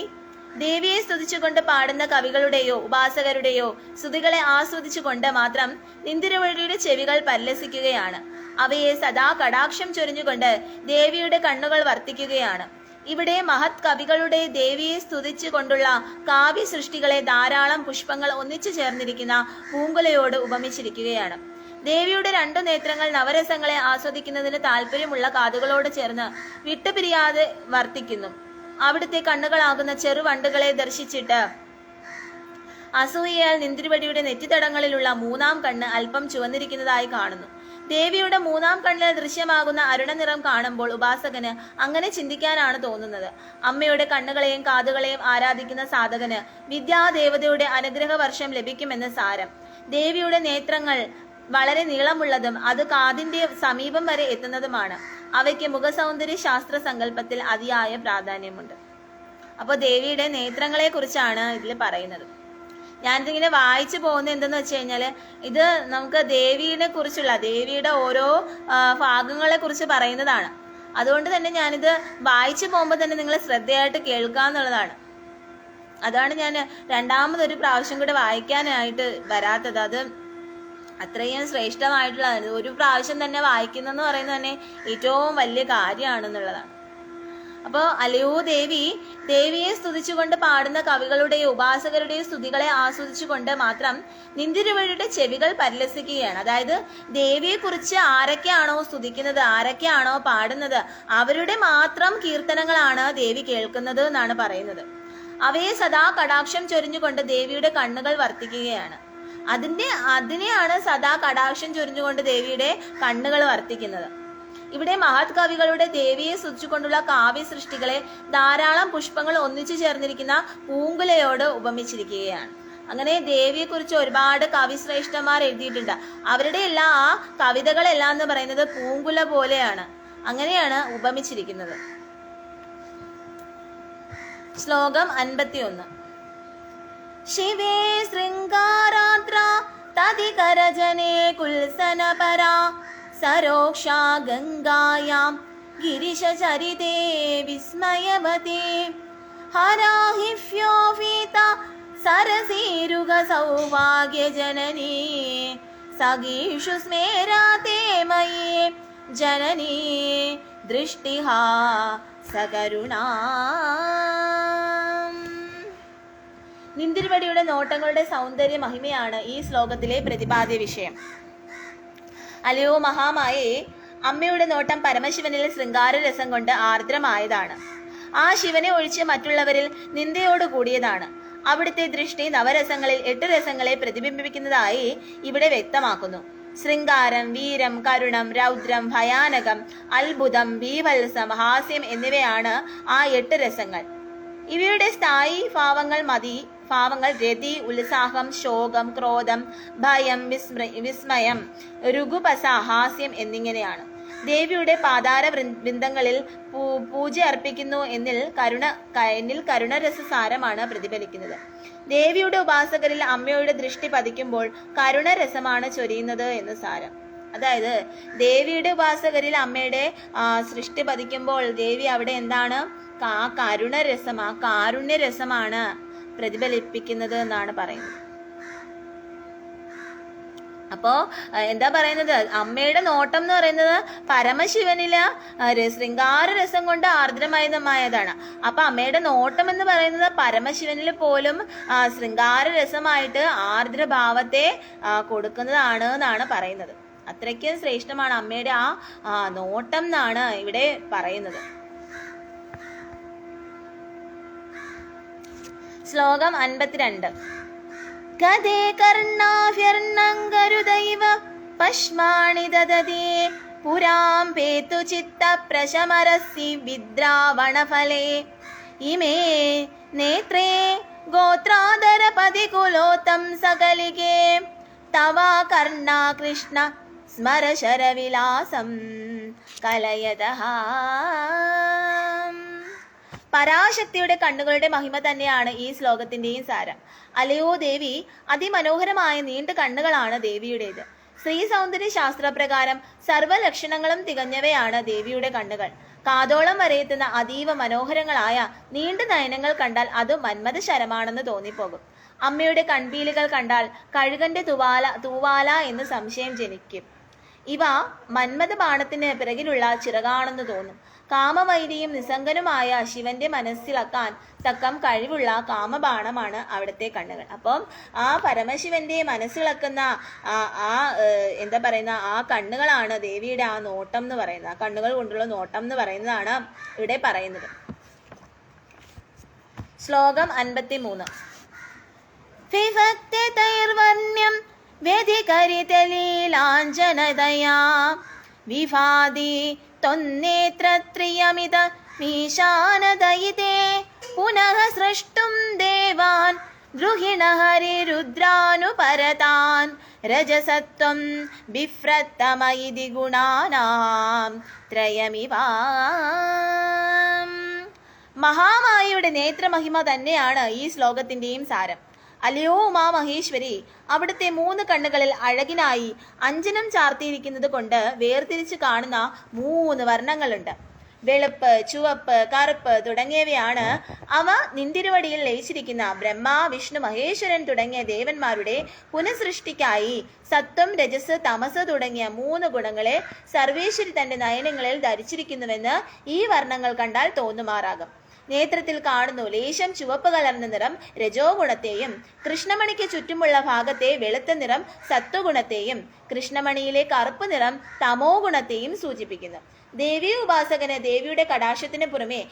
ദേവിയെ സ്തുതിച്ചുകൊണ്ട് പാടുന്ന കവികളുടെയോ ഉപാസകരുടെയോ സ്തുതികളെ ആസ്വദിച്ചുകൊണ്ട് മാത്രം നിന്തിരുവഴിയുടെ ചെവികൾ പരിലസിക്കുകയാണ്. അവയെ സദാ കടാക്ഷം ചൊരിഞ്ഞുകൊണ്ട് ദേവിയുടെ കണ്ണുകൾ വർത്തിക്കുകയാണ്. ഇവിടെ മഹത് കവികളുടെ ദേവിയെ സ്തുതിച്ചു കൊണ്ടുള്ള കാവ്യ സൃഷ്ടികളെ ധാരാളം പുഷ്പങ്ങൾ ഒന്നിച്ചു ചേർന്നിരിക്കുന്ന പൂങ്കുലയോട് ഉപമിച്ചിരിക്കുകയാണ്. ദേവിയുടെ രണ്ടു നേത്രങ്ങൾ നവരസങ്ങളെ ആസ്വദിക്കുന്നതിന് താല്പര്യമുള്ള കാതുകളോട് ചേർന്ന് വിട്ടുപിരിയാതെ വർത്തിക്കുന്നു. അവിടുത്തെ കണ്ണുകളാകുന്ന ചെറുവണ്ടുകളെ ദർശിച്ചിട്ട് അസൂയയാൽ നിന്തിരുവടിയുടെ നെറ്റിത്തടങ്ങളിലുള്ള മൂന്നാം കണ്ണ് അല്പം ചുവന്നിരിക്കുന്നതായി കാണുന്നു. ദേവിയുടെ മൂന്നാം കണ്ണിൽ ദൃശ്യമാകുന്ന അരുണനിറം കാണുമ്പോൾ ഉപാസകന് അങ്ങനെ ചിന്തിക്കാനാണ് തോന്നുന്നത്. അമ്മയുടെ കണ്ണുകളെയും കാതുകളെയും ആരാധിക്കുന്ന സാധകന് വിദ്യാദേവതയുടെ അനുഗ്രഹ വർഷം ലഭിക്കുമെന്ന് സാരം. ദേവിയുടെ നേത്രങ്ങൾ വളരെ നീളമുള്ളതും അത് കാതിന്റെ സമീപം വരെ എത്തുന്നതുമാണ്. അവയ്ക്ക് മുഖസൗന്ദര്യ ശാസ്ത്ര സങ്കല്പത്തിൽ അതിയായ പ്രാധാന്യമുണ്ട്. അപ്പോൾ ദേവിയുടെ നേത്രങ്ങളെ കുറിച്ചാണ് ഇതിൽ പറയുന്നത്. ഞാനിതിങ്ങനെ വായിച്ചു പോകുന്നത് എന്തെന്ന് വെച്ച് കഴിഞ്ഞാല്, ഇത് നമുക്ക് ദേവിയെ കുറിച്ചുള്ള ദേവിയുടെ ഓരോ ഭാഗങ്ങളെ കുറിച്ച് പറയുന്നതാണ്. അതുകൊണ്ട് തന്നെ ഞാനിത് വായിച്ചു പോകുമ്പോൾ തന്നെ നിങ്ങൾ ശ്രദ്ധയായിട്ട് കേൾക്കുക എന്നുള്ളതാണ്. അതാണ് ഞാൻ രണ്ടാമതൊരു പ്രാവശ്യം കൂടെ വായിക്കാനായിട്ട് വരാത്തത്. അത് അത്രയും ശ്രേഷ്ഠമായിട്ടുള്ളതാണ്. ഒരു പ്രാവശ്യം തന്നെ വായിക്കുന്നെന്ന് പറയുന്നത് തന്നെ ഏറ്റവും വലിയ കാര്യമാണെന്നുള്ളതാണ്. അപ്പോൾ അല്ലയോ ദേവിയെ സ്തുതിച്ചുകൊണ്ട് പാടുന്ന കവികളുടെയോ ഉപാസകരുടെയോ സ്തുതികളെ ആസ്വദിച്ചുകൊണ്ട് മാത്രം നിന്തിരുവഴിയുടെ ചെവികൾ പരിലസിക്കുകയാണ്. അതായത് ദേവിയെ കുറിച്ച് ആരൊക്കെയാണോ സ്തുതിക്കുന്നത്, ആരൊക്കെയാണോ പാടുന്നത്, അവരുടെ മാത്രം കീർത്തനങ്ങളാണ് ദേവി കേൾക്കുന്നത് എന്നാണ് പറയുന്നത്. അവയെ സദാ കടാക്ഷം ചൊരിഞ്ഞുകൊണ്ട് ദേവിയുടെ കണ്ണുകൾ വർത്തിക്കുകയാണ്. അതിനെയാണ് സദാ കടാക്ഷം ചൊരിഞ്ഞുകൊണ്ട് ദേവിയുടെ കണ്ണുകൾ വർത്തിക്കുന്നത്. ഇവിടെ മഹത് കവികളുടെ ദേവിയെ സ്തുതിച്ചുകൊണ്ടുള്ള കാവ്യ സൃഷ്ടികളെ ധാരാളം പുഷ്പങ്ങൾ ഒന്നിച്ചു ചേർന്നിരിക്കുന്ന പൂങ്കുലയോട് ഉപമിച്ചിരിക്കുകയാണ്. അങ്ങനെ ദേവിയെ കുറിച്ച് ഒരുപാട് കവിശ്രേഷ്ഠന്മാർ എഴുതിയിട്ടുണ്ട്. അവരുടെ എല്ലാ ആ കവിതകളെല്ലാം എന്ന് പറയുന്നത് പൂങ്കുല പോലെയാണ്. അങ്ങനെയാണ് ഉപമിച്ചിരിക്കുന്നത്. ശ്ലോകം 51. ശിവേ ശൃംഗാരാത്ര തദികരജനേ കുൽസനപരാ സരോക്ഷാ ഗംഗായാം ഗിരിശചരിതേ വിസ്മയവതേ ഹരാഹിഫ്യോഫീത സരസീരുഗ സൗഭാഗ്യജനനീ സഖീഷു സ്മേരാതേ മയേ ജനനീ ദൃഷ്ടിഹാ സകരുണാ. നിന്തിരുവടിയുടെ നോട്ടങ്ങളുടെ സൗന്ദര്യ മഹിമയാണ് ഈ ശ്ലോകത്തിലെ പ്രതിപാദ്യ വിഷയം. അല്ലയോ മഹാമായേ, അമ്മയുടെ നോട്ടം പരമശിവനിൽ ശൃംഗാരരസം കൊണ്ട് ആർദ്രമായതാണ്. ആ ശിവനെ ഒഴിച്ച് മറ്റുള്ളവരിൽ നിന്ദയോട് കൂടിയതാണ്. അവിടുത്തെ ദൃഷ്ടി നവരസങ്ങളിൽ 8 രസങ്ങളെ പ്രതിബിംബിക്കുന്നതായി ഇവിടെ വ്യക്തമാക്കുന്നു. ശൃംഗാരം, വീരം, കരുണം, രൗദ്രം, ഭയാനകം, അത്ഭുതം, ബീഭത്സം, ഹാസ്യം എന്നിവയാണ് ആ 8 രസങ്ങൾ. ഇവയുടെ സ്ഥായി ഭാവങ്ങൾ രതി, ഉത്സാഹം, ശോകം, ക്രോധം, ഭയം, വിസ്മയം, രുഗുപസ, ഹാസ്യം എന്നിങ്ങനെയാണ്. ദേവിയുടെ പാതാര ബിന്ദങ്ങളിൽ പൂജ അർപ്പിക്കുന്നു എന്നിൽ കരുണരസസാരമാണ് പ്രതിഫലിക്കുന്നത്. ദേവിയുടെ ഉപാസകരിൽ അമ്മയുടെ ദൃഷ്ടി പതിക്കുമ്പോൾ കരുണരസമാണ് ചൊരിയുന്നത് എന്ന് സാരം. അതായത് ദേവിയുടെ ഉപാസകരിൽ അമ്മയുടെ സൃഷ്ടി പതിക്കുമ്പോൾ ദേവി അവിടെ എന്താണ്? കരുണരസം, കാരുണ്യരസമാണ് പ്രതിഫലിപ്പിക്കുന്നത് എന്നാണ് പറയുന്നത്. അപ്പോ എന്താ പറയുന്നത്? അമ്മയുടെ നോട്ടം എന്ന് പറയുന്നത് പരമശിവനില് ശൃംഗാരരസം കൊണ്ട് ആർദ്രമായതാണ്. അപ്പൊ അമ്മയുടെ നോട്ടം എന്ന് പറയുന്നത് പരമശിവനിൽ പോലും ശൃംഗാരരസമായിട്ട് ആർദ്രഭാവത്തെ കൊടുക്കുന്നതാണ് എന്നാണ് പറയുന്നത്. അത്രയ്ക്ക് ശ്രേഷ്ഠമാണ് അമ്മയുടെ ആ നോട്ടം എന്നാണ് ഇവിടെ പറയുന്നത്. ശ്ലോകം 52. കദേ കർണാഭ്യർണങ്കരുദൈവ പശ്മാണി ദദതേ പുരാം പേതു ചിത്ത പ്രശമരസി വിദ്രാവണഫലേ ഇമേ നേത്രേ ഗോത്രാദര പതികുലോത്തം സകലികേ തവാ കർണാ കൃഷ്ണ സ്മര ശരവിലാസം കലയതഃ. പരാശക്തിയുടെ കണ്ണുകളുടെ മഹിമ തന്നെയാണ് ഈ ശ്ലോകത്തിന്റെയും സാരം. അലയോ ദേവി, അതിമനോഹരമായ നീണ്ട കണ്ണുകളാണ് ദേവിയുടേത്. സ്ത്രീ സൗന്ദര്യ ശാസ്ത്രപ്രകാരം സർവ്വലക്ഷണങ്ങളും തികഞ്ഞവയാണ് ദേവിയുടെ കണ്ണുകൾ. കാതോളം വരെയെത്തുന്ന അതീവ മനോഹരങ്ങളായ നീണ്ട നയനങ്ങൾ കണ്ടാൽ അത് മന്മഥ ശരമാണെന്ന് തോന്നിപ്പോകും. അമ്മയുടെ കൺപീലികൾ കണ്ടാൽ കഴുകന്റെ തൂവാല എന്ന് സംശയം ജനിക്കും. ഇവ മന്മഥ ബാണത്തിന് പിറകിലുള്ള ചിറകാണെന്ന് തോന്നും. കാമവൈരിയും നിസ്സംഗനുമായ ശിവന്റെ മനസ്സിലാക്കാൻ തക്കം കഴിവുള്ള കാമബാണമാണ് അവിടുത്തെ കണ്ണുകൾ. അപ്പം ആ പരമശിവന്റെ മനസ്സിളക്കുന്ന എന്താ പറയുന്ന ആ കണ്ണുകളാണ് ദേവിയുടെ ആ നോട്ടം എന്ന് പറയുന്നത്. ആ കണ്ണുകൾ കൊണ്ടുള്ള നോട്ടം എന്ന് പറയുന്നതാണ് ഇവിടെ പറയുന്നത്. ശ്ലോകം 53. വിഭക്തിർവർണ്യം വ്യതികരിതലീലാഞ്ജനതയാ വിഭാതി ത്വന്നേത്രത്രിയമിത മീശാനദയിതേ പുനഃ സൃഷ്ടും ദേവാൻ ദ്രുഹിണ ഹരിരുദ്രാനുപരതാൻ രജസത്വം ബിഭ്രത്തമയിതി ഗുണാനാം ത്രയമിവാ. മഹാമായയുടെ നേത്രമഹിമ തന്നെയാണ് ഈ ശ്ലോകത്തിന്റെയും സാരം. അല്ലയോ ഉമാമഹേശ്വരി, അവിടുത്തെ 3 കണ്ണുകളിൽ അഴകിനായി അഞ്ജനം ചാർത്തിയിരിക്കുന്നത് കൊണ്ട് വേർതിരിച്ച് കാണുന്ന 3 വർണ്ണങ്ങളുണ്ട്. വെളുപ്പ്, ചുവപ്പ്, കറുപ്പ് തുടങ്ങിയവയാണ് അവ നിന്തിരുവടിയിൽ ലയിച്ചിരിക്കുന്ന ബ്രഹ്മ, വിഷ്ണു, മഹേശ്വരൻ തുടങ്ങിയ ദേവന്മാരുടെ പുനഃസൃഷ്ടിക്കായി സത്വം, രജസ്, തമസ് തുടങ്ങിയ 3 ഗുണങ്ങളെ സർവേശ്വരി തന്റെ നയനങ്ങളിൽ ധരിച്ചിരിക്കുന്നുവെന്ന് ഈ വർണ്ണങ്ങൾ കണ്ടാൽ തോന്നുമാറാകും. നേത്രത്തിൽ കാണുന്നു ലേശം ചുവപ്പ് കലർന്ന നിറം രജോ ഗുണത്തെയും കൃഷ്ണമണിക്ക് ചുറ്റുമുള്ള ഭാഗത്തെ വെളുത്ത നിറം സത്വഗുണത്തെയും കൃഷ്ണമണിയിലെ കറുപ്പ് നിറം തമോ ഗുണത്തെയും സൂചിപ്പിക്കുന്നു. ദേവീ ഉപാസകന് ദേവിയുടെ കടാക്ഷത്തിന് പുറമെ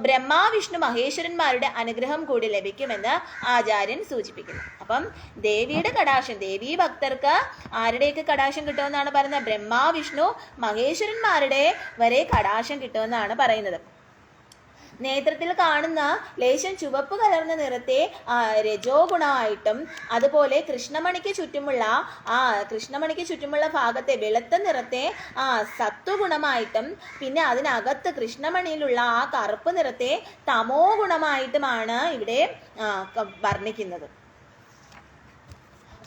ബ്രഹ്മ, വിഷ്ണു, മഹേശ്വരന്മാരുടെ അനുഗ്രഹം കൂടി ലഭിക്കുമെന്ന് ആചാര്യൻ സൂചിപ്പിക്കുന്നു. അപ്പം ദേവിയുടെ കടാക്ഷം, ദേവീ ഭക്തർക്ക് ആരുടെയൊക്കെ കടാക്ഷം കിട്ടുമെന്നാണ് പറയുന്നത്? ബ്രഹ്മ, വിഷ്ണു, മഹേശ്വരന്മാരുടെ വരെ കടാക്ഷം കിട്ടുമെന്നാണ് പറയുന്നത്. നേത്രത്തിൽ കാണുന്ന ലേശം ചുവപ്പ് കലർന്ന നിറത്തെ രജോ ഗുണമായിട്ടും അതുപോലെ കൃഷ്ണമണിക്ക് ചുറ്റുമുള്ള ഭാഗത്തെ വെളുത്ത നിറത്തെ സത്വഗുണമായിട്ടും പിന്നെ അതിനകത്ത് കൃഷ്ണമണിയിലുള്ള ആ കറുപ്പ് നിറത്തെ തമോ ഗുണമായിട്ടുമാണ് ഇവിടെ വർണ്ണിക്കുന്നത്.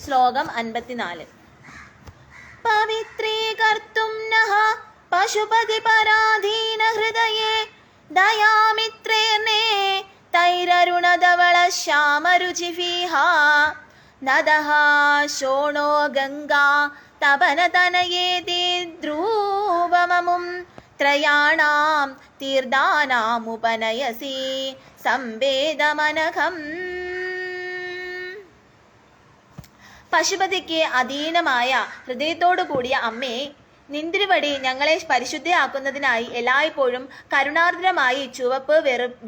ശ്ലോകം 54. പവിത്രീകർത്തും നഃ പശുപതി പരാധീന ഹൃദയേ ദയാമിത്രേർണേ തൈരരുണധവള ശ്യാമരുചിഫീഹ നദഃ ശോണോ ഗംഗാ തപനതനയേതി ധ്രുവമമും ത്രയാണാം തീർത്ഥാനാമുപനയസി സംവേദമനഘം. പശുപതിക്ക് അധീനമായ ഹൃദയത്തോടു കൂടിയ അമ്മേ, നിന്തിരുവടി ഞങ്ങളെ പരിശുദ്ധയാക്കുന്നതിനായി എല്ലായ്പ്പോഴും കരുണാർദ്രമായി ചുവപ്പ്,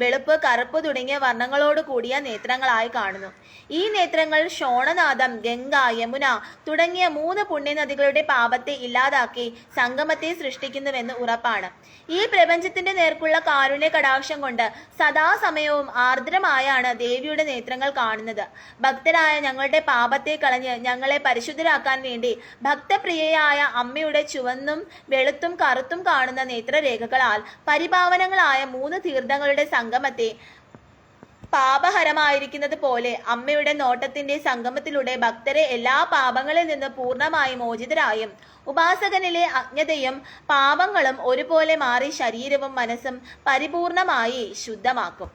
വെളുപ്പ്, കറുപ്പ് തുടങ്ങിയ വർണ്ണങ്ങളോട് കൂടിയ നേത്രങ്ങളായി കാണുന്നു. ഈ നേത്രങ്ങൾ ശോണനാഥം, ഗംഗ, യമുന തുടങ്ങിയ 3 പുണ്യനദികളുടെ പാപത്തെ ഇല്ലാതാക്കി സംഗമത്തെ സൃഷ്ടിക്കുന്നുവെന്ന് ഉറപ്പാണ്. ഈ പ്രപഞ്ചത്തിന്റെ നേർക്കുള്ള കാരുണ്യ കടാക്ഷം കൊണ്ട് സദാസമയവും ആർദ്രമായാണ് ദേവിയുടെ നേത്രങ്ങൾ കാണുന്നത്. ഭക്തരായ ഞങ്ങളുടെ പാപത്തെ കളഞ്ഞ് ഞങ്ങളെ പരിശുദ്ധരാക്കാൻ വേണ്ടി ഭക്തപ്രിയയായ അമ്മയുടെ ചുവന്നും വെളുത്തും കറുത്തും കാണുന്ന നേത്രരേഖകളാൽ പരിപാവനങ്ങളായ 3 തീർത്ഥങ്ങളുടെ സംഗമത്തെ പാപഹരമായിരിക്കുന്നത് പോലെ അമ്മയുടെ നോട്ടത്തിന്റെ സംഗമത്തിലൂടെ ഭക്തരെ എല്ലാ പാപങ്ങളിൽ നിന്ന് പൂർണ്ണമായി മോചിതരായും ഉപാസകനിലെ അജ്ഞതയും പാപങ്ങളും ഒരുപോലെ മാറി ശരീരവും മനസ്സും പരിപൂർണമായി ശുദ്ധമാക്കും.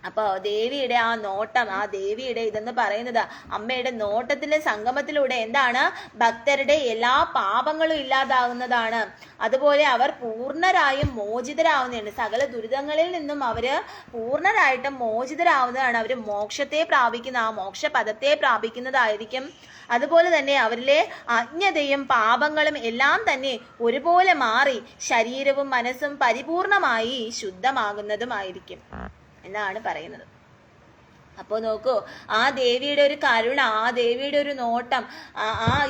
അപ്പോൾ ദേവിയുടെ ആ നോട്ടം, ആ ദേവിയുടെ ഇതെന്ന് പറയുന്നത് അമ്മയുടെ നോട്ടത്തിലെ സംഗമത്തിലൂടെ എന്താണ്? ഭക്തരുടെ എല്ലാ പാപങ്ങളും ഇല്ലാതാകുന്നതാണ്. അതുപോലെ അവർ പൂർണ്ണരായും മോചിതരാവുന്നതാണ്. സകല ദുരിതങ്ങളിൽ നിന്നും അവര് പൂർണ്ണരായിട്ടും മോചിതരാവുന്നതാണ്. അവർ മോക്ഷത്തെ പ്രാപിക്കുന്ന, ആ മോക്ഷപദത്തെ പ്രാപിക്കുന്നതായിരിക്കും. അതുപോലെ തന്നെ അവരിലെ അജ്ഞതയും പാപങ്ങളും എല്ലാം തന്നെ ഒരുപോലെ മാറി ശരീരവും മനസ്സും പരിപൂർണമായി ശുദ്ധമാകുന്നതുമായിരിക്കും എന്നാണ് പറയുന്നത്. അപ്പോൾ നോക്കൂ, ആ ദേവിയുടെ ഒരു കരുണ, ആ ദേവിയുടെ ഒരു നോട്ടം,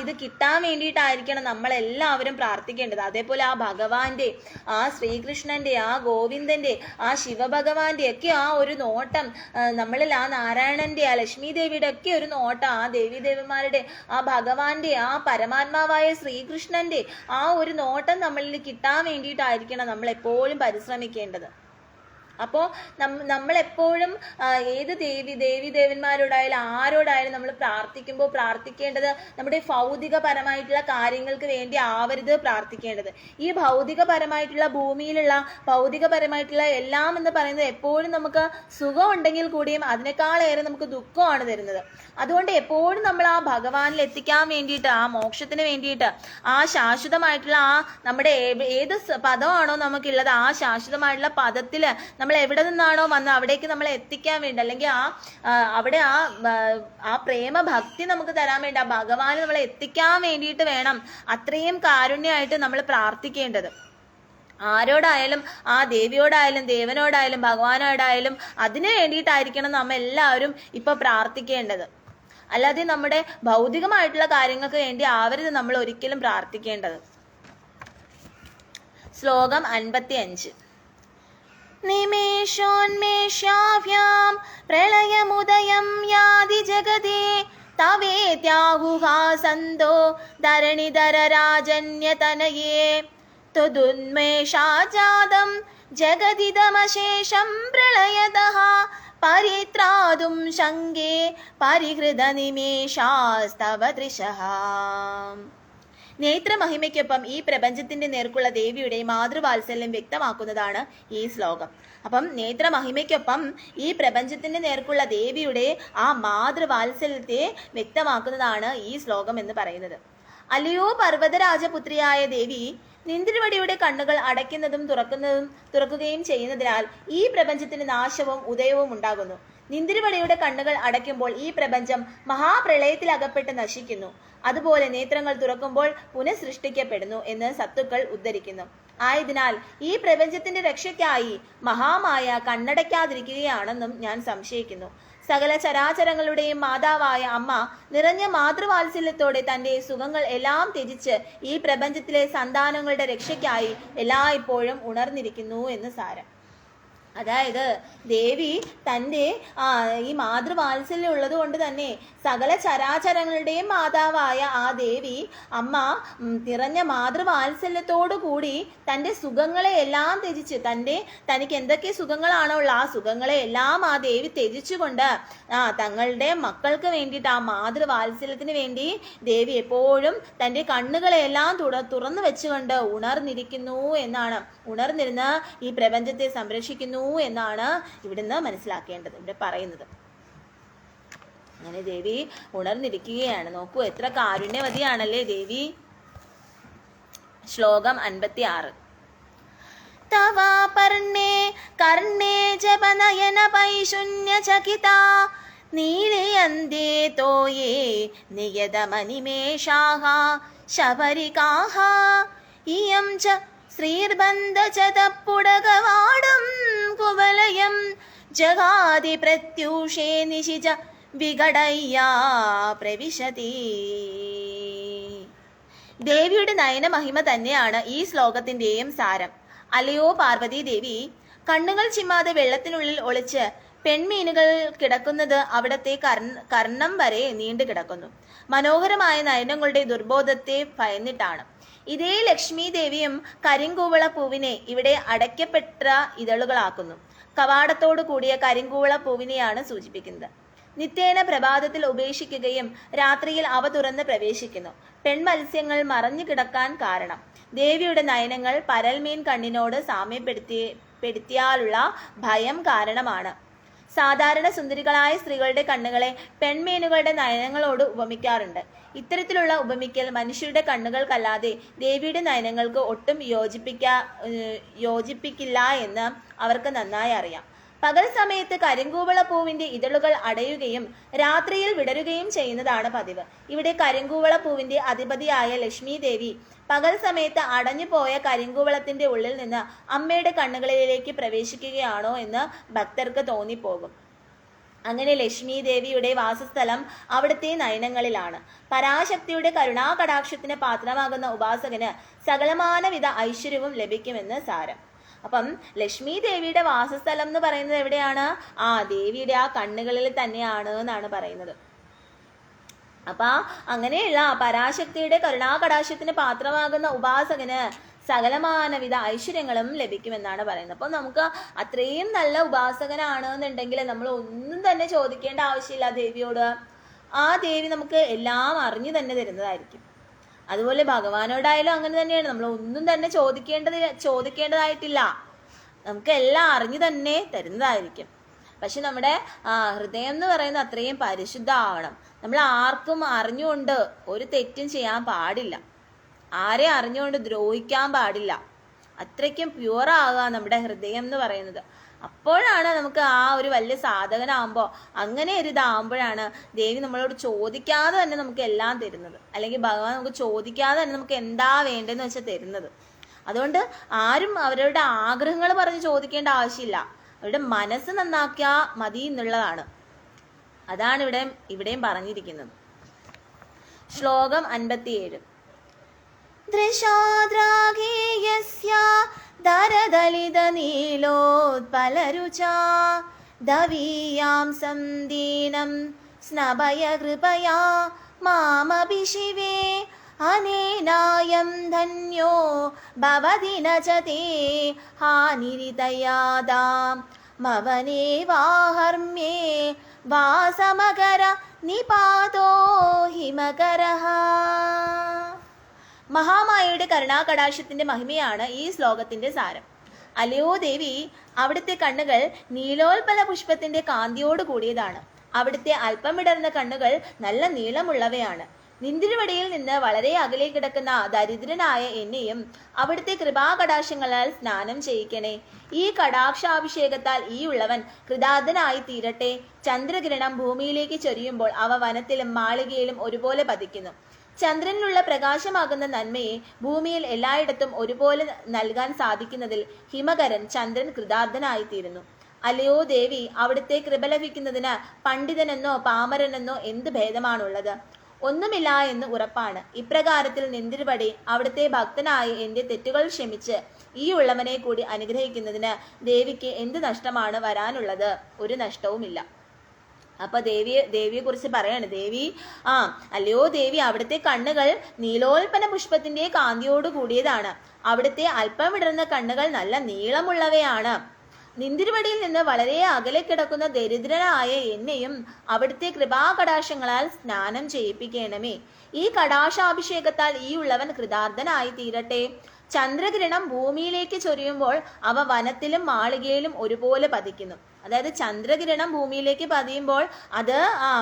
ഇത് കിട്ടാൻ വേണ്ടിയിട്ടായിരിക്കണം നമ്മളെല്ലാവരും പ്രാർത്ഥിക്കേണ്ടത്. അതേപോലെ ആ ഭഗവാന്റെ, ആ ശ്രീകൃഷ്ണന്റെ, ആ ഗോവിന്ദന്റെ, ആ ശിവഭഗവാന്റെ ഒക്കെ ആ ഒരു നോട്ടം നമ്മളിൽ, ആ നാരായണന്റെ, ആ ലക്ഷ്മി ദേവിയുടെ ഒക്കെ ഒരു നോട്ടം, ആ ദേവീദേവന്മാരുടെ, ആ ഭഗവാന്റെ, ആ പരമാത്മാവായ ശ്രീകൃഷ്ണന്റെ ആ ഒരു നോട്ടം നമ്മളിൽ കിട്ടാൻ വേണ്ടിയിട്ടായിരിക്കണം നമ്മൾ എപ്പോഴും പരിശ്രമിക്കേണ്ടത്. അപ്പോൾ നമ്മളെപ്പോഴും ഏത് ദേവന്മാരോടായാലും ആരോടായാലും നമ്മൾ പ്രാർത്ഥിക്കേണ്ടത് നമ്മുടെ ഭൗതികപരമായിട്ടുള്ള കാര്യങ്ങൾക്ക് വേണ്ടി ആവരുത് പ്രാർത്ഥിക്കേണ്ടത്. ഈ ഭൗതികപരമായിട്ടുള്ള ഭൂമിയിലുള്ള ഭൗതികപരമായിട്ടുള്ള എല്ലാം എന്ന് പറയുന്നത് എപ്പോഴും നമുക്ക് സുഖം ഉണ്ടെങ്കിൽ കൂടിയും അതിനേക്കാളേറെ നമുക്ക് ദുഃഖമാണ് തരുന്നത്. അതുകൊണ്ട് എപ്പോഴും നമ്മൾ ആ ഭഗവാനിൽ എത്തിക്കാൻ വേണ്ടിയിട്ട്, ആ മോക്ഷത്തിന് വേണ്ടിയിട്ട്, ആ ശാശ്വതമായിട്ടുള്ള നമ്മുടെ ഏത് പദമാണോ നമുക്കുള്ളത് ആ ശാശ്വതമായിട്ടുള്ള പദത്തിൽ നമ്മൾ എവിടെ നിന്നാണോ വന്ന് അവിടേക്ക് നമ്മളെ എത്തിക്കാൻ വേണ്ടി, അല്ലെങ്കിൽ അവിടെ ആ പ്രേമ ഭക്തി നമുക്ക് തരാൻ വേണ്ടി, ആ ഭഗവാന് നമ്മളെ എത്തിക്കാൻ വേണ്ടിയിട്ട് വേണം അത്രയും കാരുണ്യമായിട്ട് നമ്മൾ പ്രാർത്ഥിക്കേണ്ടത്. ആരോടായാലും, ആ ദേവിയോടായാലും ദേവനോടായാലും ഭഗവാനോടായാലും അതിനു വേണ്ടിയിട്ടായിരിക്കണം നമ്മൾ എല്ലാവരും ഇപ്പൊ പ്രാർത്ഥിക്കേണ്ടത്. അല്ലാതെ നമ്മുടെ ഭൗതികമായിട്ടുള്ള കാര്യങ്ങൾക്ക് വേണ്ടി ആവരുത് നമ്മൾ ഒരിക്കലും പ്രാർത്ഥിക്കേണ്ടത്. ശ്ലോകം 55. നിമേഷോന്മേഷാഭ്യാം പ്രളയമുദയം യാതി ജഗതേ തവേത്യാഹുഹാസന്തോ ധരണിധരരാജന്യതനയേ തുദുന്മേഷാജാതം ജഗതിദമശേഷം പ്രളയതഃ പരിത്രാതും ശങ്കേ പരിഹൃതനിമേഷാസ്തവ ദൃശഃ. നേത്രമഹിമയ്ക്കൊപ്പം ഈ പ്രപഞ്ചത്തിന്റെ നേർക്കുള്ള ദേവിയുടെ മാതൃവാത്സല്യം വ്യക്തമാക്കുന്നതാണ് ഈ ശ്ലോകം. അപ്പം നേത്രമഹിമയ്ക്കൊപ്പം ഈ പ്രപഞ്ചത്തിന്റെ നേർക്കുള്ള ദേവിയുടെ ആ മാതൃവാത്സല്യത്തെ വ്യക്തമാക്കുന്നതാണ് ഈ ശ്ലോകം എന്ന് പറയുന്നത്. അല്ലയോ പർവ്വതരാജപുത്രിയായ ദേവി, നിന്തിരുവടിയുടെ കണ്ണുകൾ അടയ്ക്കുന്നതും തുറക്കുകയും ചെയ്യുന്നതിനാൽ ഈ പ്രപഞ്ചത്തിന് നാശവും ഉദയവും ഉണ്ടാകുന്നു. നിന്തിരുവടിയുടെ കണ്ണുകൾ അടയ്ക്കുമ്പോൾ ഈ പ്രപഞ്ചം മഹാപ്രളയത്തിൽ അകപ്പെട്ട് നശിക്കുന്നു. അതുപോലെ നേത്രങ്ങൾ തുറക്കുമ്പോൾ പുനഃസൃഷ്ടിക്കപ്പെടുന്നു എന്ന് സത്തുക്കൾ ഉദ്ധരിക്കുന്നു. ആയതിനാൽ ഈ പ്രപഞ്ചത്തിന്റെ രക്ഷയ്ക്കായി മഹാമായ കണ്ണടയ്ക്കാതിരിക്കുകയാണെന്നും ഞാൻ സംശയിക്കുന്നു. സകല ചരാചരങ്ങളുടെയും മാതാവായ അമ്മ നിറഞ്ഞ മാതൃവാത്സല്യത്തോടെ തന്റെ സുഖങ്ങൾ എല്ലാം ത്യജിച്ച് ഈ പ്രപഞ്ചത്തിലെ സന്താനങ്ങളുടെ രക്ഷയ്ക്കായി എല്ലായ്പ്പോഴും ഉണർന്നിരിക്കുന്നു എന്ന് സാരം. അതായത് ദേവി തൻ്റെ ഈ മാതൃവാത്സല്യം ഉള്ളത് കൊണ്ട് തന്നെ സകല ചരാചരങ്ങളുടെയും മാതാവായ ആ ദേവി അമ്മ നിറഞ്ഞ മാതൃവാത്സല്യത്തോടു കൂടി തൻ്റെ സുഖങ്ങളെ എല്ലാം ത്യജിച്ച് തനിക്ക് എന്തൊക്കെ സുഖങ്ങളാണോ ഉള്ള ആ സുഖങ്ങളെ എല്ലാം ആ ദേവി ത്യജിച്ചുകൊണ്ട് തങ്ങളുടെ മക്കൾക്ക് വേണ്ടിയിട്ട് ആ മാതൃവാത്സല്യത്തിന് വേണ്ടി ദേവി എപ്പോഴും തൻ്റെ കണ്ണുകളെല്ലാം തുറന്നു വെച്ചുകൊണ്ട് ഉണർന്നിരിക്കുന്നു എന്നാണ്. ഉണർന്നിരുന്ന് ഈ പ്രപഞ്ചത്തെ സംരക്ഷിക്കുന്നു എന്നാണ് ഇവിടുന്ന് മനസ്സിലാക്കേണ്ടത്, ഇവിടെ പറയുന്നത്. അങ്ങനെ ദേവി ഉണർന്നിരിക്കുകയാണ്. നോക്കൂ, എത്ര കാരുണ്യവതിയാണല്ലേ ദേവി. ശ്ലോകം 56. തവാപർണേ കർണേ ജപനയന പൈശൂന്യ ചകിതാ നീലയന്തേ തോയേ നിയതമനിമേഷാഃ ശബരികാഃ ഇയം ച ശ്രീർബന്ധചതപ്പുടകവാടം കുവലയം ജഗാതി പ്രത്യൂഷേ നിശിച വികടയ്യാ പ്രവിശതി. ദേവിയുടെ നയന മഹിമ തന്നെയാണ് ഈ ശ്ലോകത്തിന്റെയും സാരം. അല്ലയോ പാർവതി ദേവി, കണ്ണുകൾ ചിമ്മാതെ വെള്ളത്തിനുള്ളിൽ ഒളിച്ച് പെൺമീനുകൾ കിടക്കുന്നത് അവിടത്തെ കർണം വരെ നീണ്ടു കിടക്കുന്നു. മനോഹരമായ നയനങ്ങളുടെ ദുർബോധത്തെ ഭയന്നിട്ടാണ്. ഇതേ ലക്ഷ്മി ദേവിയും കരിങ്കൂവള പൂവിനെ ഇവിടെ അടയ്ക്കപ്പെട്ട ഇതളുകളാക്കുന്നു. കവാടത്തോടു കൂടിയ കരിങ്കൂവള പൂവിനെയാണ് സൂചിപ്പിക്കുന്നത്. നിത്യേന പ്രഭാതത്തിൽ ഉപേക്ഷിക്കുകയും രാത്രിയിൽ അവ തുറന്ന് പ്രവേശിക്കുന്നു. പെൺമത്സ്യങ്ങൾ മറഞ്ഞു കിടക്കാൻ കാരണം ദേവിയുടെ നയനങ്ങൾ പരൽമീൻ കണ്ണിനോട് സാമ്യപ്പെടുത്തിയാലുള്ള ഭയം കാരണമാണ്. സാധാരണ സുന്ദരികളായ സ്ത്രീകളുടെ കണ്ണുകളെ പെൺമീനുകളുടെ നയനങ്ങളോട് ഉപമിക്കാറുണ്ട്. ഇത്തരത്തിലുള്ള ഉപമിക്കൽ മനുഷ്യരുടെ കണ്ണുകൾക്കല്ലാതെ ദേവിയുടെ നയനങ്ങൾക്ക് ഒട്ടും യോജിപ്പിക്കില്ല എന്ന് അവർക്ക് നന്നായി അറിയാം. പകൽ സമയത്ത് കരിങ്കൂവള പൂവിന്റെ ഇതളുകൾ അടയുകയും രാത്രിയിൽ വിടരുകയും ചെയ്യുന്നതാണ് പതിവ്. ഇവിടെ കരിങ്കൂവള പൂവിന്റെ അധിപതിയായ ലക്ഷ്മി ദേവി പകൽ സമയത്ത് അടഞ്ഞുപോയ കരിങ്കൂവളത്തിന്റെ ഉള്ളിൽ നിന്ന് അമ്മയുടെ കണ്ണുകളിലേക്ക് പ്രവേശിക്കുകയാണോ എന്ന് ഭക്തർക്ക് തോന്നിപ്പോകും. അങ്ങനെ ലക്ഷ്മി ദേവിയുടെ വാസസ്ഥലം അവിടുത്തെ നയനങ്ങളിലാണ്. പരാശക്തിയുടെ കരുണാകടാക്ഷത്തിന് പാത്രമാകുന്ന ഉപാസകന് സകലമാനവിധ ഐശ്വര്യവും ലഭിക്കുമെന്ന് സാരം. അപ്പം ലക്ഷ്മി ദേവിയുടെ വാസസ്ഥലം എന്ന് പറയുന്നത് എവിടെയാണ്? ദേവിയുടെ ആ കണ്ണുകളിൽ തന്നെയാണ് എന്നാണ് പറയുന്നത്. അങ്ങനെയുള്ള പരാശക്തിയുടെ കരുണാകടാക്ഷത്തിന് പാത്രമാകുന്ന ഉപാസകന് സകലമാനവിധ ഐശ്വര്യങ്ങളും ലഭിക്കുമെന്നാണ് പറയുന്നത്. അപ്പോൾ നമുക്ക് അത്രയും നല്ല ഉപാസകനാണ് എന്നുണ്ടെങ്കിൽ നമ്മൾ ഒന്നും തന്നെ ചോദിക്കേണ്ട ആവശ്യമില്ല ദേവിയോട്. ആ ദേവി നമുക്ക് എല്ലാം അറിഞ്ഞു തന്നെ തരുന്നതായിരിക്കും. അതുപോലെ ഭഗവാനോടായാലും അങ്ങനെ തന്നെയാണ്. നമ്മൾ ഒന്നും തന്നെ ചോദിക്കേണ്ടതായിട്ടില്ല, നമുക്ക് എല്ലാം അറിഞ്ഞു തന്നെ തരുന്നതായിരിക്കും. പക്ഷെ നമ്മുടെ ഹൃദയം എന്ന് പറയുന്നത് അത്രയും പരിശുദ്ധമാവണം. നമ്മൾ ആർക്കും അറിഞ്ഞുകൊണ്ട് ഒരു തെറ്റും ചെയ്യാൻ പാടില്ല, ആരെ അറിഞ്ഞുകൊണ്ട് ദ്രോഹിക്കാൻ പാടില്ല. അത്രയ്ക്കും പ്യുവറാകുക നമ്മുടെ ഹൃദയം എന്ന് പറയുന്നത്. അപ്പോഴാണ് നമുക്ക് ആ ഒരു വലിയ സാധകനാകുമ്പോൾ, അങ്ങനെ ഒരു ഇതാകുമ്പോഴാണ് ദേവി നമ്മളോട് ചോദിക്കാതെ തന്നെ നമുക്ക് എല്ലാം തരുന്നത്, അല്ലെങ്കിൽ ഭഗവാൻ നമുക്ക് ചോദിക്കാതെ തന്നെ നമുക്ക് എന്താ വേണ്ടതെന്ന് വെച്ചാൽ തരുന്നത്. അതുകൊണ്ട് ആരും അവരുടെ ആഗ്രഹങ്ങൾ പറഞ്ഞ് ചോദിക്കേണ്ട ആവശ്യമില്ല, അവരുടെ മനസ്സ് നന്നാക്കിയാൽ മതി എന്നുള്ളതാണ്. അതാണ് ഇവിടെയും പറഞ്ഞിരിക്കുന്നത്. ശ്ലോകം 57. ദൃശാദ്രാഗേയസ്യ ദരദലിത നീലോത്പലരുചാ ദവീയാം സന്ദീനം സ്നഭയ കൃപയാ മാമപി ശിവേ അനേനായം ധന്യോ ഭവതി ന ച തേ ഹാനിരിതയാദാം മവനേ വാഹർമ്യേ വാസമകര നിപാതോ ഹിമകരഃ. മഹാമായയുടെ കരുണാകടാക്ഷത്തിന്റെ മഹിമയാണ് ഈ ശ്ലോകത്തിന്റെ സാരം. അല്ലയോ ദേവി, അവിടുത്തെ കണ്ണുകൾ നീലോൽപല പുഷ്പത്തിന്റെ കാന്തിയോട് കൂടിയതാണ്. അവിടുത്തെ അല്പം വിടർന്ന കണ്ണുകൾ നല്ല നീളമുള്ളവയാണ്. നിന്തിരുവടിയിൽ നിന്ന് വളരെ അകലെ കിടക്കുന്ന ദരിദ്രനായ എന്നെയും അവിടുത്തെ കൃപാകടാക്ഷങ്ങളാൽ സ്നാനം ചെയ്യിക്കണേ. ഈ കടാക്ഷാഭിഷേകത്താൽ ഈ ഉള്ളവൻ കൃതാർത്ഥനായി തീരട്ടെ. ചന്ദ്രകിരണം ഭൂമിയിലേക്ക് ചൊരിയുമ്പോൾ അവ വനത്തിലും മാളികയിലും ഒരുപോലെ പതിക്കുന്നു. ചന്ദ്രനിലുള്ള പ്രകാശമാകുന്ന നന്മയെ ഭൂമിയിൽ എല്ലായിടത്തും ഒരുപോലെ നൽകാൻ സാധിക്കുന്നതിൽ ഹിമകരൻ ചന്ദ്രൻ കൃതാർത്ഥനായി തീരുന്നു. അല്ലയോ ദേവി, അവിടുത്തെ കൃപ ലഭിക്കുന്നതിന് പണ്ഡിതനെന്നോ പാമരനെന്നോ എന്ത് ഭേദമാണുള്ളത്? ഒന്നുമില്ല എന്ന് ഉറപ്പാണ്. ഇപ്രകാരത്തിൽ നിന്തിരുപടി അവിടുത്തെ ഭക്തനായ എൻ്റെ തെറ്റുകൾ ക്ഷമിച്ച് ഈ ഉള്ളവനെ കൂടി അനുഗ്രഹിക്കുന്നതിന് ദേവിക്ക് എന്ത് നഷ്ടമാണ് വരാനുള്ളത്? ഒരു നഷ്ടവുമില്ല. അപ്പൊ ദേവിയെ കുറിച്ച് പറയാണ്. അല്ലയോ ദേവി, അവിടുത്തെ കണ്ണുകൾ നീലോൽപ്പന പുഷ്പത്തിന്റെ കാന്തിയോട് കൂടിയതാണ്. അവിടുത്തെ അല്പം വിടർന്ന കണ്ണുകൾ നല്ല നീളമുള്ളവയാണ്. നിന്തിരുവടിയിൽ നിന്ന് വളരെ അകലെ കിടക്കുന്ന ദരിദ്രനായ എന്നെയും അവിടുത്തെ കൃപാകടാക്ഷങ്ങളാൽ സ്നാനം ചെയ്യിപ്പിക്കണമേ. ഈ കടാക്ഷാഭിഷേകത്താൽ ഈ ഉള്ളവൻ കൃതാർത്ഥനായി തീരട്ടെ. ചന്ദ്രകിരണം ഭൂമിയിലേക്ക് ചൊരിയുമ്പോൾ അവ വനത്തിലും മാളികയിലും ഒരുപോലെ പതിക്കുന്നു. അതായത് ചന്ദ്രകിരണം ഭൂമിയിലേക്ക് പതിയുമ്പോൾ അത്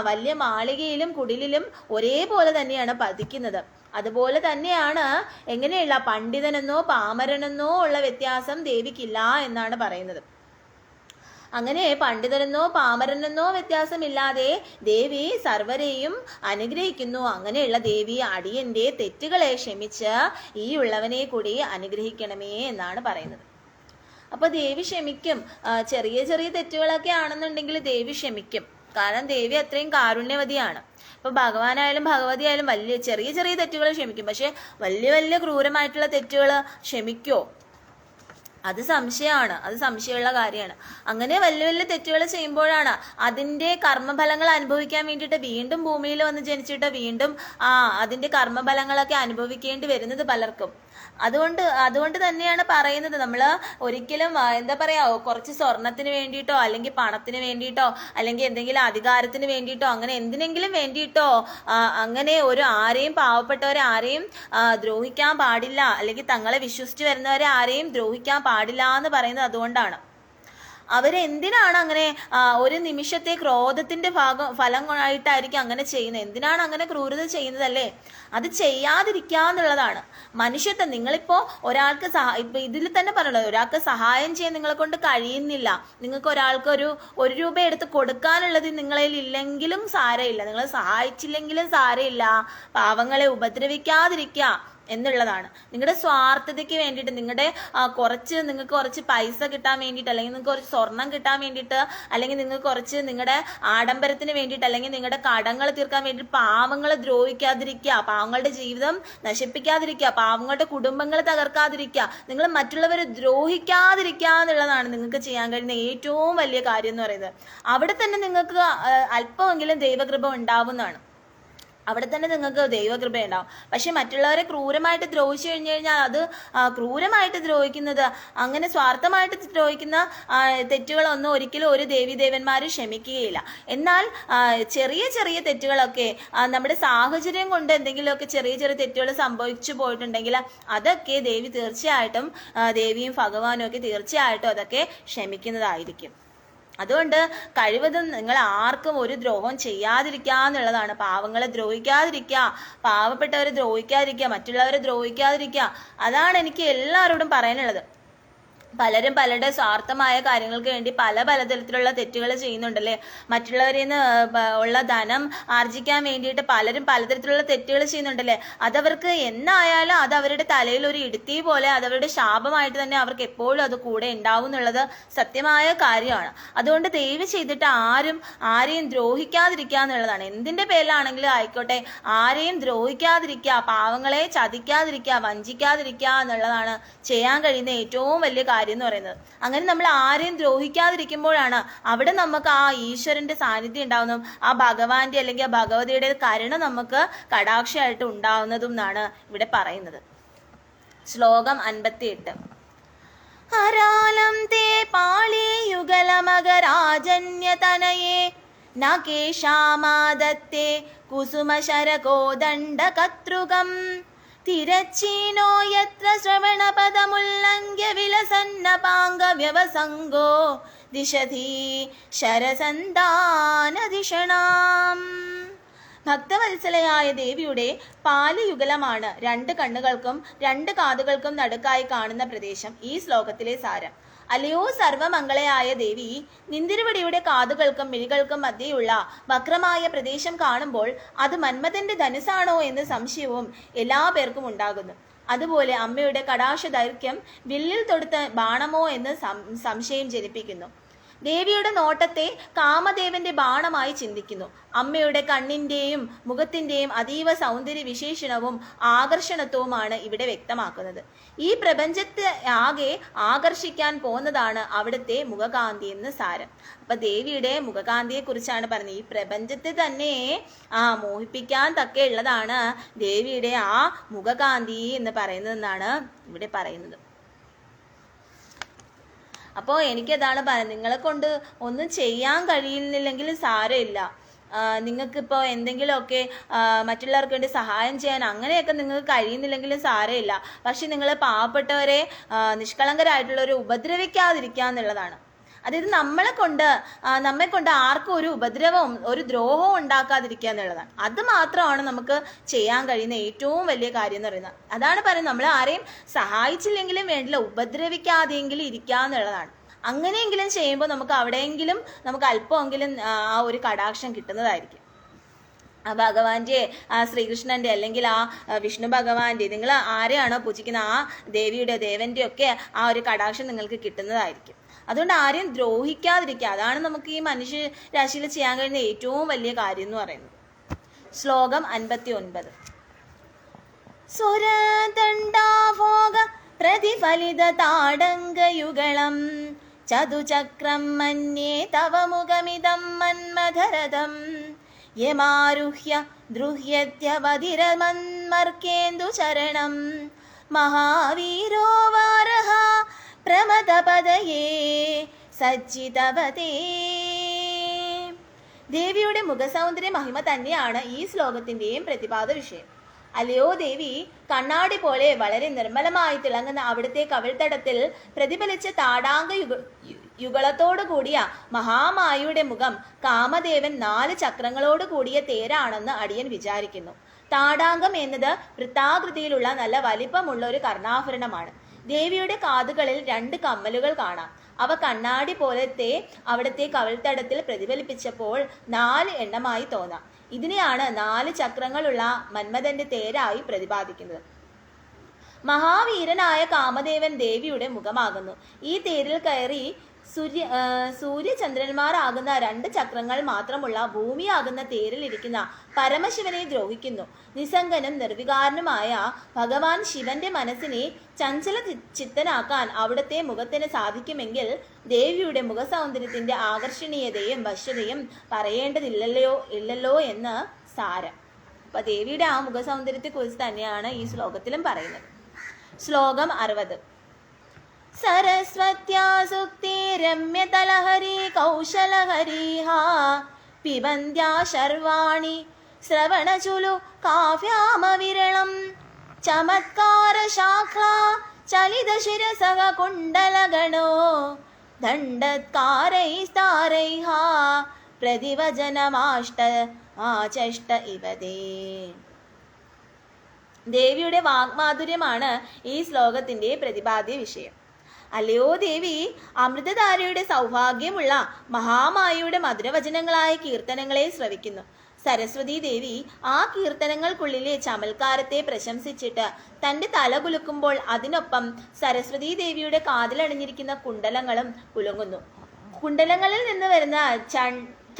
വലിയ മാളികയിലും കുടിലിലും ഒരേപോലെ തന്നെയാണ് പതിക്കുന്നത്. അതുപോലെ തന്നെയാണ് എങ്ങനെയുള്ള പണ്ഡിതനെന്നോ പാമരനെന്നോ ഉള്ള വ്യത്യാസം ദേവിക്കില്ല എന്നാണ് പറയുന്നത്. അങ്ങനെ പണ്ഡിതനെന്നോ പാമരനെന്നോ വ്യത്യാസമില്ലാതെ ദേവി സർവരെയും അനുഗ്രഹിക്കുന്നു. അങ്ങനെയുള്ള ദേവി അടിയന്റെ തെറ്റുകളെ ക്ഷമിച്ച് ഈ ഉള്ളവനെ കൂടി അനുഗ്രഹിക്കണമേ എന്നാണ് പറയുന്നത്. അപ്പൊ ദേവി ക്ഷമിക്കും. ചെറിയ ചെറിയ തെറ്റുകളൊക്കെ ആണെന്നുണ്ടെങ്കിൽ ദേവി ക്ഷമിക്കും. കാരണം ദേവി അത്രയും കാരുണ്യവതിയാണ്. ഇപ്പൊ ഭഗവാനായാലും ഭഗവതി ആയാലും വലിയ ചെറിയ ചെറിയ തെറ്റുകൾ ക്ഷമിക്കും. പക്ഷെ വലിയ വലിയ ക്രൂരമായിട്ടുള്ള തെറ്റുകൾ ക്ഷമിക്കോ? അത് സംശയമാണ്, അത് സംശയമുള്ള കാര്യമാണ്. അങ്ങനെ വലിയ വലിയ തെറ്റുകൾ ചെയ്യുമ്പോഴാണ് അതിന്റെ കർമ്മഫലങ്ങൾ അനുഭവിക്കാൻ വേണ്ടിയിട്ട് വീണ്ടും ഭൂമിയിൽ വന്ന് ജനിച്ചിട്ട് വീണ്ടും അതിന്റെ കർമ്മഫലങ്ങളൊക്കെ അനുഭവിക്കേണ്ടി വരുന്നത് പലർക്കും. അതുകൊണ്ട് തന്നെയാണ് പറയുന്നത്, നമ്മൾ ഒരിക്കലും എന്താ പറയാ, കുറച്ച് സ്വർണത്തിന് വേണ്ടിയിട്ടോ അല്ലെങ്കിൽ പണത്തിന് വേണ്ടിയിട്ടോ അല്ലെങ്കിൽ എന്തെങ്കിലും അധികാരത്തിന് വേണ്ടിയിട്ടോ അങ്ങനെ എന്തിനെങ്കിലും വേണ്ടിയിട്ടോ അങ്ങനെ ആരെയും പാവപ്പെട്ടവരെ ആരെയും ദ്രോഹിക്കാൻ പാടില്ല, അല്ലെങ്കിൽ തങ്ങളെ വിശ്വസിച്ച് വരുന്നവരെ ആരെയും ദ്രോഹിക്കാൻ പാടില്ല എന്ന് പറയുന്നത് അതുകൊണ്ടാണ്. അവരെന്തിനാണ് അങ്ങനെ ഒരു നിമിഷത്തെ ക്രോധത്തിന്റെ ഫലമായിട്ടായിരിക്കും അങ്ങനെ ചെയ്യുന്നത്? എന്തിനാണ് അങ്ങനെ ക്രൂരത ചെയ്യുന്നതല്ലേ? അത് ചെയ്യാതിരിക്കാന്നുള്ളതാണ് മനുഷ്യത്വം. നിങ്ങളിപ്പോ ഒരാൾക്ക് ഇപ്പൊ ഇതിൽ തന്നെ പറഞ്ഞല്ലോ, ഒരാൾക്ക് സഹായം ചെയ്യാൻ നിങ്ങളെ കൊണ്ട് കഴിയുന്നില്ല, നിങ്ങൾക്ക് ഒരാൾക്ക് ഒരു രൂപ എടുത്ത് കൊടുക്കാനുള്ളത് നിങ്ങളിൽ ഇല്ലെങ്കിലും സാരമില്ല, നിങ്ങൾ സഹായിച്ചില്ലെങ്കിലും സാരമില്ല, പാവങ്ങളെ ഉപദ്രവിക്കാതിരിക്കുക എന്നുള്ളതാണ്. നിങ്ങളുടെ സ്വാർത്ഥതയ്ക്ക് വേണ്ടിയിട്ട്, നിങ്ങൾക്ക് കുറച്ച് പൈസ കിട്ടാൻ വേണ്ടിയിട്ട്, അല്ലെങ്കിൽ നിങ്ങൾക്ക് കുറച്ച് സ്വർണം കിട്ടാൻ വേണ്ടിയിട്ട്, അല്ലെങ്കിൽ നിങ്ങൾക്ക് കുറച്ച് നിങ്ങളുടെ ആഡംബരത്തിന് വേണ്ടിയിട്ട്, അല്ലെങ്കിൽ നിങ്ങളുടെ കടങ്ങൾ തീർക്കാൻ വേണ്ടിയിട്ട് പാവങ്ങളെ ദ്രോഹിക്കാതിരിക്കുക, പാവങ്ങളുടെ ജീവിതം നശിപ്പിക്കാതിരിക്കുക, പാവങ്ങളുടെ കുടുംബങ്ങൾ തകർക്കാതിരിക്കുക, നിങ്ങൾ മറ്റുള്ളവരെ ദ്രോഹിക്കാതിരിക്കുക എന്നുള്ളതാണ് നിങ്ങൾക്ക് ചെയ്യാൻ കഴിയുന്ന ഏറ്റവും വലിയ കാര്യം എന്ന് പറയുന്നത്. അവിടെ തന്നെ നിങ്ങൾക്ക് അല്പമെങ്കിലും ദൈവകൃപ ഉണ്ടാവുന്നതാണ്. അവിടെ തന്നെ നിങ്ങൾക്ക് ദൈവകൃപ ഉണ്ടാവും. പക്ഷെ മറ്റുള്ളവരെ ക്രൂരമായിട്ട് ദ്രോഹിച്ചു കഴിഞ്ഞു കഴിഞ്ഞാൽ അത് ക്രൂരമായിട്ട് ദ്രോഹിക്കുന്നത്, അങ്ങനെ സ്വാർത്ഥമായിട്ട് ദ്രോഹിക്കുന്ന തെറ്റുകളൊന്നും ഒരിക്കലും ഒരു ദേവീദേവന്മാരും ക്ഷമിക്കുകയില്ല. എന്നാൽ ചെറിയ ചെറിയ തെറ്റുകളൊക്കെ നമ്മുടെ സാഹചര്യം കൊണ്ട് എന്തെങ്കിലുമൊക്കെ ചെറിയ ചെറിയ തെറ്റുകൾ സംഭവിച്ചു പോയിട്ടുണ്ടെങ്കിൽ അതൊക്കെ ദേവി തീർച്ചയായിട്ടും, ദേവിയും ഭഗവാനും ഒക്കെ തീർച്ചയായിട്ടും അതൊക്കെ ക്ഷമിക്കുന്നതായിരിക്കും. അതുകൊണ്ട് കഴിവതും നിങ്ങൾ ആർക്കും ഒരു ദ്രോഹം ചെയ്യാതിരിക്കുക എന്നുള്ളതാണ്. പാവങ്ങളെ ദ്രോഹിക്കാതിരിക്കുക, പാവപ്പെട്ടവരെ ദ്രോഹിക്കാതിരിക്കുക, മറ്റുള്ളവരെ ദ്രോഹിക്കാതിരിക്കുക. അതാണ് എനിക്ക് എല്ലാവരോടും പറയാനുള്ളത്. പലരും പലരുടെ സ്വാർത്ഥമായ കാര്യങ്ങൾക്ക് വേണ്ടി പല പലതരത്തിലുള്ള തെറ്റുകൾ ചെയ്യുന്നുണ്ടല്ലേ. മറ്റുള്ളവരിൽ നിന്ന് ഉള്ള ധനം ആർജിക്കാൻ വേണ്ടിയിട്ട് പലരും പലതരത്തിലുള്ള തെറ്റുകൾ ചെയ്യുന്നുണ്ടല്ലേ. അതവർക്ക് എന്നായാലും അത് അവരുടെ തലയിൽ ഒരു ഇടുത്തി പോലെ, അതവരുടെ ശാപമായിട്ട് തന്നെ അവർക്ക് എപ്പോഴും അത് കൂടെ ഉണ്ടാവും എന്നുള്ളത് സത്യമായ കാര്യമാണ്. അതുകൊണ്ട് ദയവ് ചെയ്തിട്ട് ആരെയും ദ്രോഹിക്കാതിരിക്കുക എന്നുള്ളതാണ്. എന്തിന്റെ പേരിലാണെങ്കിലും ആയിക്കോട്ടെ, ആരെയും ദ്രോഹിക്കാതിരിക്കുക, പാവങ്ങളെ ചതിക്കാതിരിക്കുക, വഞ്ചിക്കാതിരിക്കുക എന്നുള്ളതാണ് ചെയ്യാൻ കഴിയുന്ന ഏറ്റവും വലിയ കാര്യം എന്ന് പറയുന്നത്. അങ്ങനെ നമ്മൾ ആരെയും ദ്രോഹിക്കാതിരിക്കുമ്പോഴാണ് അവിടെ നമുക്ക് ആ ഈശ്വരന്റെ സാന്നിധ്യം ഉണ്ടാവുന്നതും ആ ഭഗവാന്റെ അല്ലെങ്കിൽ ആ ഭഗവതിയുടെ കരുണ നമുക്ക് കടാക്ഷമായിട്ട് ഉണ്ടാവുന്നതും എന്നാണ് ഇവിടെ പറയുന്നത്. ശ്ലോകം 58. ഹരാലം തേ പാളിയുഗലമകരാജന്യതനയേ ന കേശാമാദത്തേ കുസുമശരകോദണ്ഡകതൃകം തിരച്ചീനോ യത്ര ശ്രവണപദമുല്ലംഘ്യ വിലസന്നപാംഗവ്യവസംഗോ ദിശതി ശരസന്താനധിഷണാം. ഭക്തവത്സലയായ ദേവിയുടെ പാലിയുഗലമാണ് 2 കണ്ണുകൾക്കും 2 കാതുകൾക്കും നടുക്കായി കാണുന്ന പ്രദേശം ഈ ശ്ലോകത്തിലെ സാരം. അല്ലയോ സർവമംഗളയായ ദേവി, നിന്തിരുവടിയുടെ കാതുകൾക്കും മിഴികൾക്കും മധ്യയുള്ള വക്രമായ പ്രദേശം കാണുമ്പോൾ അത് മന്മഥന്റെ ധനുസാണോ എന്ന് സംശയവും എല്ലാ പേർക്കും ഉണ്ടാകുന്നു. അതുപോലെ അമ്മയുടെ കടാക്ഷ ദൈർഘ്യം വില്ലിൽ തൊടുത്ത ബാണമോ എന്ന് സംശയം ജനിപ്പിക്കുന്നു. ദേവിയുടെ നോട്ടത്തെ കാമദേവന്റെ ബാണമായി ചിന്തിക്കുന്നു. അമ്മയുടെ കണ്ണിന്റെയും മുഖത്തിന്റെയും അതീവ സൗന്ദര്യ വിശേഷണവും ആകർഷണത്വവുമാണ് ഇവിടെ വ്യക്തമാക്കുന്നത്. ഈ പ്രപഞ്ചത്തെ ആകെ ആകർഷിക്കാൻ പോകുന്നതാണ് അവിടുത്തെ മുഖകാന്തി എന്ന് സാരം. അപ്പൊ ദേവിയുടെ മുഖകാന്തിയെ കുറിച്ചാണ് പറഞ്ഞത്. ഈ പ്രപഞ്ചത്തെ തന്നെ മോഹിപ്പിക്കാൻ തക്കെയുള്ളതാണ് ദേവിയുടെ ആ മുഖകാന്തി എന്ന് പറയുന്നതെന്നാണ് ഇവിടെ പറയുന്നത്. അപ്പോൾ എനിക്കതാണ് പറയുന്നത്, നിങ്ങളെ കൊണ്ട് ഒന്നും ചെയ്യാൻ കഴിയുന്നില്ലെങ്കിൽ സാരമില്ല. നിങ്ങൾക്കിപ്പോൾ എന്തെങ്കിലുമൊക്കെ മറ്റുള്ളവർക്ക് വേണ്ടി സഹായം ചെയ്യാൻ അങ്ങനെയൊക്കെ നിങ്ങൾക്ക് കഴിയുന്നില്ലെങ്കിലും സാരമില്ല. പക്ഷെ നിങ്ങൾ പാവപ്പെട്ടവരെ നിഷ്കളങ്കരായിട്ടുള്ളവരെ ഉപദ്രവിക്കാതിരിക്കുക എന്നുള്ളതാണ്. അതായത് നമ്മെ കൊണ്ട് ആർക്കും ഒരു ഉപദ്രവവും ഒരു ദ്രോഹവും ഉണ്ടാക്കാതിരിക്കുക എന്നുള്ളതാണ്. അത് മാത്രമാണ് നമുക്ക് ചെയ്യാൻ കഴിയുന്ന ഏറ്റവും വലിയ കാര്യം എന്ന് പറയുന്നത്. അതാണ് പറയുന്നത്, നമ്മൾ ആരെയും സഹായിച്ചില്ലെങ്കിലും വേണ്ടില്ല, ഉപദ്രവിക്കാതെയെങ്കിലും ഇരിക്കുക എന്നുള്ളതാണ്. അങ്ങനെയെങ്കിലും ചെയ്യുമ്പോൾ നമുക്ക് അവിടെയെങ്കിലും നമുക്ക് അല്പമെങ്കിലും ആ ഒരു കടാക്ഷം കിട്ടുന്നതായിരിക്കും. ആ ഭഗവാന്റെ ശ്രീകൃഷ്ണന്റെ അല്ലെങ്കിൽ ആ വിഷ്ണു ഭഗവാന്റെ, നിങ്ങൾ ആരെയാണോ പൂജിക്കുന്ന ആ ദേവിയുടെ ദേവന്റെ ഒക്കെ ആ ഒരു കടാക്ഷം നിങ്ങൾക്ക് കിട്ടുന്നതായിരിക്കും. അതുകൊണ്ട് ആരെയും ദ്രോഹിക്കാതിരിക്കുക, അതാണ് നമുക്ക് ഈ മനുഷ്യ രാശിയിൽ ചെയ്യാൻ കഴിയുന്ന ഏറ്റവും വലിയ കാര്യം എന്ന് പറയുന്നത്. ശ്ലോകം 59. സുരദണ്ഡാഭോഗ പ്രതിഫലിത താടങ്കയുഗളം ചതുചക്രം മന്യേ തവ മുഖമിദം മന്മഥരഥം യമാരുഹ്യ ദ്രുഹ്യത്യവതിരമന്മർക്കേന്ദു ചരണം മഹാവീരോ വാരഹ പ്രമദപദയേ സജ്ജിതവതേ. ദേവിയുടെ മുഖസൗന്ദര്യ മഹിമ തന്നെയാണ് ഈ ശ്ലോകത്തിന്റെയും പ്രതിപാദ വിഷയം. അല്ലയോ ദേവി, കണ്ണാടി പോലെ വളരെ നിർമ്മലമായി തിളങ്ങുന്ന അവിടുത്തെ കവിൾത്തടത്തിൽ പ്രതിഫലിച്ച താടാങ്ക യുഗളത്തോടു കൂടിയ മഹാമായയുടെ മുഖം കാമദേവൻ 4 ചക്രങ്ങളോട് കൂടിയ തേരാണെന്ന് അടിയൻ വിചാരിക്കുന്നു. താടാങ്കം എന്നത് വൃത്താകൃതിയിലുള്ള നല്ല വലിപ്പമുള്ള ഒരു കർണാഭരണമാണ്. ദേവിയുടെ കാതുകളിൽ 2 കമ്മലുകൾ കാണാം. അവ കണ്ണാടി പോലത്തെ അവിടുത്തെ കവിൾത്തടത്തിൽ പ്രതിഫലിപ്പിച്ചപ്പോൾ 4 എണ്ണമായി തോന്നാം. ഇതിനെയാണ് 4 ചക്രങ്ങളുള്ള മന്മഥന്റെ തേരായി പ്രതിപാദിക്കുന്നത്. മഹാവീരനായ കാമദേവൻ ദേവിയുടെ മുഖമാകുന്നു. ഈ തേരിൽ കയറി സൂര്യചന്ദ്രന്മാരാകുന്ന 2 ചക്രങ്ങൾ മാത്രമുള്ള ഭൂമിയാകുന്ന തേരിലിരിക്കുന്ന പരമശിവനെ ദ്രോഹിക്കുന്നു. നിസ്സംഗനും നിർവികാരനുമായ ഭഗവാൻ ശിവന്റെ മനസ്സിനെ ചഞ്ചല ചിത്തനാക്കാൻ അവിടുത്തെ മുഖത്തിന് സാധിക്കുമെങ്കിൽ ദേവിയുടെ മുഖസൗന്ദര്യത്തിന്റെ ആകർഷണീയതയും വശ്യതയും പറയേണ്ടതില്ലല്ലോ എന്ന് സാരം. അപ്പൊ ദേവിയുടെ ആ മുഖസൗന്ദര്യത്തെ കുറിച്ച് തന്നെയാണ് ഈ ശ്ലോകത്തിലും പറയുന്നത്. ശ്ലോകം 60. സരസ്വത്യാ സുക്തി രമ്യതലഹരി കൗശലഹരിഹാ പിബന്ധ്യാ ശർവാണി ശ്രവണചുലു കാവ്യാമവിരളം ചമത്കാര ശാഖാ ചലിത ശിരസഹ കുണ്ടലഗണോ ദണ്ഡത്കാരൈസ്താരൈഃ പ്രതിവചനമാഷ്ട ആചഷ്ട ഇവതേ. ദേവിയുടെ വാഗ്മാധുര്യമാണ് ഈ ശ്ലോകത്തിന്റെ പ്രതിപാദ്യ വിഷയം. അല്ലയോ ദേവി, അമൃതധാരയുടെ സൗഭാഗ്യമുള്ള മഹാമായയുടെ മധുരവചനങ്ങളായ കീർത്തനങ്ങളെ ശ്രവിക്കുന്നു. സരസ്വതി ദേവി ആ കീർത്തനങ്ങൾക്കുള്ളിലെ ചമൽക്കാരത്തെ പ്രശംസിച്ചിട്ട് തന്റെ തല കുലുക്കുമ്പോൾ അതിനൊപ്പം സരസ്വതി ദേവിയുടെ കാതിലണിഞ്ഞിരിക്കുന്ന കുണ്ടലങ്ങളും കുലുങ്ങുന്നു. കുണ്ടലങ്ങളിൽ നിന്ന് വരുന്ന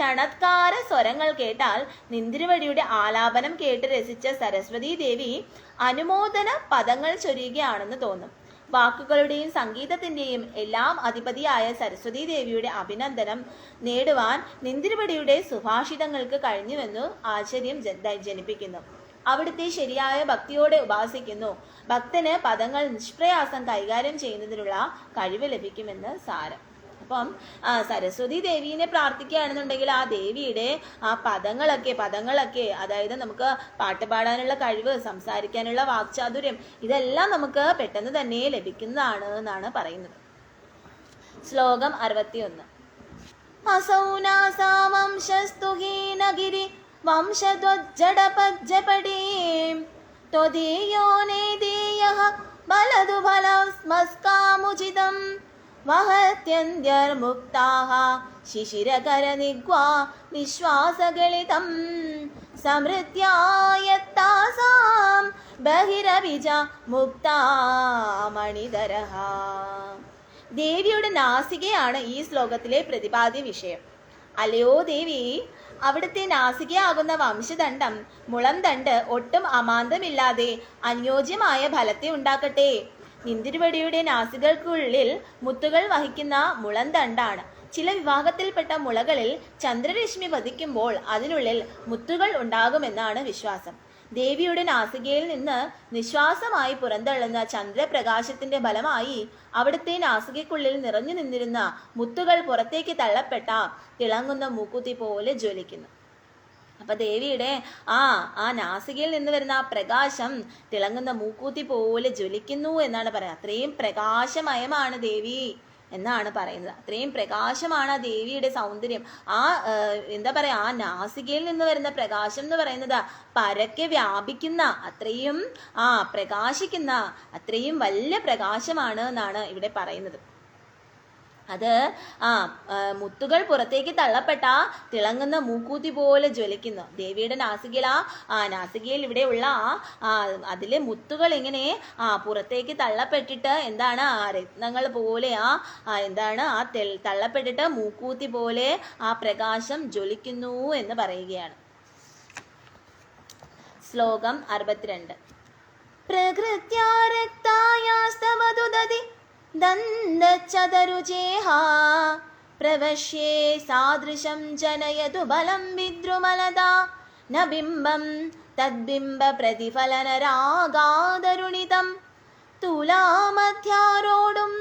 ചണത്കാര സ്വരങ്ങൾ കേട്ടാൽ നിന്തിരുവടിയുടെ ആലാപനം കേട്ട് രസിച്ച സരസ്വതി ദേവി അനുമോദന പദങ്ങൾ ചൊരിയുകയാണെന്ന് തോന്നും. വാക്കുകളുടെയും സംഗീതത്തിന്റെയും എല്ലാം അധിപതിയായ സരസ്വതി ദേവിയുടെ അഭിനന്ദനം നേടുവാൻ നിന്തിരുവടിയുടെ സുഭാഷിതങ്ങൾക്ക് കഴിഞ്ഞുവെന്നു ആശ്ചര്യം ജനിപ്പിക്കുന്നു. അവിടുത്തെ ശരിയായ ഭക്തിയോടെ ഉപാസിക്കുന്നു. ഭക്തന് പദങ്ങൾ നിഷ്പ്രയാസം കൈകാര്യം ചെയ്യുന്നതിനുള്ള കഴിവ് ലഭിക്കുമെന്ന് സാരം. അപ്പം സരസ്വതി ദേവീനെ പ്രാർത്ഥിക്കുകയാണെന്നുണ്ടെങ്കിൽ ആ ദേവിയുടെ ആ പദങ്ങളൊക്കെ അതായത് നമുക്ക് പാട്ട് പാടാനുള്ള കഴിവ്, സംസാരിക്കാനുള്ള വാക്ചാതുര്യം, ഇതെല്ലാം നമുക്ക് പെട്ടെന്ന് തന്നെ ലഭിക്കുന്നതാണ് എന്നാണ് പറയുന്നത്. ശ്ലോകം 61. അസൗനാസാ വംശസ്തു ഹീനഗിരി വംശദ്വജ്ജടപജ്ജപടീം ത്വദീയോ നേദീയഃ ബലദു ബലസ്മസ്കാമുചിതം വഹത്യന്ത്യർമുക്താഃ ശിശിരകരനിഗ്വാ വിശ്വാസഗളിതം സമൃദ്ധ്യായത്താസാം ബഹിരവിജ മുക്താമണിധരഃ. ദേവിയുടെ നാസികയാണ് ഈ ശ്ലോകത്തിലെ പ്രതിപാദ്യ വിഷയം. അല്ലയോ ദേവി, അവിടുത്തെ നാസികയാകുന്ന വംശദണ്ഡം മുളം തണ്ട് ഒട്ടും അമാന്തമില്ലാതെ അനുയോജ്യമായ ഫലത്തെ ഉണ്ടാക്കട്ടെ. നിന്തിരുവടിയുടെ നാസികൾക്കുള്ളിൽ മുത്തുകൾ വഹിക്കുന്ന മുളം തണ്ടാണ്. ചില വിഭാഗത്തിൽപ്പെട്ട മുളകളിൽ ചന്ദ്രരശ്മി പതിക്കുമ്പോൾ അതിനുള്ളിൽ മുത്തുകൾ ഉണ്ടാകുമെന്നാണ് വിശ്വാസം. ദേവിയുടെ നാസികയിൽ നിന്ന് നിശ്വാസമായി പുറന്തള്ളുന്ന ചന്ദ്രപ്രകാശത്തിന്റെ ഫലമായി അവിടുത്തെ നാസികയ്ക്കുള്ളിൽ നിറഞ്ഞു നിന്നിരുന്ന മുത്തുകൾ പുറത്തേക്ക് തള്ളപ്പെട്ട തിളങ്ങുന്ന മൂക്കുത്തി പോലെ ജ്വലിക്കുന്നു. അപ്പൊ ദേവിയുടെ ആ നാസികയിൽ നിന്ന് വരുന്ന ആ പ്രകാശം തിളങ്ങുന്ന മൂക്കൂത്തി പോലെ ജ്വലിക്കുന്നു എന്നാണ് പറയുന്നത്. അത്രയും പ്രകാശമയമാണ് ദേവി എന്നാണ് പറയുന്നത്. അത്രയും പ്രകാശമാണ് ആ ദേവിയുടെ സൗന്ദര്യം. എന്താ പറയാ, ആ നാസികയിൽ നിന്ന് വരുന്ന പ്രകാശം എന്ന് പറയുന്നത് പരക്കെ വ്യാപിക്കുന്ന അത്രയും പ്രകാശിക്കുന്ന അത്രയും വലിയ പ്രകാശമാണ് എന്നാണ് ഇവിടെ പറയുന്നത്. അത് മുത്തുകൾ പുറത്തേക്ക് തള്ളപ്പെട്ട തിളങ്ങുന്ന മൂക്കൂത്തി പോലെ ജ്വലിക്കുന്നു. ദേവിയുടെ നാസികയിൽ ഇവിടെയുള്ള അതിലെ മുത്തുകൾ ഇങ്ങനെ പുറത്തേക്ക് തള്ളപ്പെട്ടിട്ട് എന്താണ് രത്നങ്ങൾ പോലെ തള്ളപ്പെട്ടിട്ട് മൂക്കൂത്തി പോലെ ആ പ്രകാശം ജ്വലിക്കുന്നു എന്ന് പറയുകയാണ്. ശ്ലോകം 62. പ്രകൃത്യാ രക്തായാസ്തവദുദതി ദന്തചതരുചേഹ പ്രവശ്യേ സാദൃശം ജനയതു ബലം വിദ്രുമലദാ ന ബിംബം തദ്ബിംബ പ്രതിഫലനരാഗാദരുണിതം തുലാമധ്യാരോടും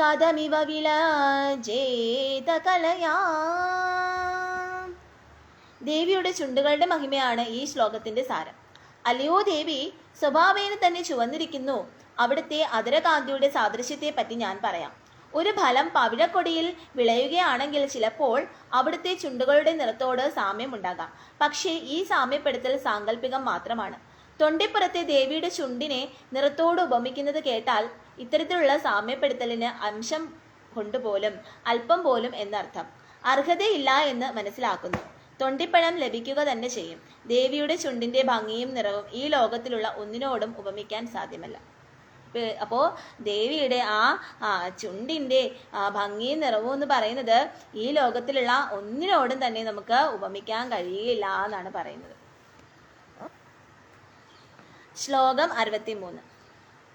കഥമിവ വിളജേത കലയാ. ദേവിയുടെ ചുണ്ടുകളുടെ മഹിമയാണ് ഈ ശ്ലോകത്തിന്റെ സാരം. അല്ലയോ ദേവി, സ്വഭാവേന തന്നെ ചുവന്നിരിക്കുന്നു. അവിടുത്തെ അധരകാന്തിയുടെ സാദൃശ്യത്തെ പറ്റി ഞാൻ പറയാം. ഒരു ഫലം പവിഴക്കൊടിയിൽ വിളയുകയാണെങ്കിൽ ചിലപ്പോൾ അവിടുത്തെ ചുണ്ടുകളുടെ നിറത്തോട് സാമ്യമുണ്ടാകാം. പക്ഷേ ഈ സാമ്യപ്പെടുത്തൽ സാങ്കല്പികം മാത്രമാണ്. തൊണ്ടിപ്പുറത്തെ ദേവിയുടെ ചുണ്ടിനെ നിറത്തോട് ഉപമിക്കുന്നത് കേട്ടാൽ ഇത്തരത്തിലുള്ള സാമ്യപ്പെടുത്തലിന് അംശം കൊണ്ടുപോലും അല്പം പോലും എന്നർത്ഥം. അർഹതയില്ല എന്ന് മനസ്സിലാക്കുന്നു. തൊണ്ടിപ്പഴം ലഭിക്കുക തന്നെ ചെയ്യും. ദേവിയുടെ ചുണ്ടിന്റെ ഭംഗിയും നിറവും ഈ ലോകത്തിലുള്ള ഒന്നിനോടും ഉപമിക്കാൻ സാധ്യമല്ല. അപ്പോൾ ദേവിയുടെ ചുണ്ടിന്റെ ഭംഗിയും നിറവും എന്ന് പറയുന്നത് ഈ ലോകത്തിലുള്ള ഒന്നിനോടും തന്നെ നമുക്ക് ഉപമിക്കാൻ കഴിയില്ല എന്നാണ് പറയുന്നത്. ശ്ലോകം 63.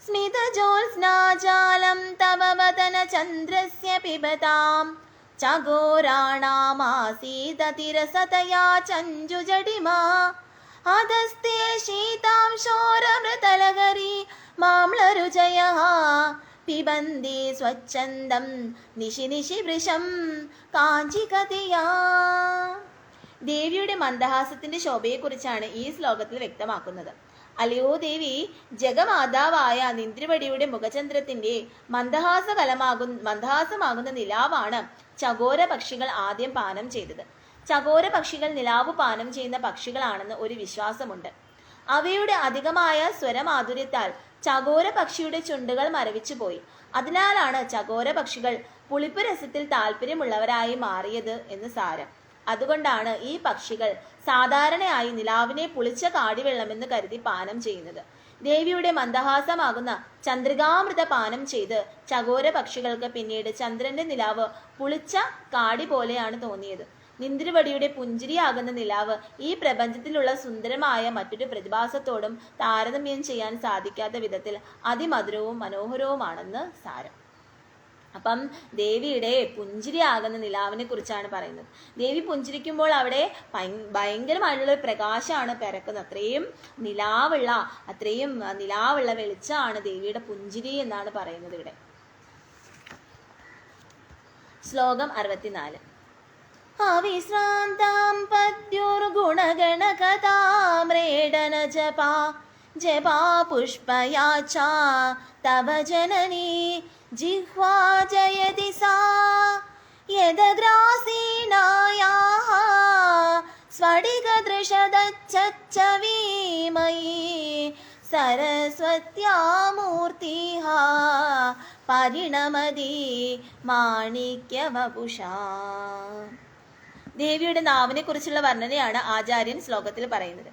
സ്മിതജോത്സ്നാജാലം തവ വദന ചന്ദ്രസ്യ പിബതാം ചഘോരാണാമാസീതതിരസതയാ ചഞ്ജുജടിമാ അധസ്തേ ശീതാംശോരമൃതലഹരി മാംളരുചയഃ പിബന്തി സ്വച്ഛന്തം നിശി നിശി വൃഷം കാഞ്ചികതിയാ. ദേവിയുടെ മന്ദഹാസത്തിന്റെ ശോഭയെക്കുറിച്ചാണ് ഈ ശ്ലോകത്തിൽ വ്യക്തമാക്കുന്നത്. അല്ലയോ ദേവി, ജഗമാതാവായ നിന്ദ്രവടിയുടെ മുഖചന്ദ്രത്തിന്റെ മന്ദഹാസമാകുന്ന നിലാവാണ് ചകോര പക്ഷികൾ ആദ്യം പാനം ചെയ്തത്. ചകോര പക്ഷികൾ നിലാവ് പാനം ചെയ്യുന്ന പക്ഷികളാണെന്ന് ഒരു വിശ്വാസമുണ്ട്. അവയുടെ അധികമായ സ്വരമാധുര്യത്താൽ ചകോര പക്ഷിയുടെ ചുണ്ടുകൾ മരവിച്ചു പോയി. അതിനാലാണ് ചകോര പക്ഷികൾ പുളിപ്പ് രസത്തിൽ താല്പര്യമുള്ളവരായി മാറിയത് എന്ന് സാരം. അതുകൊണ്ടാണ് ഈ പക്ഷികൾ സാധാരണയായി നിലാവിനെ പുളിച്ച കാടിവെള്ളമെന്ന് കരുതി പാനം ചെയ്യുന്നത്. ദേവിയുടെ മന്ദഹാസമാകുന്ന ചന്ദ്രികാമൃത പാനം ചെയ്ത് ചകോര പക്ഷികൾക്ക് പിന്നീട് ചന്ദ്രന്റെ നിലാവ് പുളിച്ച കാടി പോലെയാണ് തോന്നിയത്. നിന്ദ്രവടിയുടെ പുഞ്ചിരിയാകുന്ന നിലാവ് ഈ പ്രപഞ്ചത്തിലുള്ള സുന്ദരമായ മറ്റൊരു പ്രതിഭാസത്തോടും താരതമ്യം ചെയ്യാൻ സാധിക്കാത്ത വിധത്തിൽ അതിമധുരവും മനോഹരവുമാണെന്ന് സാരം. അപ്പം ദേവിയുടെ പുഞ്ചിരിയാകുന്ന നിലാവിനെ കുറിച്ചാണ് പറയുന്നത്. ദേവി പുഞ്ചിരിക്കുമ്പോൾ അവിടെ ഭയങ്കരമായിട്ടുള്ള പ്രകാശമാണ് പിറക്കുന്നത്. അത്രയും നിലാവുള്ള വെളിച്ചമാണ് ദേവിയുടെ പുഞ്ചിരി എന്നാണ് പറയുന്നത് ഇവിടെ. ശ്ലോകം 64. അവിശ്രാന്താം പദ്യുർഗുണഗണകഥാമ്രേഡന ജപാ പുഷ്പയാചാ തവ ജനനീ ജിഹ്വാ ജയതി സാ യദഗ്രാസീനായാഃ സ്ഫടികദൃശദച്ഛച്ഛവീമയീ സരസ്വത്യാ മൂർത്തിഃ പരിണമതി മാണിക്യവപുഷാ. ദേവിയുടെ നാവിനെ കുറിച്ചുള്ള വർണ്ണനയാണ് ആചാര്യൻ ശ്ലോകത്തിൽ പറയുന്നത്.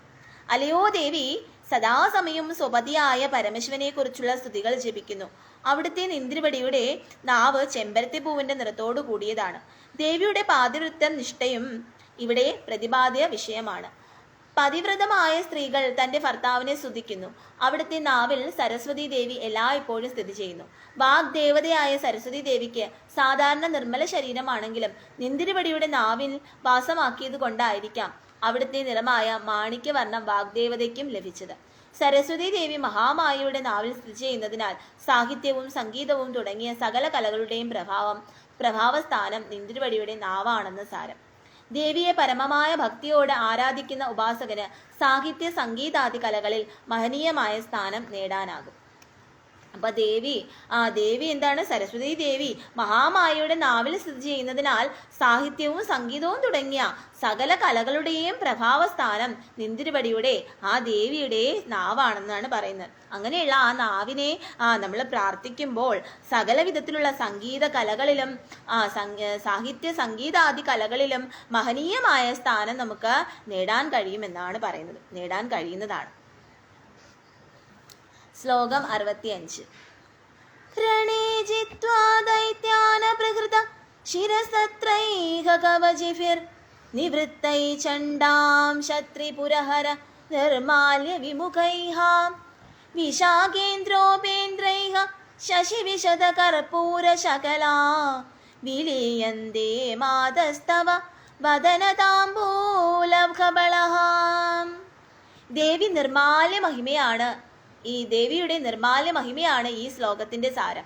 അല്ലയോ ദേവി, സദാസമയം സ്വപതിയായ പരമശിവനെ കുറിച്ചുള്ള സ്തുതികൾ ജപിക്കുന്നു. അവിടുത്തെ നിന്ദ്രവടിയുടെ നാവ് ചെമ്പരത്തി പൂവിന്റെ നിറത്തോടു കൂടിയതാണ്. ദേവിയുടെ പാതിവൃത്യ നിഷ്ഠയും ഇവിടെ പ്രതിപാദ്യ വിഷയമാണ്. പതിവ്രതമായ സ്ത്രീകൾ തന്റെ ഭർത്താവിനെ സ്തുതിക്കുന്നു. അവിടുത്തെ നാവിൽ സരസ്വതി ദേവി എല്ലായ്പ്പോഴും സ്ഥിതി ചെയ്യുന്നു. വാഗ്ദേവതയായ സരസ്വതി ദേവിക്ക് സാധാരണ നിർമ്മല ശരീരമാണെങ്കിലും നിന്ദ്രവടിയുടെ നാവിൽ വാസമാക്കിയത് കൊണ്ടായിരിക്കാം അവിടുത്തെ നിറമായ മാണിക്യവർണ്ണം വാഗ്ദേവതയ്ക്കും ലഭിച്ചത്. സരസ്വതി ദേവി മഹാമായയുടെ നാവിൽ സ്ഥിതി ചെയ്യുന്നതിനാൽ സാഹിത്യവും സംഗീതവും തുടങ്ങിയ സകല കലകളുടെയും പ്രഭാവസ്ഥാനം നിന്ദ്രവടിയുടെ നാവാണെന്ന് സാരം. ദേവിയെ പരമമായ ഭക്തിയോടെ ആരാധിക്കുന്ന ഉപാസകന് സാഹിത്യ സംഗീതാദി കലകളിൽ മഹനീയമായ സ്ഥാനം നേടാനാകും. അപ്പൊ ദേവി എന്താണ്? സരസ്വതി ദേവി മഹാമായയുടെ നാവിൽ സ്ഥിതി ചെയ്യുന്നതിനാൽ സാഹിത്യവും സംഗീതവും തുടങ്ങിയ സകല കലകളുടെയും പ്രഭാവസ്ഥാനം നിന്ദ്രവടിയുടെ ആ ദേവിയുടെ നാവാണെന്നാണ് പറയുന്നത്. അങ്ങനെയുള്ള ആ നാവിനെ നമ്മൾ പ്രാർത്ഥിക്കുമ്പോൾ സകല വിധത്തിലുള്ള സംഗീത കലകളിലും സാഹിത്യ സംഗീതാദി കലകളിലും മഹനീയമായ സ്ഥാനം നമുക്ക് നേടാൻ കഴിയുന്നതാണ്. ശ്ലോകം 65. രണേ ജിത്വാ ദൈത്യാന പ്രകൃത ശിരസത്രൈഹ കവചിഭിർ നിവൃത്തൈ ചണ്ഡാം ശത്രിപുരഹര നിർമാല്യ വിമുഖൈഃ വിശാഖേന്ദ്രോപേന്ദ്രൈഃ ശശിവിശദ കർപ്പൂര ശകലാ വിലീയന്തേ മാതസ്തവ വദനതാംബൂലഖബളഃ. ദേവി നിർമാല്യ മഹിമയാണ്. ദേവിയുടെ നിർമാല്യ മഹിമയാണ് ഈ ശ്ലോകത്തിന്റെ സാരം.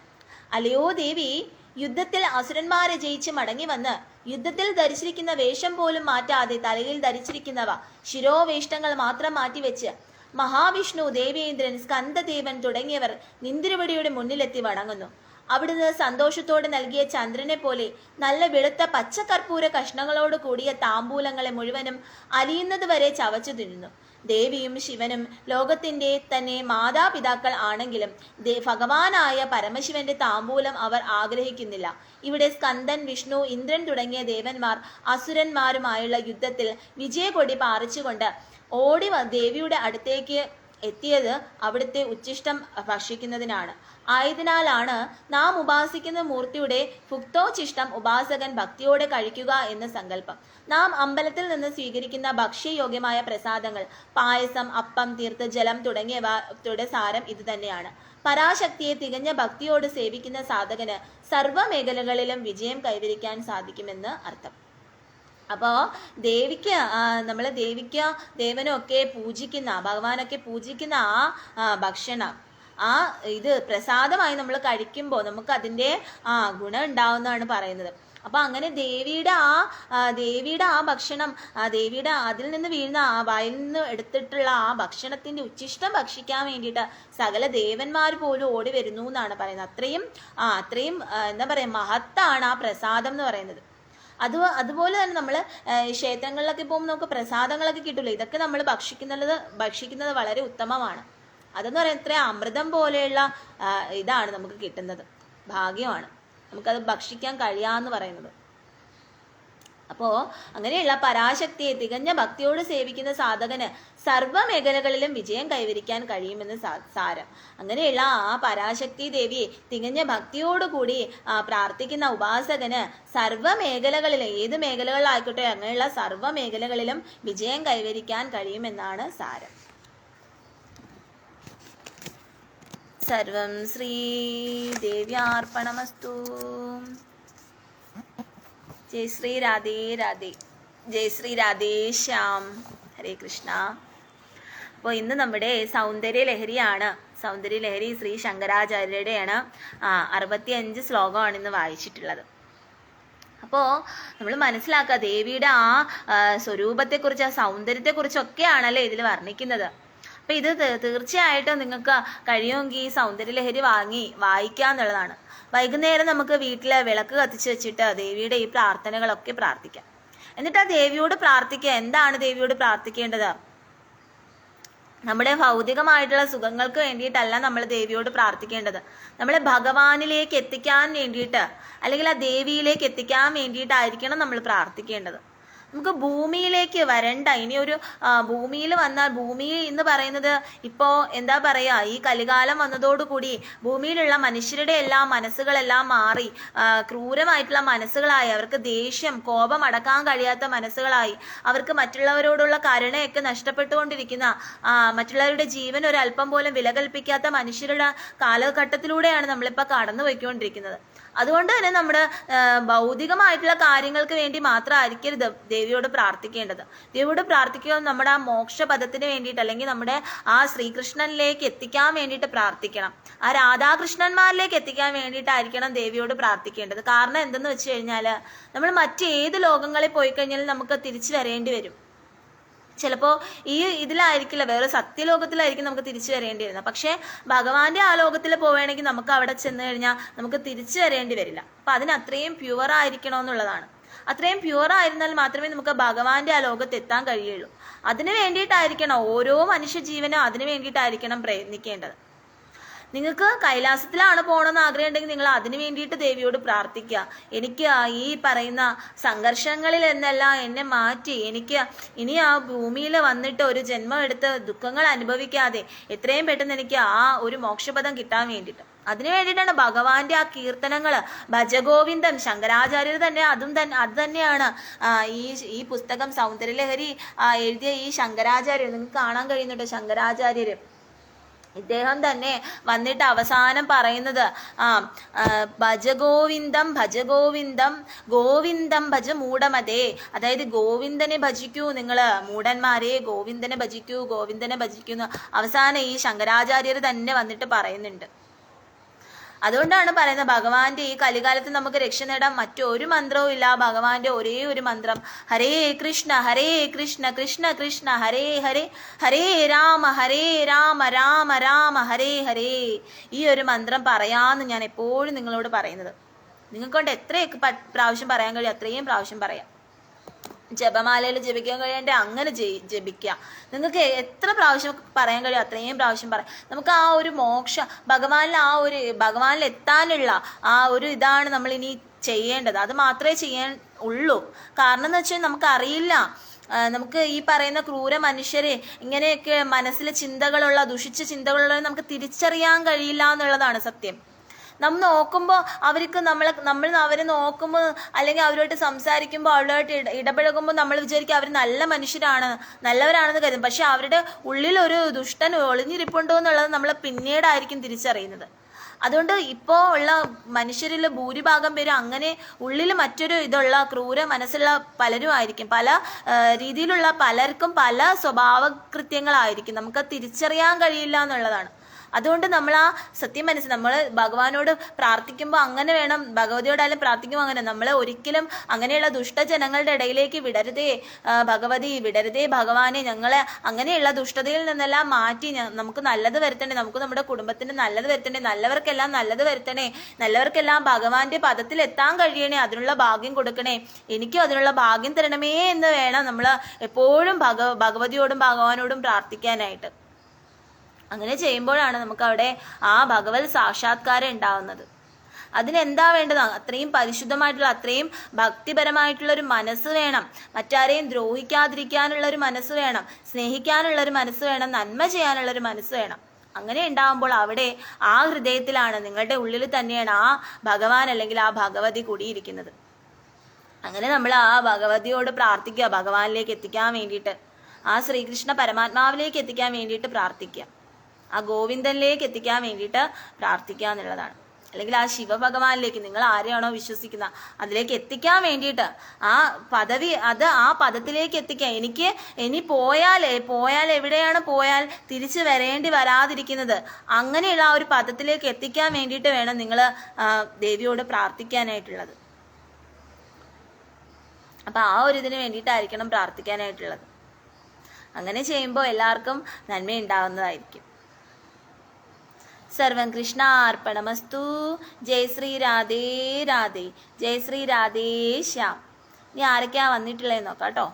അല്ലയോ ദേവി, യുദ്ധത്തിൽ അസുരന്മാരെ ജയിച്ച് മടങ്ങി വന്ന് യുദ്ധത്തിൽ ധരിച്ചിരിക്കുന്ന വേഷം പോലും മാറ്റാതെ തലയിൽ ധരിച്ചിരിക്കുന്നവ ശിരോവേഷ്ടങ്ങൾ മാത്രം മാറ്റിവെച്ച് മഹാവിഷ്ണു, ദേവേന്ദ്രൻ, സ്കന്ദദേവൻ തുടങ്ങിയവർ നിന്ദ്രവടിയുടെ മുന്നിലെത്തി വണങ്ങുന്നു. അവിടുന്ന് സന്തോഷത്തോടെ നൽകിയ ചന്ദ്രനെ പോലെ നല്ല വെളുത്ത പച്ചക്കർപ്പൂര കഷ്ണങ്ങളോട് കൂടിയ താമ്പൂലങ്ങളെ മുഴുവനും അലിയുന്നത് വരെ ചവച്ചു തിന്നുന്നു. ദേവിയും ശിവനും ലോകത്തിന്റെ തന്നെ മാതാപിതാക്കൾ ആണെങ്കിലും ഭഗവാനായ പരമശിവന്റെ താമ്പൂലം അവർ ആഗ്രഹിക്കുന്നില്ല. ഇവിടെ സ്കന്ദൻ, വിഷ്ണു, ഇന്ദ്രൻ തുടങ്ങിയ ദേവന്മാർ അസുരന്മാരുമായുള്ള യുദ്ധത്തിൽ വിജയകൊടി പാറിച്ചുകൊണ്ട് ഓടി ദേവിയുടെ അടുത്തേക്ക് എത്തിയത് അവിടുത്തെ ഉച്ഛിഷ്ടം ഭക്ഷിക്കുന്നതിനാണ്. ആയതിനാലാണ് നാം ഉപാസിക്കുന്ന മൂർത്തിയുടെ ഭുക്തോച്ഛിഷ്ടം ഉപാസകൻ ഭക്തിയോടെ കഴിക്കുക എന്ന സങ്കല്പം. നാം അമ്പലത്തിൽ നിന്ന് സ്വീകരിക്കുന്ന ഭക്ഷ്യയോഗ്യമായ പ്രസാദങ്ങൾ, പായസം, അപ്പം, തീർത്ഥജലം തുടങ്ങിയവയുടെ സാരം ഇത് തന്നെയാണ്. പരാശക്തിയെ തികഞ്ഞ ഭക്തിയോട് സേവിക്കുന്ന സാധകന് സർവ്വ മേഖലകളിലും വിജയം കൈവരിക്കാൻ സാധിക്കുമെന്ന് അർത്ഥം. അപ്പോൾ ദേവിക്ക് നമ്മൾ ദേവിക്ക് ദേവനൊക്കെ പൂജിക്കുന്ന ഭഗവാനൊക്കെ പൂജിക്കുന്ന ആ ഭക്ഷണം ഇത് പ്രസാദമായി നമ്മൾ കഴിക്കുമ്പോൾ നമുക്ക് അതിൻ്റെ ഗുണം ഉണ്ടാവുന്നതാണ് പറയുന്നത്. അപ്പൊ അങ്ങനെ ദേവിയുടെ ആ ഭക്ഷണം ദേവിയുടെ അതിൽ നിന്ന് വീഴുന്ന വായിൽ നിന്ന് എടുത്തിട്ടുള്ള ആ ഭക്ഷണത്തിന്റെ ഉച്ഛിഷ്ടം ഭക്ഷിക്കാൻ വേണ്ടിയിട്ട് സകല ദേവന്മാർ പോലും ഓടി വരുന്നു എന്നാണ് പറയുന്നത്. അത്രയും എന്താ പറയാ മഹത്താണ് ആ പ്രസാദം എന്ന് പറയുന്നത്. അതുപോലെ തന്നെ നമ്മൾ ക്ഷേത്രങ്ങളിലൊക്കെ പോകുമ്പോൾ നമുക്ക് പ്രസാദങ്ങളൊക്കെ കിട്ടില്ല. ഇതൊക്കെ നമ്മൾ ഭക്ഷിക്കുന്നത് വളരെ ഉത്തമമാണ്. അതെന്ന് പറയുന്നത് ഇത്ര അമൃതം പോലെയുള്ള ഇതാണ് നമുക്ക് കിട്ടുന്നത്. ഭാഗ്യമാണ് നമുക്കത് ഭക്ഷിക്കാൻ കഴിയാന്ന് പറയുന്നത്. അപ്പോൾ അങ്ങനെയുള്ള പരാശക്തിയെ തികഞ്ഞ ഭക്തിയോട് സേവിക്കുന്ന സാധകന് സർവ്വ മേഖലകളിലും വിജയം കൈവരിക്കാൻ കഴിയുമെന്ന് സാരം. അങ്ങനെയുള്ള ആ പരാശക്തി ദേവിയെ തികഞ്ഞ ഭക്തിയോടുകൂടി പ്രാർത്ഥിക്കുന്ന ഉപാസകന് സർവ്വ മേഖലകളിലും, ഏത് മേഖലകളിലായിക്കോട്ടെ അങ്ങനെയുള്ള സർവ്വ മേഖലകളിലും വിജയം കൈവരിക്കാൻ കഴിയുമെന്നാണ് സാരം. സർവം ശ്രീദേവ്യാർപ്പണമസ്തു. ജയ് ശ്രീ രാധേ രാധേ, ജയ് ശ്രീ രാധേശ്യാം. ഹരേ കൃഷ്ണ. അപ്പോൾ ഇന്ന് നമ്മുടെ സൗന്ദര്യ ലഹരിയാണ്. സൗന്ദര്യ ലഹരി ശ്രീ ശങ്കരാചാര്യരുടെയാണ്. 65 ശ്ലോകമാണ് ഇന്ന് വായിച്ചിട്ടുള്ളത്. അപ്പോൾ നമ്മൾ മനസ്സിലാക്കുക, ദേവിയുടെ ആ സ്വരൂപത്തെക്കുറിച്ച്, ആ സൗന്ദര്യത്തെക്കുറിച്ചൊക്കെയാണല്ലേ ഇതിൽ വർണ്ണിക്കുന്നത്. അപ്പൊ ഇത് തീർച്ചയായിട്ടും നിങ്ങൾക്ക് കഴിയുമെങ്കിൽ ഈ സൗന്ദര്യലഹരി വായിക്കാന്നുള്ളതാണ്. വൈകുന്നേരം നമുക്ക് വീട്ടിലെ വിളക്ക് കത്തിച്ച് വെച്ചിട്ട് ദേവിയുടെ ഈ പ്രാർത്ഥനകളൊക്കെ പ്രാർത്ഥിക്കാം. എന്നിട്ട് ആ ദേവിയോട് പ്രാർത്ഥിക്കുക. എന്താണ് ദേവിയോട് പ്രാർത്ഥിക്കേണ്ടത്? നമ്മുടെ ഭൗതികമായിട്ടുള്ള സുഖങ്ങൾക്ക് വേണ്ടിയിട്ടല്ല നമ്മൾ ദേവിയോട് പ്രാർത്ഥിക്കേണ്ടത്. നമ്മളെ ഭഗവാനിലേക്ക് എത്തിക്കാൻ വേണ്ടിയിട്ട്, അല്ലെങ്കിൽ ആ ദേവിയിലേക്ക് എത്തിക്കാൻ വേണ്ടിയിട്ടായിരിക്കണം നമ്മൾ പ്രാർത്ഥിക്കേണ്ടത്. നമുക്ക് ഭൂമിയിലേക്ക് വരണ്ട. ഇനിയൊരു ഭൂമിയിൽ വന്നാൽ, ഭൂമി എന്ന് പറയുന്നത് ഇപ്പോൾ എന്താ പറയുക, ഈ കലികാലം വന്നതോടുകൂടി ഭൂമിയിലുള്ള മനുഷ്യരുടെ എല്ലാം മനസ്സുകളെല്ലാം മാറി ക്രൂരമായിട്ടുള്ള മനസ്സുകളായി, അവർക്ക് ദേഷ്യം, കോപം അടക്കാൻ കഴിയാത്ത മനസ്സുകളായി, അവർക്ക് മറ്റുള്ളവരോടുള്ള കരുണയൊക്കെ നഷ്ടപ്പെട്ടുകൊണ്ടിരിക്കുന്ന, മറ്റുള്ളവരുടെ ജീവൻ ഒരല്പം പോലും വില കൽപ്പിക്കാത്ത മനുഷ്യരുടെ കാലഘട്ടത്തിലൂടെയാണ് നമ്മളിപ്പോൾ കടന്നു പോയിക്കൊണ്ടിരിക്കുന്നത്. അതുകൊണ്ട് തന്നെ നമ്മുടെ ഭൗതികമായിട്ടുള്ള കാര്യങ്ങൾക്ക് വേണ്ടി മാത്രമായിരിക്കരുത് ദേവിയോട് പ്രാർത്ഥിക്കേണ്ടത്. ദേവിയോട് പ്രാർത്ഥിക്കുക നമ്മുടെ ആ മോക്ഷപദത്തിന് വേണ്ടിയിട്ട്, അല്ലെങ്കിൽ നമ്മുടെ ആ ശ്രീകൃഷ്ണനിലേക്ക് എത്തിക്കാൻ വേണ്ടിയിട്ട് പ്രാർത്ഥിക്കണം. ആ രാധാകൃഷ്ണന്മാരിലേക്ക് എത്തിക്കാൻ വേണ്ടിയിട്ടായിരിക്കണം ദേവിയോട് പ്രാർത്ഥിക്കേണ്ടത്. കാരണം എന്തെന്ന് വെച്ച് കഴിഞ്ഞാൽ, നമ്മൾ മറ്റേത് ലോകങ്ങളിൽ പോയി കഴിഞ്ഞാൽ നമുക്ക് തിരിച്ചു വരേണ്ടി വരും. ചിലപ്പോൾ ഈ ഇതിലായിരിക്കില്ല, വേറെ സത്യലോകത്തിലായിരിക്കും നമുക്ക് തിരിച്ചു വരേണ്ടി വരുന്നത്. പക്ഷേ ഭഗവാന്റെ ആ ലോകത്തിൽ പോവുകയാണെങ്കിൽ നമുക്ക് അവിടെ ചെന്ന് കഴിഞ്ഞാൽ നമുക്ക് തിരിച്ചു വരേണ്ടി വരില്ല. അപ്പം അതിന് അത്രയും പ്യുവർ ആയിരിക്കണമെന്നുള്ളതാണ്. അത്രയും പ്യുവർ ആയിരുന്നാൽ മാത്രമേ നമുക്ക് ഭഗവാന്റെ ആ ലോകത്ത് എത്താൻ കഴിയുള്ളൂ. അതിന് വേണ്ടിയിട്ടായിരിക്കണം ഓരോ മനുഷ്യജീവനും അതിന് വേണ്ടിയിട്ടായിരിക്കണം പ്രയത്നിക്കേണ്ടത്. നിങ്ങൾക്ക് കൈലാസത്തിലാണ് പോകണമെന്ന് ആഗ്രഹം ഉണ്ടെങ്കിൽ നിങ്ങൾ അതിന് വേണ്ടിയിട്ട് ദേവിയോട് പ്രാർത്ഥിക്കുക. എനിക്ക് ഈ പറയുന്ന സംഘർഷങ്ങളിൽ നിന്നെല്ലാം എന്നെ മാറ്റി, എനിക്ക് ഇനി ആ ഭൂമിയിൽ വന്നിട്ട് ഒരു ജന്മം എടുത്ത് ദുഃഖങ്ങൾ അനുഭവിക്കാതെ എത്രയും പെട്ടെന്ന് എനിക്ക് ആ ഒരു മോക്ഷപദം കിട്ടാൻ വേണ്ടിയിട്ട്, അതിനു വേണ്ടിയിട്ടാണ് ഭഗവാന്റെ ആ കീർത്തനങ്ങൾ, ഭജഗോവിന്ദൻ, ശങ്കരാചാര്യർ തന്നെ അത് തന്നെയാണ് ഈ പുസ്തകം സൗന്ദര്യലഹരി എഴുതിയ ഈ ശങ്കരാചാര്യർ. നിങ്ങൾക്ക് കാണാൻ കഴിയുന്നുണ്ട് ശങ്കരാചാര്യർ. ഇദ്ദേഹം തന്നെ വന്നിട്ട് അവസാനം പറയുന്നത് ഭജഗോവിന്ദം ഭജഗോവിന്ദം ഗോവിന്ദം ഭജ മൂഢമതേ. അതായത് ഗോവിന്ദനെ ഭജിക്കൂ നിങ്ങൾ മൂഢന്മാരെ, ഗോവിന്ദനെ ഭജിക്കൂ, ഗോവിന്ദനെ ഭജിക്കൂ. അവസാനം ഈ ശങ്കരാചാര്യർ തന്നെ വന്നിട്ട് പറയുന്നുണ്ട്. അതുകൊണ്ടാണ് പറയുന്നത്, ഭഗവാന്റെ ഈ കലികാലത്ത് നമുക്ക് രക്ഷ നേടാൻ മറ്റൊരു മന്ത്രവും ഇല്ല. ഭഗവാന്റെ ഒരേ ഒരു മന്ത്രം ഹരേ കൃഷ്ണ കൃഷ്ണ കൃഷ്ണ ഹരേ ഹരേ, ഹരേ രാമ രാമ രാമ ഹരേ ഹരേ. ഈ ഒരു മന്ത്രം പറയാന്ന് ഞാൻ എപ്പോഴും നിങ്ങളോട് പറയുന്നത്. നിങ്ങൾക്കൊണ്ട് എത്രയൊക്കെ പ്രാവശ്യം പറയാൻ കഴിയും അത്രയും പ്രാവശ്യം പറയാം. ജപമാലയിൽ ജപിക്കാൻ കഴിയാണ്ട് അങ്ങനെ ജപിക്കുക. നിങ്ങൾക്ക് എത്ര പ്രാവശ്യം പറയാൻ കഴിയും അത്രയും പ്രാവശ്യം പറയാം. നമുക്ക് ആ ഒരു മോക്ഷ ഭഗവാനിൽ എത്താനുള്ള ആ ഒരു ഇതാണ് നമ്മൾ ഇനി ചെയ്യേണ്ടത്. അത് മാത്രമേ ചെയ്യാൻ ഉള്ളൂ. കാരണം എന്ന് വെച്ചാൽ നമുക്കറിയില്ല, നമുക്ക് ഈ പറയുന്ന ക്രൂര മനുഷ്യരെ, ഇങ്ങനെയൊക്കെ മനസ്സിലെ ചിന്തകളുള്ള, ദുഷിച്ച ചിന്തകളുള്ള നമുക്ക് തിരിച്ചറിയാൻ കഴിയില്ല എന്നുള്ളതാണ് സത്യം. നമ്മൾ നോക്കുമ്പോൾ നമ്മൾ അവരെ നോക്കുമ്പോൾ, അല്ലെങ്കിൽ അവരുമായിട്ട് സംസാരിക്കുമ്പോൾ, അവരുമായിട്ട് ഇടപഴകുമ്പോൾ നമ്മൾ വിചാരിക്കും അവർ നല്ല നല്ലവരാണെന്ന് കരുതും. പക്ഷെ അവരുടെ ഉള്ളിൽ ഒരു ദുഷ്ടൻ ഒളിഞ്ഞിരിപ്പുണ്ടോ എന്നുള്ളത് നമ്മൾ പിന്നീടായിരിക്കും തിരിച്ചറിയുന്നത്. അതുകൊണ്ട് ഇപ്പോൾ ഉള്ള മനുഷ്യരിൽ ഭൂരിഭാഗം പേരും അങ്ങനെ ഉള്ളിൽ മറ്റൊരു ഇതുള്ള ക്രൂര മനസ്സുള്ള പലരും ആയിരിക്കും. പല രീതിയിലുള്ള പലർക്കും പല സ്വഭാവകൃത്യങ്ങളായിരിക്കും. നമുക്ക് തിരിച്ചറിയാൻ കഴിയില്ല എന്നുള്ളതാണ്. അതുകൊണ്ട് നമ്മൾ ആ സത്യം നമ്മൾ ഭഗവാനോട് പ്രാർത്ഥിക്കുമ്പോൾ അങ്ങനെ വേണം, ഭഗവതിയോടായാലും പ്രാർത്ഥിക്കുമ്പോൾ അങ്ങനെ നമ്മൾ ഒരിക്കലും അങ്ങനെയുള്ള ദുഷ്ടജനങ്ങളുടെ ഇടയിലേക്ക് വിടരുതേ ഭഗവതി, വിടരുതേ ഭഗവാനെ, ഞങ്ങളെ അങ്ങനെയുള്ള ദുഷ്ടതയിൽ നിന്നെല്ലാം മാറ്റി നമുക്ക് നല്ലത് വരുത്തണേ, നമുക്ക് നമ്മുടെ കുടുംബത്തിന് നല്ലത് വരുത്തണേ, നല്ലവർക്കെല്ലാം നല്ലത് വരുത്തണേ, നല്ലവർക്കെല്ലാം ഭഗവാന്റെ പദത്തിൽ എത്താൻ കഴിയണേ, അതിനുള്ള ഭാഗ്യം കൊടുക്കണേ, എനിക്കും അതിനുള്ള ഭാഗ്യം തരണമേ എന്ന് വേണം നമ്മൾ എപ്പോഴും ഭഗവതിയോടും ഭഗവാനോടും പ്രാർത്ഥിക്കാനായിട്ട്. അങ്ങനെ ചെയ്യുമ്പോഴാണ് നമുക്ക് അവിടെ ആ ഭഗവത് സാക്ഷാത്കാരം ഉണ്ടാവുന്നത്. അതിനെന്താ വേണ്ടത്? അത്രയും പരിശുദ്ധമായിട്ടുള്ള, അത്രയും ഭക്തിപരമായിട്ടുള്ള ഒരു മനസ്സ് വേണം, മറ്റാരെയും ദ്രോഹിക്കാതിരിക്കാനുള്ള ഒരു മനസ്സ് വേണം, സ്നേഹിക്കാനുള്ള ഒരു മനസ്സ് വേണം, നന്മ ചെയ്യാനുള്ള ഒരു മനസ്സ് വേണം. അങ്ങനെ ഉണ്ടാവുമ്പോൾ അവിടെ ആ ഹൃദയത്തിലാണ്, നിങ്ങളുടെ ഉള്ളിൽ തന്നെയാണ് ആ ഭഗവാൻ അല്ലെങ്കിൽ ആ ഭഗവതി കൂടിയിരിക്കുന്നത്. അങ്ങനെ നമ്മൾ ആ ഭഗവതിയോട് പ്രാർത്ഥിക്കുക, ഭഗവാനിലേക്ക് എത്തിക്കാൻ വേണ്ടിയിട്ട്, ആ ശ്രീകൃഷ്ണ പരമാത്മാവിലേക്ക് എത്തിക്കാൻ വേണ്ടിയിട്ട് പ്രാർത്ഥിക്കുക, ആ ഗോവിന്ദനിലേക്ക് എത്തിക്കാൻ വേണ്ടിയിട്ട് പ്രാർത്ഥിക്കുക എന്നുള്ളതാണ്. അല്ലെങ്കിൽ ആ ശിവഭഗവാനിലേക്ക്, നിങ്ങൾ ആരെയാണോ വിശ്വസിക്കുന്ന അതിലേക്ക് എത്തിക്കാൻ വേണ്ടിയിട്ട് ആ പദവി, ആ പദത്തിലേക്ക് എത്തിക്കാൻ. എനിക്ക് ഇനി പോയാൽ എവിടെയാണ് പോയാൽ തിരിച്ചു വരാതിരിക്കുന്നത്, അങ്ങനെയുള്ള ആ ഒരു പദത്തിലേക്ക് എത്തിക്കാൻ വേണ്ടിയിട്ട് വേണം നിങ്ങൾ ദേവിയോട് പ്രാർത്ഥിക്കാനായിട്ടുള്ളത്. അപ്പൊ ആ ഒരു ഇതിന് വേണ്ടിയിട്ടായിരിക്കണം പ്രാർത്ഥിക്കാനായിട്ടുള്ളത്. അങ്ങനെ ചെയ്യുമ്പോൾ എല്ലാവർക്കും നന്മ ഉണ്ടാവുന്നതായിരിക്കും. സർവം കൃഷ്ണാർപ്പണമസ്തു. ജയ് ശ്രീ രാധേ രാധേ, ജയ് ശ്രീ രാധേ ശ്യാം. ഇനി ആരൊക്കെയാ വന്നിട്ടുള്ളതെന്ന് നോക്കാം കേട്ടോ.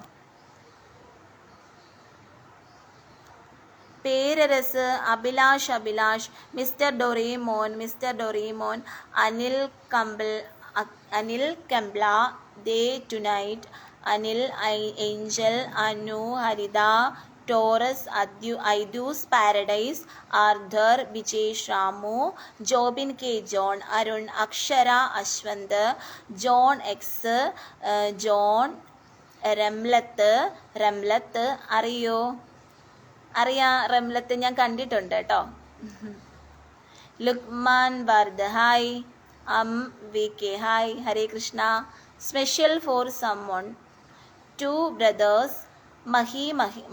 പേരരസ്, അഭിലാഷ്, മിസ്റ്റർ ഡൊറീമോൻ, അനിൽ കംബ്ല, ദേ tonight, Anil Angel, Anu, Haritha, Torres, ഐദൂസ് paradise, Arthur, Vijesh Ramu, Jobin K John, Arun, Akshara, Ashwanth, John X, John, Ramlath അറിയാം റംലത്ത്, ഞാൻ കണ്ടിട്ടുണ്ട് കേട്ടോ. Lukman Vard hi, V K hi, Hare Krishna. Special for summon, 2 brothers,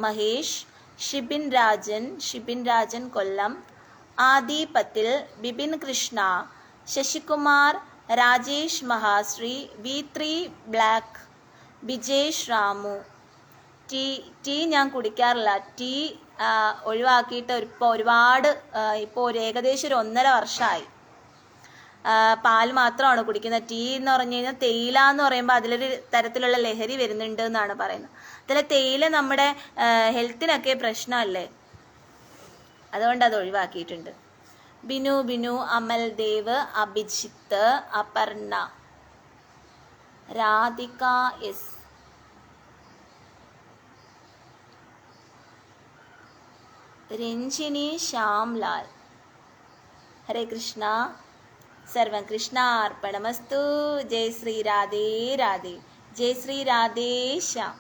Mahesh, Shibin Rajan Kollam, Aadi പത്തിൽ, Bipin Krishna, Sasikumar, Rajesh Mahasree, V3 black, Bijesh Ramu. Tea ഞാൻ കുടിക്കാറില്ല, ടീ ഒഴിവാക്കിയിട്ട് ഇപ്പോൾ ഏകദേശം ഒരു 1.5 വർഷമായി. പാൽ മാത്രമാണ് കുടിക്കുന്നത്. ടീ എന്ന് പറഞ്ഞു കഴിഞ്ഞാൽ തേയില എന്ന് പറയുമ്പോൾ അതിലൊരു തരത്തിലുള്ള ലഹരി വരുന്നുണ്ട് എന്നാണ് പറയുന്നത്. അതിലെ തേയില നമ്മുടെ ഹെൽത്തിനൊക്കെ പ്രശ്നമല്ലേ, അതുകൊണ്ട് അത് ഒഴിവാക്കിയിട്ടുണ്ട്. ബിനു, അമൽ ദേവ്, അഭിജിത്ത്, അപർണ, രാധിക എസ്, രഞ്ജിനി, ശ്യാംലാൽ. ഹരേ കൃഷ്ണ. സർവം കൃഷ്ണാർപ്പണമസ്തു. ജയ് ശ്രീ രാധേ രാധേ, ജയ് ശ്രീ രാധേ ശ്യാം.